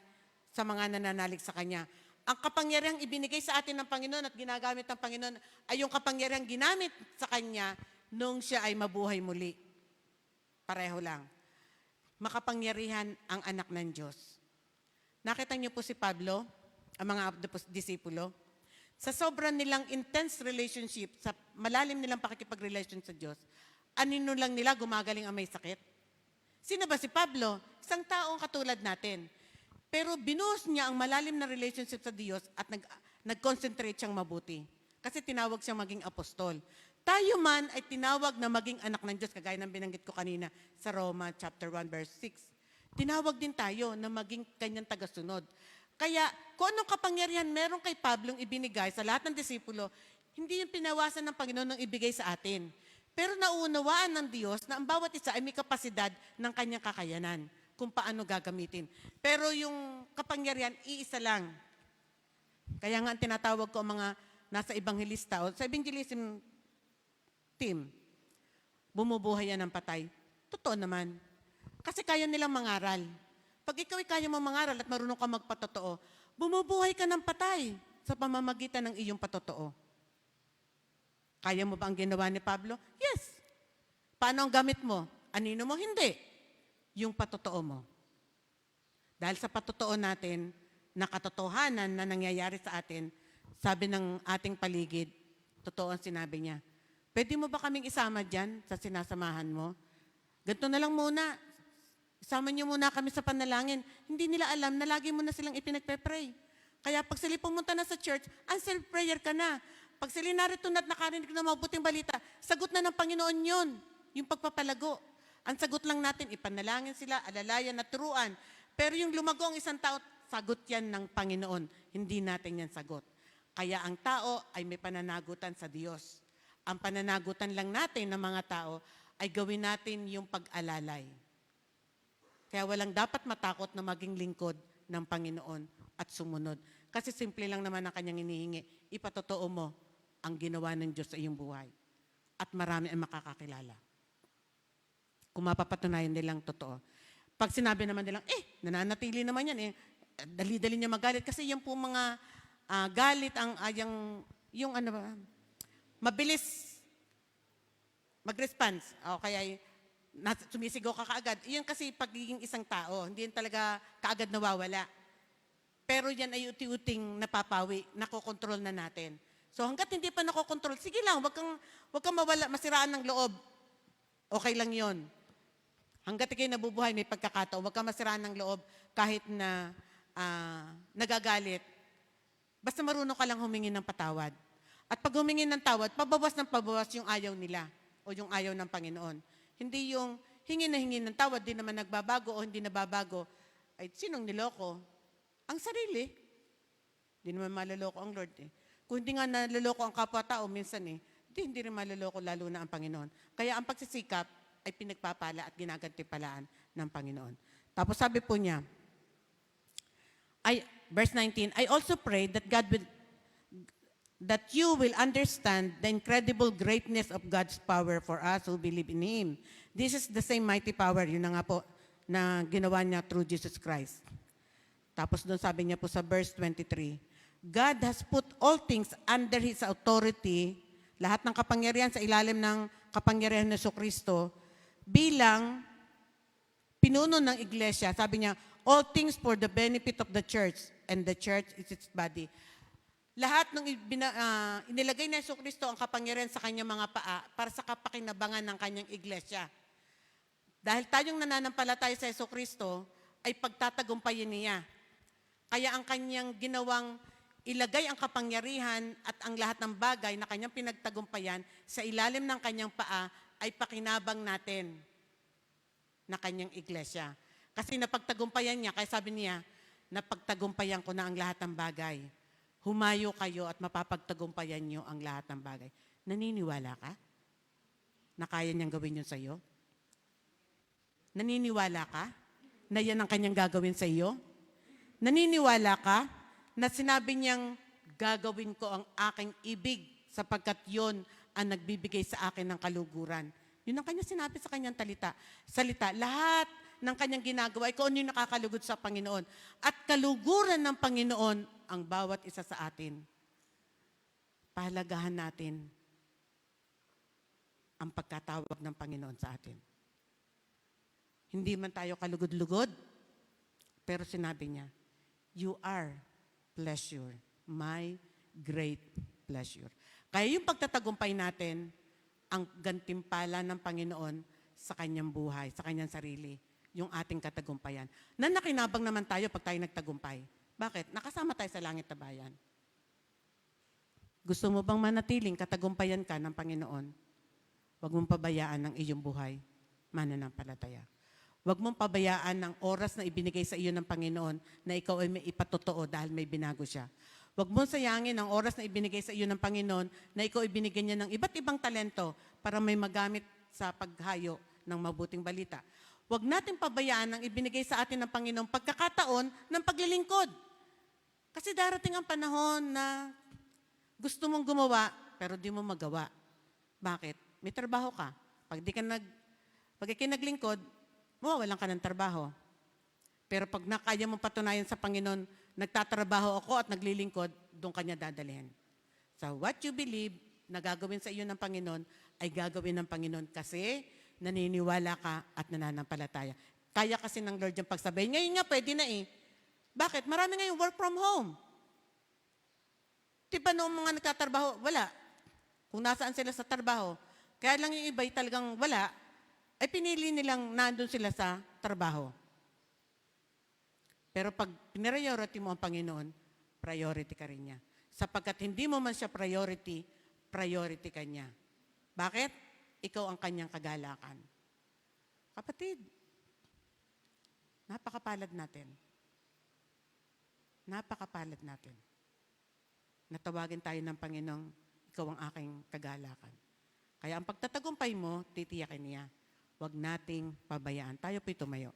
sa mga nananalig sa kanya. Ang kapangyarihang ibinigay sa atin ng Panginoon at ginagamit ng Panginoon ay yung kapangyarihang ginamit sa kanya nung siya ay mabuhay muli. Pareho lang. Makapangyarihan ang anak ng Diyos. Nakita niyo po si Pablo, ang mga disipulo, sa sobrang nilang intense relationship, sa malalim nilang pakikipag-relation sa Diyos, anino lang nila gumagaling ang may sakit? Sino ba si Pablo? Isang taong katulad natin. Pero binuhos niya ang malalim na relationship sa Diyos at nag-concentrate siyang mabuti. Kasi tinawag siyang maging apostol. Tayo man ay tinawag na maging anak ng Diyos, kagaya ng binanggit ko kanina sa Roma chapter 1 verse 6. Tinawag din tayo na maging kanyang tagasunod. Kaya kung anong kapangyarihan meron kay Pablong ibinigay sa lahat ng disipulo, hindi yung pinawasan ng Panginoon ng ibigay sa atin. Pero nauunawaan ng Diyos na ang bawat isa ay may kapasidad ng kanyang kakayanan kung paano gagamitin. Pero yung kapangyarihan, iisa lang. Kaya nga ang tinatawag ko ang mga nasa ebanghelista o sa evangelism team, bumubuhay yan ng patay. Totoo naman. Kasi kaya nilang mangaral. Pag ikaw ay kaya mo mangaral at marunong ka magpatotoo, bumubuhay ka ng patay sa pamamagitan ng iyong patotoo. Kaya mo ba ang ginawa ni Pablo? Yes. Paano ang gamit mo? Anino mo? Hindi. Yung patotoo mo. Dahil sa patotoo natin, na katotohanan na nangyayari sa atin, sabi ng ating paligid, totoo ang sinabi niya. Pwede mo ba kaming isama dyan sa sinasamahan mo? Ganito na lang muna. Isama niyo muna kami sa panalangin. Hindi nila alam na lagi mo na silang ipinagpe-pray. Kaya pag sila pumunta na sa church, answer prayer ka na. Pag sila narito na at nakarinig na mabuting balita, sagot na ng Panginoon yun. Yung pagpapalago. Ang sagot lang natin, ipanalangin sila, alalayan at turuan. Pero yung lumago ang isang tao, sagot yan ng Panginoon. Hindi natin yan sagot. Kaya ang tao ay may pananagutan sa Diyos. Ang pananagutan lang natin ng mga tao ay gawin natin yung pag-alalay. Kaya walang dapat matakot na maging lingkod ng Panginoon at sumunod. Kasi simple lang naman ang kanyang inihingi. Ipatotoo mo ang ginawa ng Diyos sa iyong buhay. At marami ang makakakilala. Kung mapapatunayan nilang totoo. Pag sinabi naman nilang, nananatili naman yan dali-dali niya magalit. Kasi yan po mga galit, yung ano ba, mabilis mag-response. O kaya sumisigaw ka kaagad. Iyan kasi pagiging isang tao. Hindi yan talaga kaagad nawawala. Pero yan ay uti-uting napapawi, nakokontrol na natin. So hanggat hindi pa nakokontrol, sige lang, wag kang mawala, masiraan ng loob. Okay lang yon. Hanggat ikay nabubuhay, may pagkakataon, wag kang masiraan ng loob kahit na nagagalit. Basta marunong ka lang humingi ng patawad. At pag humingi ng tawad, pabawas ng pabawas yung ayaw nila o yung ayaw ng Panginoon. Hindi yung hingi na hingi ng tawad, di naman nagbabago o hindi nababago. Ay, sinong niloko? Ang sarili. Hindi naman malaloko ang Lord Kung hindi nga naloloko ang kapwa-tao, minsan hindi rin maloloko lalo na ang Panginoon. Kaya ang pagsisikap ay pinagpapala at ginagantipalaan ng Panginoon. Tapos sabi po niya, verse 19, I also pray that you will understand the incredible greatness of God's power for us who believe in Him. This is the same mighty power, yun na nga po, na ginawa niya through Jesus Christ. Tapos doon sabi niya po sa verse 23, God has put all things under His authority, lahat ng kapangyarihan sa ilalim ng kapangyarihan ng Jesucristo, bilang pinuno ng iglesia. Sabi niya, all things for the benefit of the church, and the church is its body. Lahat ng inilagay na Jesucristo ang kapangyarihan sa kanyang mga paa para sa kapakinabangan ng kanyang iglesia. Dahil tayong nananampalataya sa Jesucristo, ay pagtatagumpayin niya. Kaya ang kanyang ginawang ilagay ang kapangyarihan at ang lahat ng bagay na kanyang pinagtagumpayan sa ilalim ng kanyang paa ay pakinabang natin na kanyang iglesia. Kasi napagtagumpayan niya, kaya sabi niya, napagtagumpayan ko na ang lahat ng bagay. Humayo kayo at mapapagtagumpayan niyo ang lahat ng bagay. Naniniwala ka? Na kaya niyang gawin yun sa iyo? Naniniwala ka na yan ang kanyang gagawin sa iyo? Naniniwala ka na sinabi niyang gagawin ko ang aking ibig sapagkat yon ang nagbibigay sa akin ng kaluguran. Yun ang kanyang sinabi sa kanyang salita. Lahat ng kanyang ginagawa ay kung ano yung nakakalugod sa Panginoon. At kaluguran ng Panginoon ang bawat isa sa atin. Pahalagahan natin ang ang pagkatawag ng Panginoon sa atin. Hindi man tayo kalugod-lugod, pero sinabi niya, you are pleasure, my great pleasure. Kaya yung pagtatagumpay natin, ang gantimpala ng Panginoon sa kanyang buhay, sa kanyang sarili, yung ating katagumpayan. Na nakinabang naman tayo pag tayo nagtagumpay. Bakit? Nakasama tayo sa langit na bayan. Gusto mo bang manatiling katagumpayan ka ng Panginoon? Huwag mong pabayaan ang iyong buhay, mananampalataya. Huwag mong pabayaan ang oras na ibinigay sa iyo ng Panginoon na ikaw ay may ipatotoo dahil may binago siya. Huwag mong sayangin ang oras na ibinigay sa iyo ng Panginoon na ikaw ay binigyan niya ng iba't ibang talento para may magamit sa paghayo ng mabuting balita. Huwag natin pabayaan ang ibinigay sa atin ng Panginoon pagkakataon ng paglilingkod. Kasi darating ang panahon na gusto mong gumawa pero di mo magawa. Bakit? May trabaho ka. Pag ikinaglingkod, mawawalan ka ng trabaho. Pero pag nakaya mong patunayan sa Panginoon, nagtatrabaho ako at naglilingkod, doon kanya dadalhin. So what you believe na gagawin sa iyo ng Panginoon, ay gagawin ng Panginoon kasi naniniwala ka at nananampalataya. Kaya kasi ng Lord yung pagsabay. Ngayon nga, pwede na eh. Bakit? Marami ngayon work from home. Diba noong mga nagtatrabaho, wala. Kung nasaan sila sa trabaho, kaya lang yung iba'y talagang wala, ay pinili nilang nandun sila sa trabaho. Pero pag pinriority mo ang Panginoon, priority ka rin niya. Sapagkat hindi mo man siya priority, priority ka niya. Bakit? Ikaw ang kanyang kagalakan. Kapatid, napakapalad natin. Napakapalad natin. Natawagin tayo ng Panginoong, ikaw ang aking kagalakan. Kaya ang pagtatagumpay mo, titiyakin niya. Huwag nating pabayaan. Tayo po'y tumayo.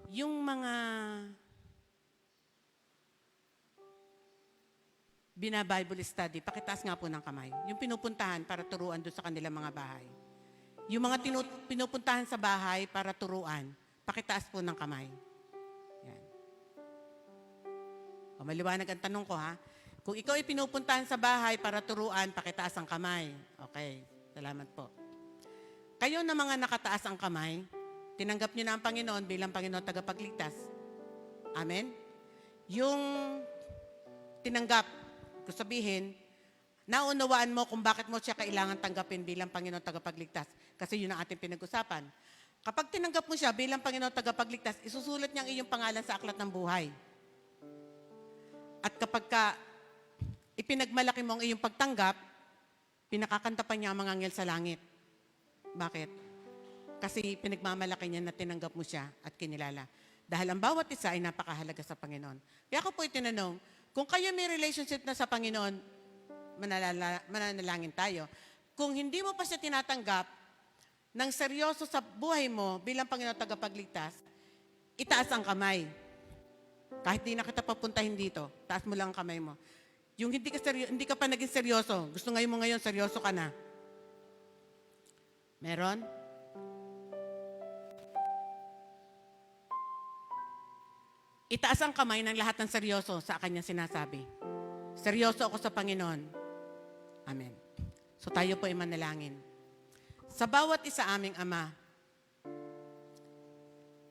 Yung mga bina-Bible study, pakitaas nga po ng kamay. Yung pinupuntahan para turuan doon sa kanilang mga bahay. Yung mga pinupuntahan sa bahay para turuan, pakitaas po ng kamay. Yan. O, maliwanag ang tanong ko ha. Kung ikaw ay pinupuntahan sa bahay para turuan, pakitaas ang kamay. Okay, salamat po. Kayo na mga nakataas ang kamay, tinanggap niyo na ang Panginoon bilang Panginoon tagapagligtas. Amen? Yung tinanggap, kung sabihin, naunawaan mo kung bakit mo siya kailangan tanggapin bilang Panginoon tagapagligtas. Kasi yun ang ating pinag-usapan. Kapag tinanggap mo siya bilang Panginoon tagapagligtas, isusulat niya ang iyong pangalan sa aklat ng buhay. At kapag ipinagmalaki mo ang iyong pagtanggap, pinakakanta pa niya ang mga anghel sa langit. Bakit? Kasi pinagmamalaki niya na tinanggap mo siya at kinilala. Dahil ang bawat isa ay napakahalaga sa Panginoon. Kaya ako po itinanong, kung kayo may relationship na sa Panginoon, mananalangin tayo. Kung hindi mo pa siya tinatanggap ng seryoso sa buhay mo bilang Panginoon tagapagligtas, itaas ang kamay. Kahit di na kita papuntahin dito, taas mo lang ang kamay mo. Yung hindi ka pa naging seryoso, gusto ngayon seryoso ka na. Meron? Itaas ang kamay ng lahat ng seryoso sa kanyang sinasabi. Seryoso ako sa Panginoon. Amen. So tayo po ay manalangin. Sa bawat isa aming Ama,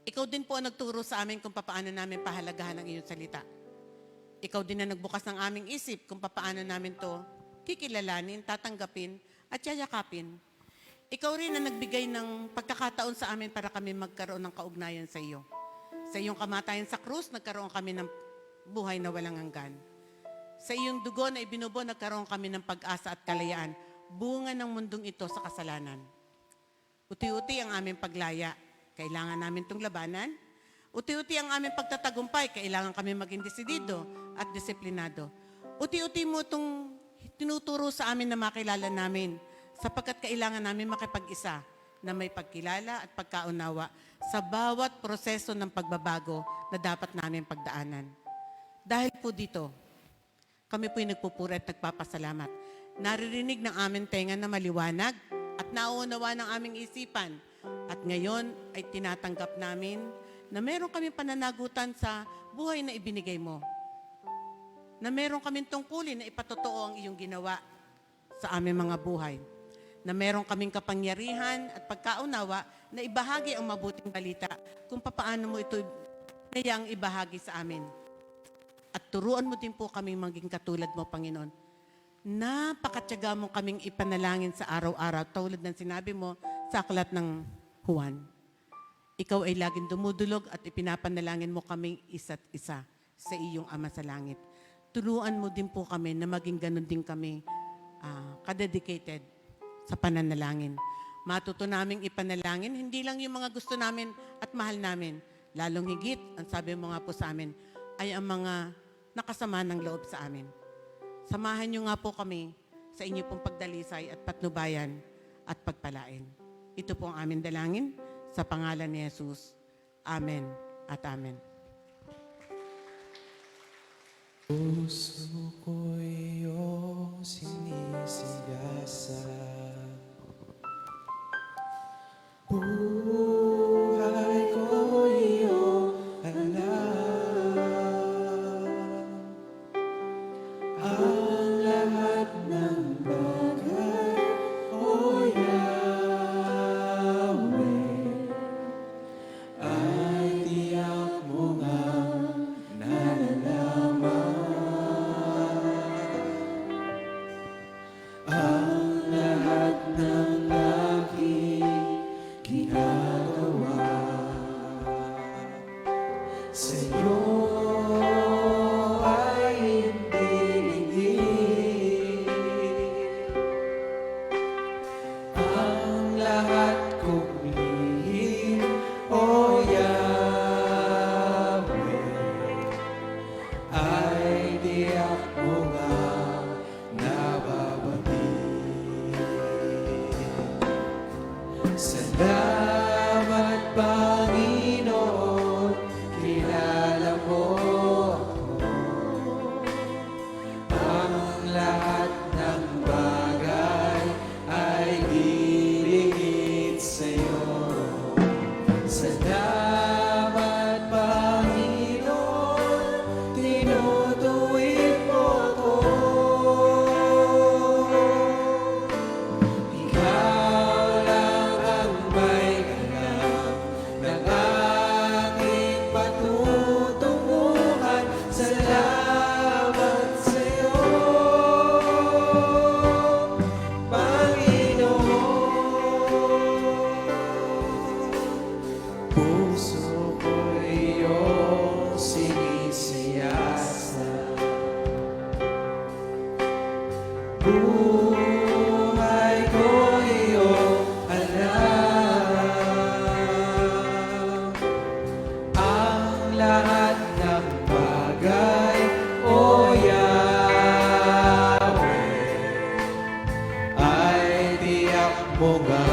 ikaw din po ang nagturo sa amin kung paano namin pahalagahan ang iyong salita. Ikaw din na nagbukas ng aming isip kung paano namin to kikilalanin, tatanggapin, at yayakapin. Ikaw rin na nagbigay ng pagkakataon sa amin para kami magkaroon ng kaugnayan sa iyo. Sa iyong kamatayan sa krus, nagkaroon kami ng buhay na walang hanggan. Sa iyong dugo na ibinubo, nagkaroon kami ng pag-asa at kalayaan, bunga ng mundong ito sa kasalanan. Uti-uti ang aming paglaya, kailangan namin itong labanan. Uti-uti ang aming pagtatagumpay, kailangan kami maging desidido at disiplinado. Uti-uti mo itong tinuturo sa amin na makilala namin, sapagkat kailangan namin makipag-isa na may pagkilala at pagkaunawa sa bawat proseso ng pagbabago na dapat namin pagdaanan. Dahil po dito, kami po'y nagpupuri at nagpapasalamat. Naririnig ng aming tenga na maliwanag at nauunawa ng aming isipan. At ngayon ay tinatanggap namin na meron kami pananagutan sa buhay na ibinigay mo. Na meron kaming tungkulin na ipatotoo ang iyong ginawa sa aming mga buhay. Na meron kaming kapangyarihan at pagkaunawa na ibahagi ang mabuting balita kung papaano mo ito kayang ibahagi sa amin. At turuan mo din po kaming maging katulad mo, Panginoon. Napakatyaga mo kaming ipanalangin sa araw-araw tulad ng sinabi mo sa aklat ng Juan. Ikaw ay laging dumudulog at ipinapanalangin mo kaming isa't isa sa iyong Ama sa Langit. Turuan mo din po kami na maging ganun din kami kadedicated sa pananalangin. Matuto naming ipanalangin, hindi lang yung mga gusto namin at mahal namin. Lalong higit, ang sabi mo nga po sa amin, ay ang mga nakasama ng loob sa amin. Samahan niyo nga po kami sa inyo pong pagdalisay at patnubayan at pagpalain. Ito po ang aming dalangin sa pangalan ni Jesus. Amen at amen. Puso ko'y iyong sinisigasan. Buhay ko'y iyong alam. Ang lahat ng bagay, O Yahweh, ay tiyak mo ngang nalalaman. Ang lahat ng aking ginagawa sa'yo ay hindi lingid. Ang lahat kong lihim, O Yahweh, ay tiyak mo nga nababatid. Salamat, Panginoon, kilala mo ako. Ang lahat ng bagay ay dilingid sa'yo. Salamat, Panginoon, tinutuwid mo ko. Ikaw lang ang may alam ng aking patutunguhan. Salamat sa'yo, Panginoon. Puso ko'y iyong sinisiyasan. Buhay ko'y iyong alam. Ang lahat ng bagay, O Yahweh, ay tiyak mo nga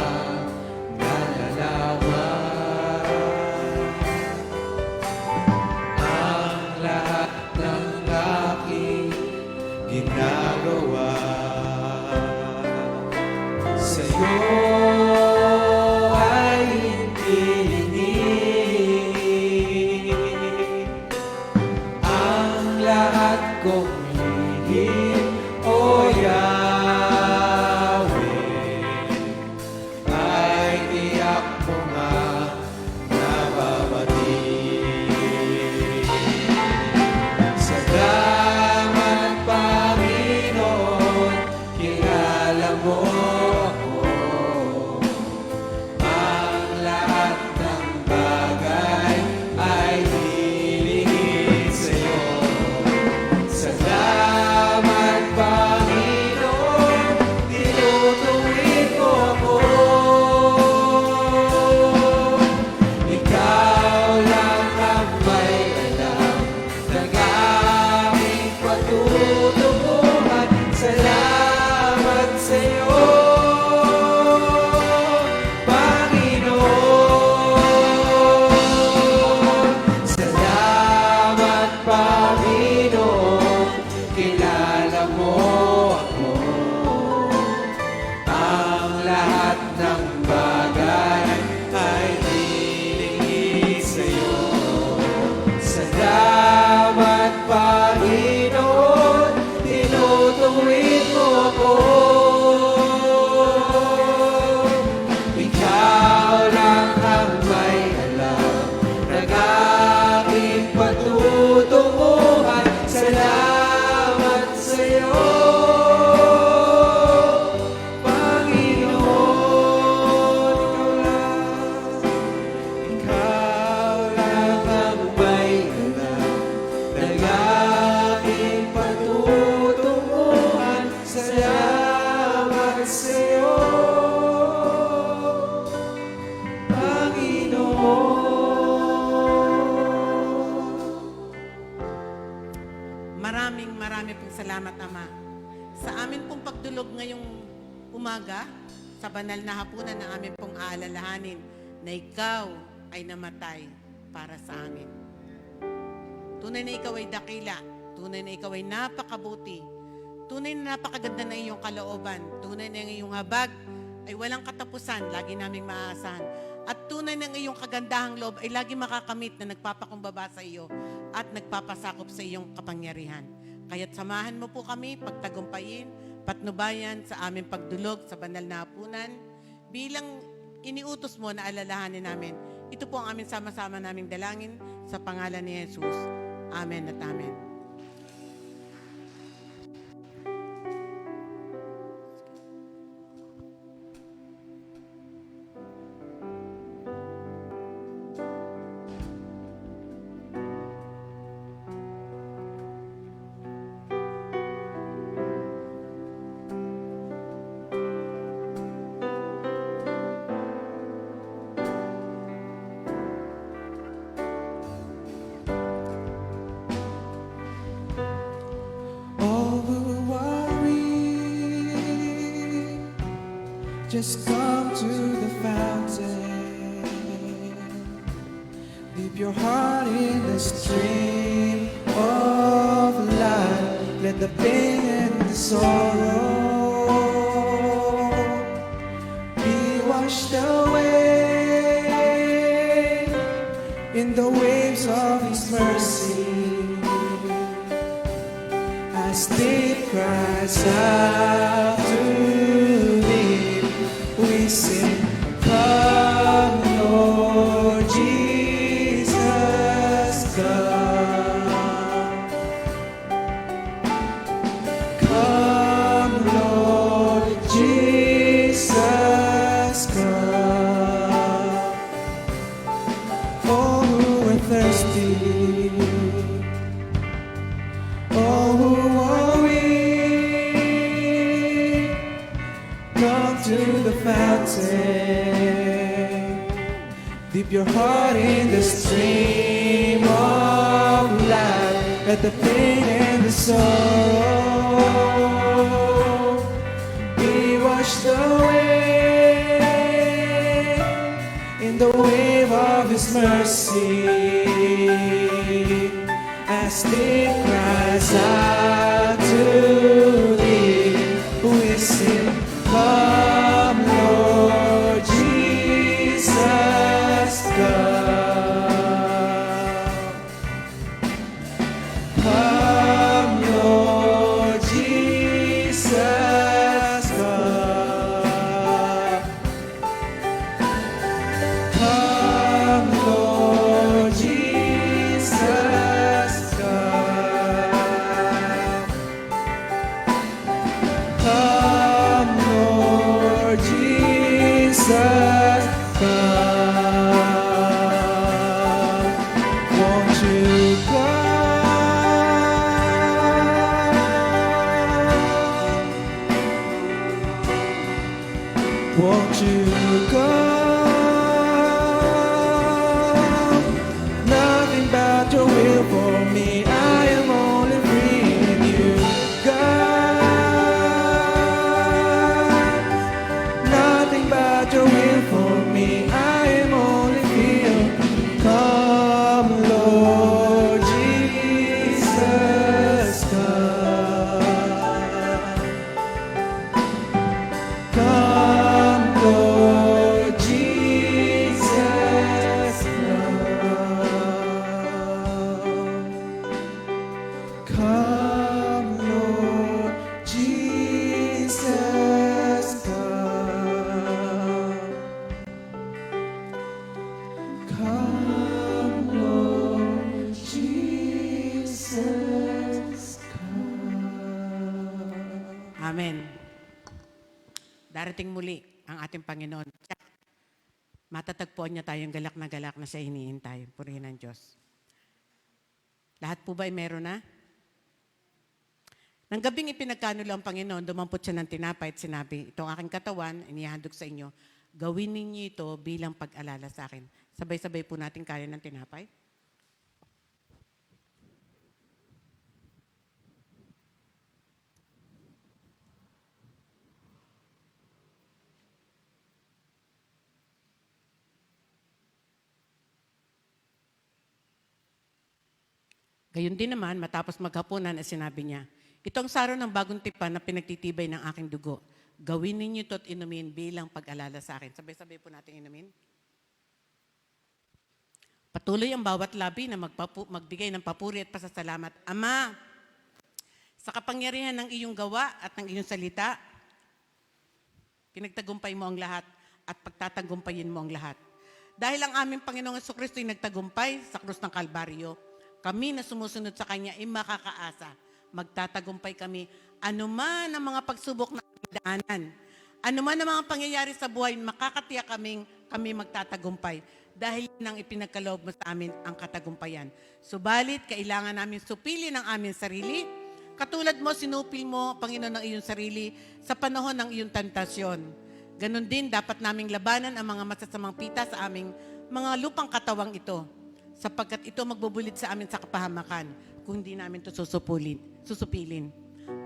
nalalaman. Ang lahat ng aking ginagawa sa'yo ay hindi lingid. Ang lahat kong lihim, O Yahweh, ay tiyak mo nga nababatid. Salamat, Panginoon, kilala mo ako. Ang lahat ng bagay ay dilingid sa'yo. Salamat, aking patutunguhan. Salamat sa'yo, Panginoon. Maraming pong salamat, Ama. Sa amin pong pagdulog ngayong umaga, sa banal na hapunan na amin pong aalalahanin na ikaw ay namatay para sa amin. Tunay na ikaw ay dakila. Tunay na ikaw ay napakabuti. Tunay na napakaganda na iyong kalooban. Tunay na iyong habag ay walang katapusan. Lagi naming maaasahan. At tunay na iyong kagandahang loob ay lagi makakamit na nagpapakumbaba sa iyo at nagpapasakop sa iyong kapangyarihan. Kaya't samahan mo po kami pagtagumpayin, patnubayan sa aming pagdulog sa banal na hapunan. Bilang iniutos mo na alalahanin namin, ito po ang aming sama-sama naming dalangin sa pangalan ni Jesus. Amen at amen. All who worry, just come to the fountain. Dip your heart in the stream of life. Let the pain and the sorrow be washed away in the waves of His mercy. As deep cries out to Thee, we sing, Come, Lord Jesus, come. Come, Lord Jesus, come. All who are thirsty, all who are weak, come to the fountain. Dip your heart in the stream of life. Let the pain and the sorrow be washed away in the wave of His mercy. As deep cries out to Thee, we sing, Come, Lord Jesus, come. Come, Lord Jesus, come. Come, Lord Jesus, come. Come, Lord Jesus, come. Won't you come? Won't you come? Nothing but your will for me. I am only free in you, God. Nothing but your will for me. I am only feel. Come, Lord Jesus, come. Come, Lord Jesus, come. Come, Lord Jesus, come. Come, Lord Jesus, come. Amen. Darating muli ang ating Panginoon. Matatagpuan niya tayong galak na siya hinihintay. Purihin ng Diyos. Lahat po ba ay meron na? Nang gabing ipinagkanulo ang Panginoon, dumampot siya ng tinapay at sinabi, itong aking katawan, inihandog sa inyo, gawin ninyo ito bilang pag-alala sa akin. Sabay-sabay po natin kaya ng tinapay. Gayun din naman, matapos maghapunan, sinabi niya, ito ang saro ng bagong tipan na pinagtitibay ng aking dugo. Gawin ninyo ito at inumin bilang pag-alala sa akin. Sabay-sabay po natin inumin. Patuloy ang bawat labi na magbigay ng papuri at pasasalamat. Ama, sa kapangyarihan ng iyong gawa at ng iyong salita, pinagtagumpay mo ang lahat at pagtatagumpayin mo ang lahat. Dahil ang aming Panginoong Jesucristo ay nagtagumpay sa krus ng Kalbaryo, kami na sumusunod sa Kanya ay makakaasa. Magtatagumpay kami anuman ang mga pagsubok na daanan. Anuman ang mga pangyayari sa buhay, makakatiyak kami magtatagumpay. Dahil nang ipinagkaloob mo sa amin ang katagumpayan. Subalit, kailangan namin supilin ang aming sarili. Katulad mo, sinupil mo, Panginoon, ang iyong sarili sa panahon ng iyong tentasyon. Ganon din, dapat naming labanan ang mga masasamang pita sa aming mga lupang katawang ito. Sapagkat ito magbubulit sa amin sa kapahamakan kung hindi namin ito susupilin.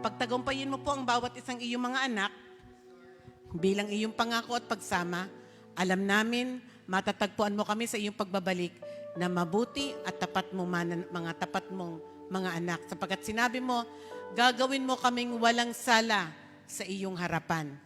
Pagtagumpayin mo po ang bawat isang iyong mga anak bilang iyong pangako at pagsama, alam namin matatagpuan mo kami sa iyong pagbabalik na mabuti at tapat mong mga anak. Sapagkat sinabi mo, gagawin mo kaming walang sala sa iyong harapan.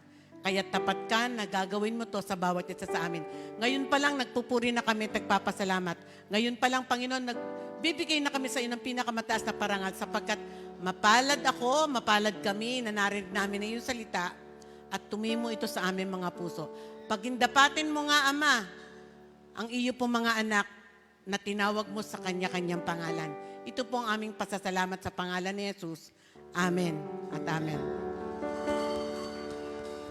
Kaya tapat ka na gagawin mo to sa bawat isa sa amin. Ngayon pa lang, nagpupuri na kami, nagpapasalamat. Ngayon pa lang, Panginoon, nagbibigay na kami sa iyo ng pinakamataas na parangal sapagkat mapalad ako, mapalad kami na narinig namin na iyong salita at tumimo ito sa aming mga puso. Pagindapatin mo nga, Ama, ang iyo pong mga anak na tinawag mo sa kanya-kanyang pangalan. Ito po ang aming pasasalamat sa pangalan ni Jesus. Amen at amen.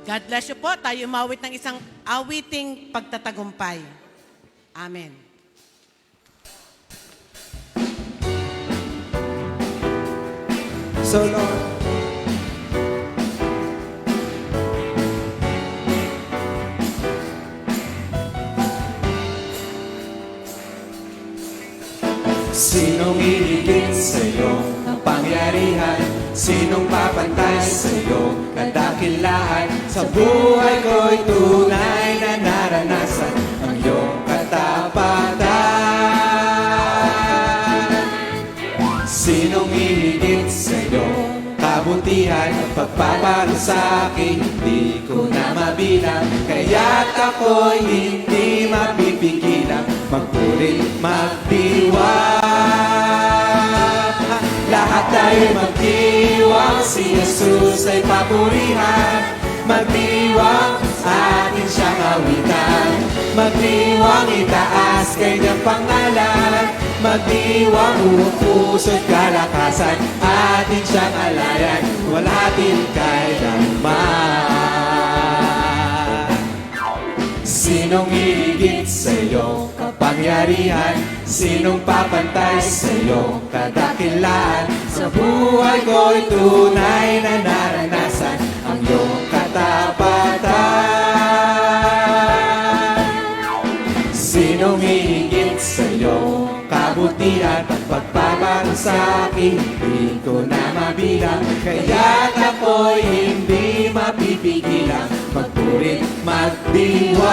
God bless you po. Tayo umawit ng isang awiting pagtatagumpay. Amen. So Lord, sinong hihigit sa iyong kapangyarihan? Sinong papantay sa iyong kadakilaan? Sa buhay ko'y tunay na naranasan ang iyong katapatan. Sinong hihigit sa iyong kabutihan at pagpapalo sa akin? Hindi ko na mabilang, kaya't ako'y hindi mapipigilan magpuri, magdiwang. Lahat tayo magdiwang, si Jesus ay papurihan. Magdiwang, atin siyang awitan. Magdiwang, itaas kanyang pangalan. Magdiwang, buong puso't kalakasan. Atin siyang alayan, walatin kailanman. Sinong higit sa iyong kapangyarihan? Sinong papantay sa iyong kadakilaan? Sa buhay ko'y tunay na naranasan ang iyong katapatan. Sinong higit sa iyong kabutihan at pagpapalo sa akin? Hindi ko na mabilang, kaya't ako'y hindi mapipigilan magpurit, magdiwang.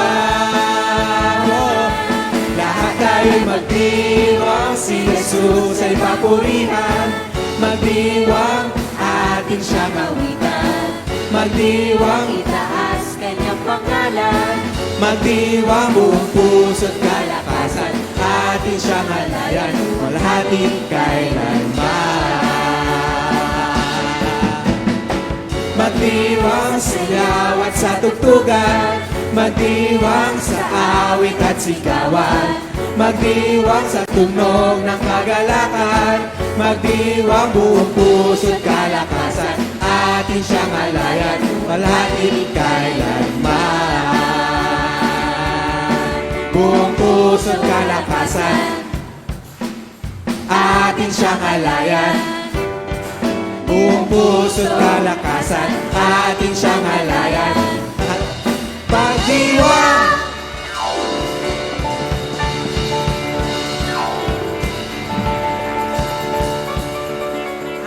Lahat tayo'y magdiwang, si Jesus ay papurihan. Magdiwang, atin siyang awitan. Magdiwang, itaas kanyang pangalan. Magdiwang, buong puso't kalakasan. Atin siyang halayan, walahatin kailanman. Magdiwang sa siyaw at sa tugtugan. Magdiwang sa awit at sigawan. Magdiwang sa tunog ng kagalakan. Magdiwang buong puso't kalakasan. Atin siyang halayan, walahatin kailanman. Buong puso't kalakasan. atin siyang alayan. Buong puso't kalakasan, atin siyang alayan. At pagdiwang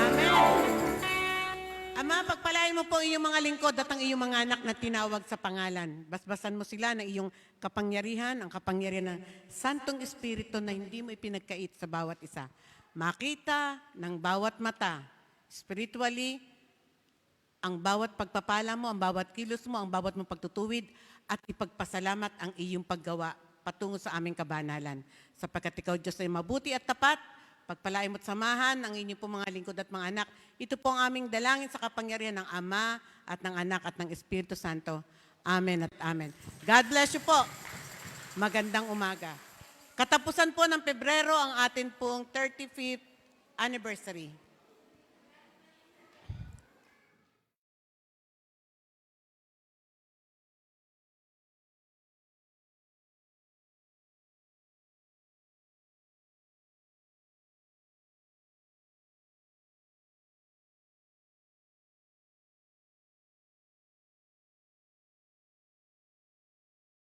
Amen. Ama, pagpalain mo po ang iyong mga lingkod at ang iyong mga anak na tinawag sa pangalan. Basbasan mo sila ng iyong kapangyarihan, ang kapangyarihan ng Santong Espiritu na hindi mo ipinagkait sa bawat isa. Makita ng bawat mata, spiritually, ang bawat pagpapala mo, ang bawat kilos mo, ang bawat mong pagtutuwid, at ipagpasalamat ang iyong paggawa patungo sa aming kabanalan. Sapagkat ikaw, Diyos, ay mabuti at tapat, pagpalain mo't samahan ang inyong pong mga lingkod at mga anak. Ito po ang aming dalangin sa kapangyarihan ng Ama at ng Anak at ng Espiritu Santo. Amen at amen. God bless you po. Magandang umaga. Katapusan po ng Pebrero ang atin pong 35th anniversary.